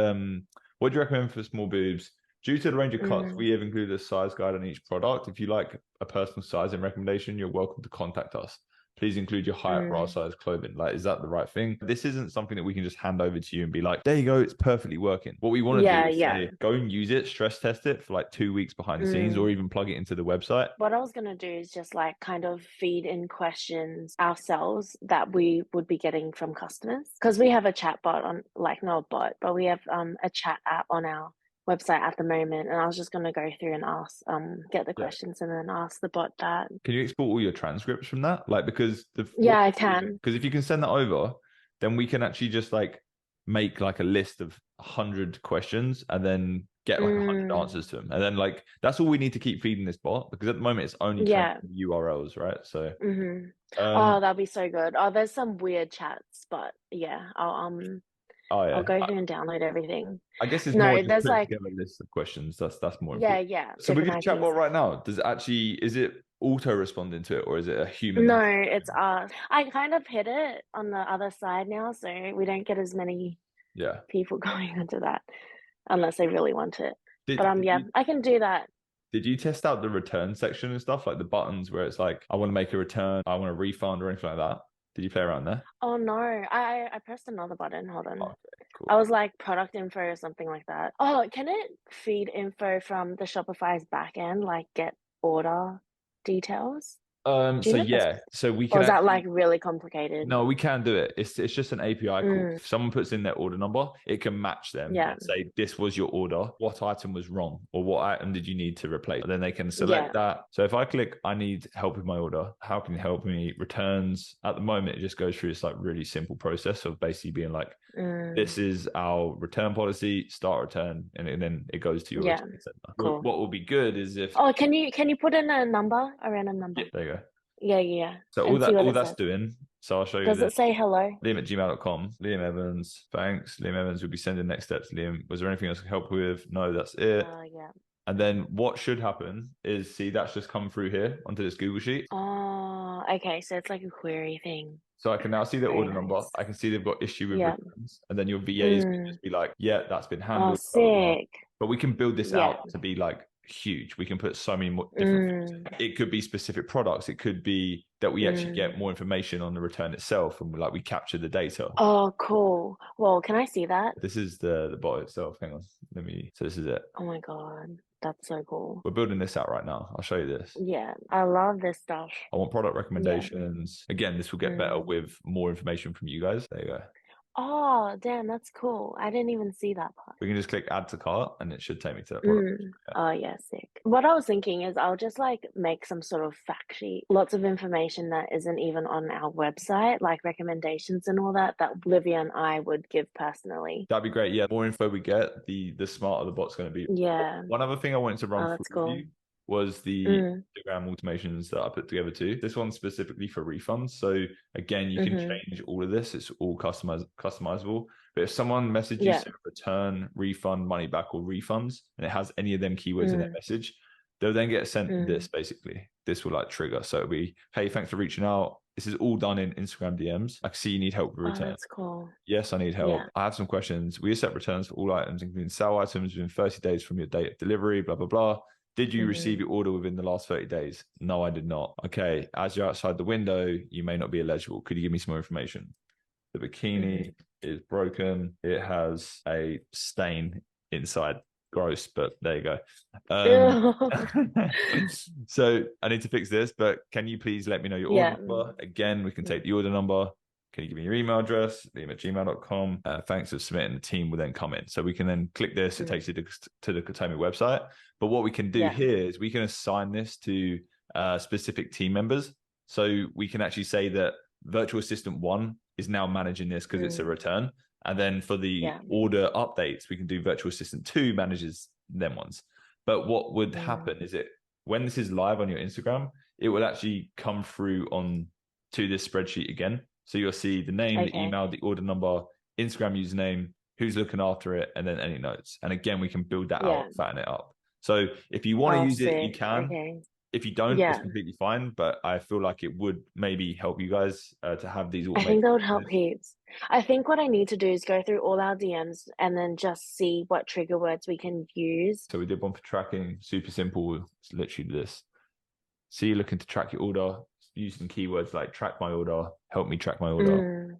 what do you recommend for small boobs? Due to the range of cuts, we have included a size guide on each product. If you like a personal size and recommendation, you're welcome to contact us. Please include your height, bra size, clothing. Like, is that the right thing? This isn't something that we can just hand over to you and be like, there you go, it's perfectly working. What we want to do is say, go and use it, stress test it for like 2 weeks behind the scenes, or even plug it into the website. What I was going to do is just like kind of feed in questions ourselves that we would be getting from customers. Because we have a chat bot on, like not a bot, but we have a chat app on our website at the moment, and I was just going to go through and ask get the questions and then ask the bot that. Can you export all your transcripts from that? Like, because I can, because if you can send that over, then we can actually just like make like a list of 100 questions and then get like 100 answers to them, and then like that's all we need to keep feeding this bot, because at the moment it's only URLs, right? So oh, that'd be so good. Oh, there's some weird chats, but yeah, I'll go through and download everything. I guess it's more just like together a list of questions. That's more important. So with your chatbot right now, is it auto responding to it, or is it a human? No, it's us. I kind of hit it on the other side now, so we don't get as many people going into that unless they really want it. But I can do that. Did you test out the return section and stuff, like the buttons where it's like, I want to make a return, I want a refund, or anything like that? Did you play around there? Oh no, I pressed another button. Hold on. Okay, cool. I was like product info or something like that. Oh, can it feed info from the Shopify's back end, like get order details? So we can. Or is that like really complicated? No, we can do it. It's just an API call. If someone puts in their order number, it can match them and say, this was your order. What item was wrong, or what item did you need to replace? And then they can select that. So if I click, I need help with my order, how can you help me? Returns. At the moment, it just goes through this like really simple process of basically being like, this is our return policy, start return, and then it goes to your return center. Cool. What will be good is if can you put in a random number? Yeah, there you go. Yeah. So all that's doing. So I'll show you. Does it say hello? Liam@gmail.com. Liam Evans. Thanks. Liam Evans will be sending next steps. Liam, was there anything else I can help with? No, that's it. Yeah. And then what should happen is, see, that's just come through here onto this Google Sheet. Oh, okay. So it's like a query thing. So I can now see their order number. I can see they've got issue with returns. And then your VAs can just be like, yeah, that's been handled. Oh, sick. But we can build this out to be like huge. We can put so many more different things. It could be specific products. It could be that we actually get more information on the return itself, and we capture the data. Oh, cool. Well, can I see that? This is the bot itself. Hang on. So this is it. Oh my God. That's so cool. We're building this out right now. I'll show you this. Yeah, I love this stuff. I want product recommendations. Again, this will get better with more information from you guys. There you go. Oh, damn, that's cool. I didn't even see that part. We can just click add to cart and it should take me to that product. Oh, yeah, sick. What I was thinking is I'll just like make some sort of fact sheet, lots of information that isn't even on our website, like recommendations and all that Olivia and I would give personally. That'd be great. Yeah, more info we get, the smarter the bot's going to be. Yeah. One other thing I wanted to run through with you was the Instagram automations that I put together too. This one's specifically for refunds. So again, you can change all of this. It's all customizable. But if someone messages return, refund, money back, or refunds, and it has any of them keywords in their message, They'll then get sent this basically. This will like trigger. So it'll be, hey, thanks for reaching out. This is all done in Instagram DMs. I can see you need help with Oh, return. that's cool. Yes, I need help. Yeah. I have some questions. We accept returns for all items, including sale items within 30 days from your date of delivery, blah, blah, blah. Did you receive your order within the last 30 days? No, I did not. Okay, as you're outside the window, you may not be eligible. Could you give me some more information? The bikini is broken. It has a stain inside. Gross, but there you go. So I need to fix this, but can you please let me know your order number? Again, we can take the order number. Can you give me your email address? liam@gmail.com. Thanks for submitting. The team will then come in. So we can then click this. It takes you to the Katomi website. But what we can do here is we can assign this to specific team members. So we can actually say that Virtual Assistant 1 is now managing this because it's a return. And then for the order updates, we can do Virtual Assistant 2 manages them ones. But what would happen is when this is live on your Instagram, it will actually come through to this spreadsheet again. So you'll see the name, the email, the order number, Instagram username, who's looking after it, and then any notes. And again, we can build that out, fatten it up. So if you want to use it, you can. If you don't, it's completely fine. But I feel like it would maybe help you guys to have these automated. I think that would help heaps. I think what I need to do is go through all our DMs and then just see what trigger words we can use. So we did one for tracking, super simple. It's literally this. So you're looking to track your order using keywords like track my order, help me track my order.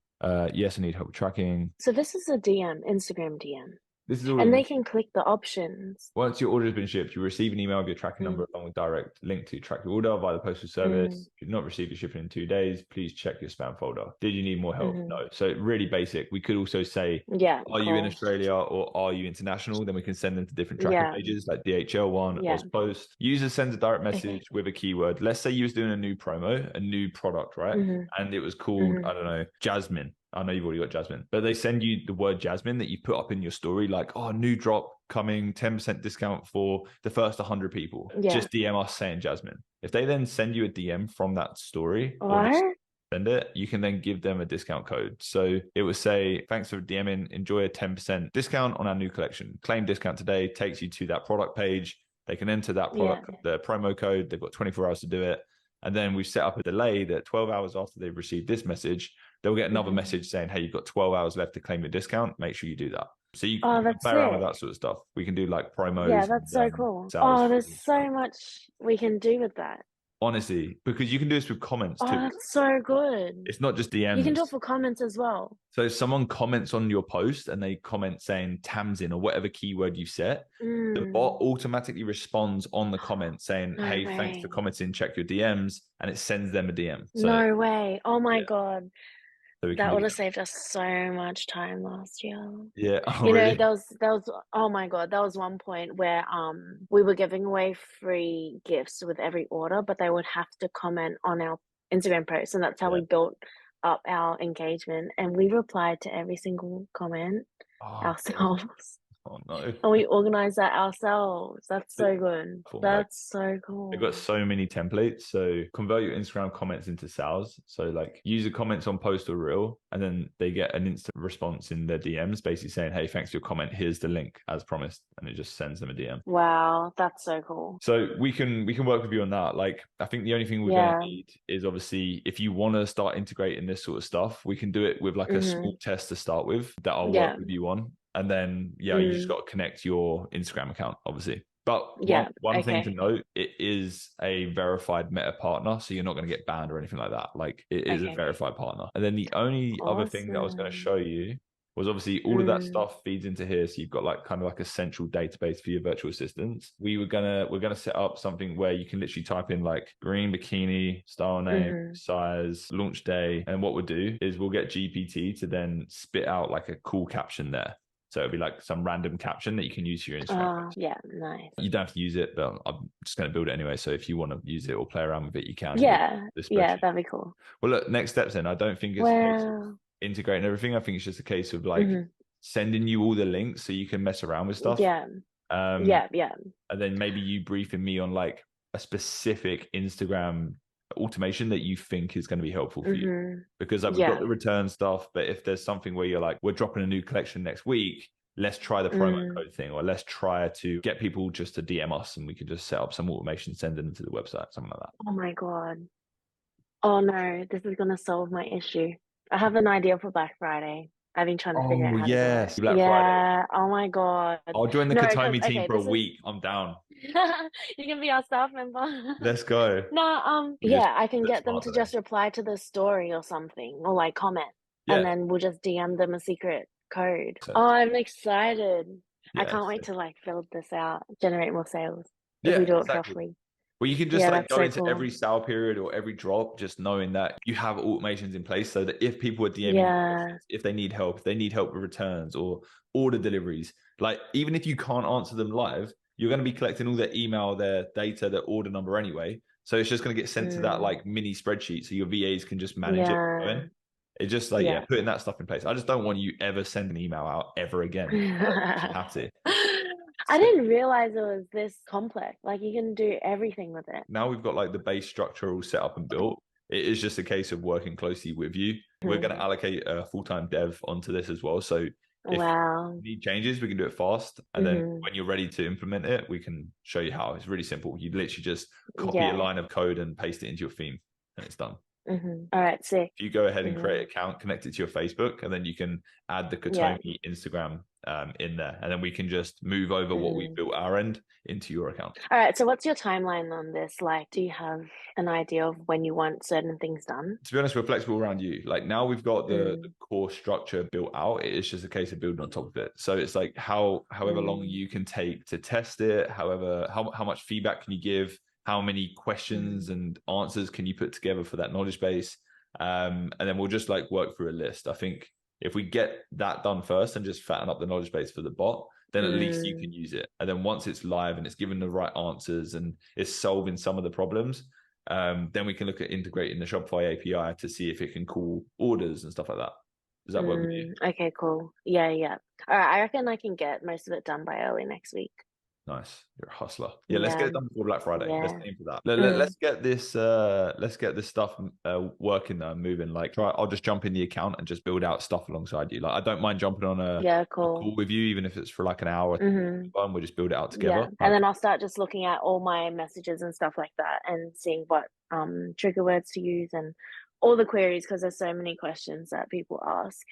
Yes, I need help with tracking. So this is a DM, Instagram DM. This is all and they can click the options. Once your order has been shipped, you receive an email of your tracking number along with direct link to track your order via the postal service. If you've not received your shipping in 2 days, please check your spam folder. Did you need more help? No. So really basic. We could also say, are you in Australia or are you international? Then we can send them to different tracking pages like DHL one, Post. User sends a direct message with a keyword. Let's say you was doing a new promo, a new product, right? And it was called, I don't know, Jasmine. I know you've already got Jasmine, but they send you the word Jasmine that you put up in your story, like, oh, new drop coming, 10% discount for the first 100 people. Just DM us saying Jasmine. If they then send you a DM from that story, or just send it, you can then give them a discount code. So it would say, thanks for DMing, enjoy a 10% discount on our new collection. Claim discount today, takes you to that product page. They can enter that product, the promo code. They've got 24 hours to do it. And then we've set up a delay that 12 hours after they've received this message, they'll get another message saying, hey, you've got 12 hours left to claim your discount. Make sure you do that. So you can play around with that sort of stuff. We can do like promos. Yeah, that's so cool. Oh, there's so much we can do with that. Honestly, because you can do this with comments too. Oh, that's so good. It's not just DMs. You can do it for comments as well. So if someone comments on your post and they comment saying Tamsin or whatever keyword you set, the bot automatically responds on the comment saying, hey, thanks for commenting, check your DMs, and it sends them a DM. So, no way. Oh my God. So that would have saved us so much time last year. Yeah. Oh, you know, there was oh my God, there was one point where we were giving away free gifts with every order, but they would have to comment on our Instagram post, and that's how we built up our engagement. And we replied to every single comment ourselves. God. Oh no. And we organized that ourselves. That's so good. That's so cool. They've got so many templates. So convert your Instagram comments into sales. So like user comments on post or reel, and then they get an instant response in their DMs basically saying, hey, thanks for your comment. Here's the link as promised. And it just sends them a DM. Wow, that's so cool. So we can work with you on that. Like, I think the only thing we're going to need is obviously if you want to start integrating this sort of stuff, we can do it with like a small test to start with that I'll work with you on. And then, you just got to connect your Instagram account, obviously. But one thing to note, it is a verified Meta partner, so you're not going to get banned or anything like that. Like, it is a verified partner. And then the only other thing that I was going to show you was obviously all of that stuff feeds into here. So you've got like kind of like a central database for your virtual assistants. We're gonna set up something where you can literally type in like green bikini, style name, size, launch day. And what we'll do is we'll get GPT to then spit out like a cool caption there. So it'll be like some random caption that you can use for your Instagram. Yeah, nice. You don't have to use it, but I'm just going to build it anyway. So if you want to use it or play around with it, you can. Yeah, that'd be cool. Well, look, next steps then. I don't think it's a case of integrating everything. I think it's just a case of like sending you all the links so you can mess around with stuff. Yeah. And then maybe you briefing me on like a specific Instagram automation that you think is going to be helpful for you, because like, we've got the return stuff, but if there's something where you're like, we're dropping a new collection next week, let's try the promo code thing, or let's try to get people just to DM us and we can just set up some automation, send them to the website, something like that. Oh my God. Oh no, this is gonna solve my issue. I have an idea for Black Friday. I've been trying to figure out Oh how to do it. yes, Black Friday. Yeah. Oh my God. I'll join the No, because Katomi team okay, for a this is week. I'm down. you can be our staff member. Let's go. No, We just yeah, I can a bit get them smart to today. just reply to the story or something, or like comment, and Yeah. then we'll just DM them a secret code. So, Oh, I'm excited. I yeah. can't wait to like build this out, generate more sales if Yeah, we do it exactly. properly. Well, you can just Yeah, like that's go so into cool. every sale period or every drop, just knowing that you have automations in place so that if people are DMing you Yeah. questions, if they need help, with returns or order deliveries, like even if you can't answer them live, you're going to be collecting all their email, their data, their order number anyway. So it's just going to get sent to that like mini spreadsheet so your VAs can just manage it. Yeah. It's just like, Yeah. putting that stuff in place. I just don't want you ever send an email out ever again. You have to. I didn't realize it was this complex. Like you can do everything with it. Now we've got like the base structure all set up and built. It is just a case of working closely with you. We're going to allocate a full-time dev onto this as well. So if Wow. you need changes, we can do it fast. And then when you're ready to implement it, we can show you how. It's really simple. You literally just copy a line of code and paste it into your theme and it's done. All right, sick. If you go ahead and create an account, connect it to your Facebook, and then you can add the Katomi Instagram in there. And then we can just move over what we built our end into your account. All right, so what's your timeline on this? Like, do you have an idea of when you want certain things done? To be honest, we're flexible around you. Like now we've got the core structure built out. It is just a case of building on top of it. So it's like however long you can take to test it, how much feedback can you give, how many questions and answers can you put together for that knowledge base? And then we'll just like work through a list. I think if we get that done first and just fatten up the knowledge base for the bot, then at least you can use it. And then once it's live and it's given the right answers and it's solving some of the problems, then we can look at integrating the Shopify API to see if it can call orders and stuff like that. Does that work with you? Okay, cool. Yeah. All right, I reckon I can get most of it done by early next week. Nice, you're a hustler. Yeah, let's get it done before Black Friday. Let's aim for that. Let's get this stuff working and moving. Like, I'll just jump in the account and just build out stuff alongside you. Like, I don't mind jumping on a call with you, even if it's for like an hour. And we'll just build it out together. Yeah, and then I'll start just looking at all my messages and stuff like that, and seeing what trigger words to use and all the queries, because there's so many questions that people ask.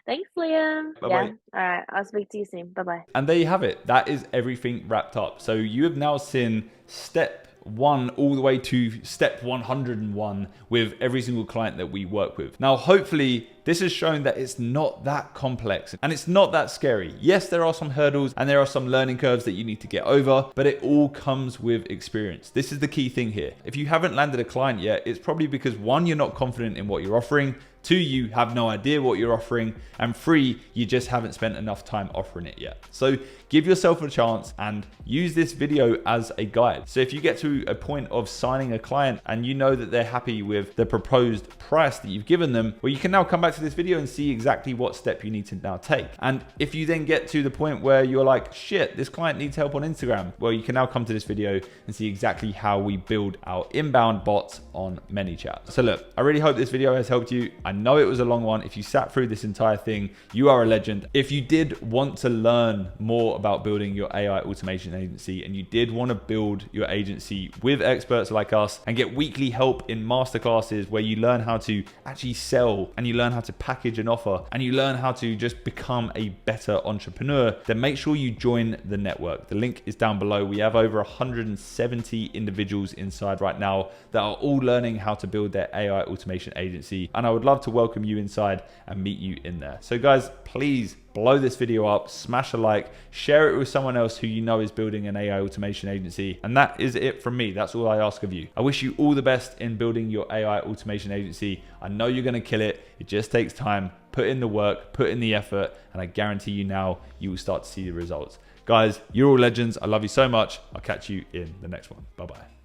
Thanks, Liam. Bye-bye. Yeah. All right. I'll speak to you soon. Bye-bye. And there you have it. That is everything wrapped up. So you have now seen step 1 all the way to step 101 with every single client that we work with. Now, hopefully this has shown that it's not that complex and it's not that scary. Yes, there are some hurdles and there are some learning curves that you need to get over, but it all comes with experience. This is the key thing here. If you haven't landed a client yet, it's probably because 1, you're not confident in what you're offering. 2, you have no idea what you're offering. And 3, you just haven't spent enough time offering it yet. So give yourself a chance and use this video as a guide. So if you get to a point of signing a client and you know that they're happy with the proposed price that you've given them, well, you can now come back to this video and see exactly what step you need to now take. And if you then get to the point where you're like, shit, this client needs help on Instagram, well, you can now come to this video and see exactly how we build our inbound bots on ManyChat. So look, I really hope this video has helped you. I know it was a long one. If you sat through this entire thing, you are a legend. If you did want to learn more about building your AI automation agency and you did want to build your agency with experts like us and get weekly help in masterclasses where you learn how to actually sell and you learn how to package an offer and you learn how to just become a better entrepreneur, then make sure you join the network. The link is down below. We have over 170 individuals inside right now that are all learning how to build their AI automation agency. And I would love to welcome you inside and meet you in there. So guys, please blow this video up, smash a like, share it with someone else who you know is building an AI automation agency. And that is it from me. That's all I ask of you. I wish you all the best in building your AI automation agency. I know you're going to kill it. It just takes time. Put in the work, put in the effort, and I guarantee you now you will start to see the results. Guys, you're all legends. I love you so much. I'll catch you in the next one. Bye-bye.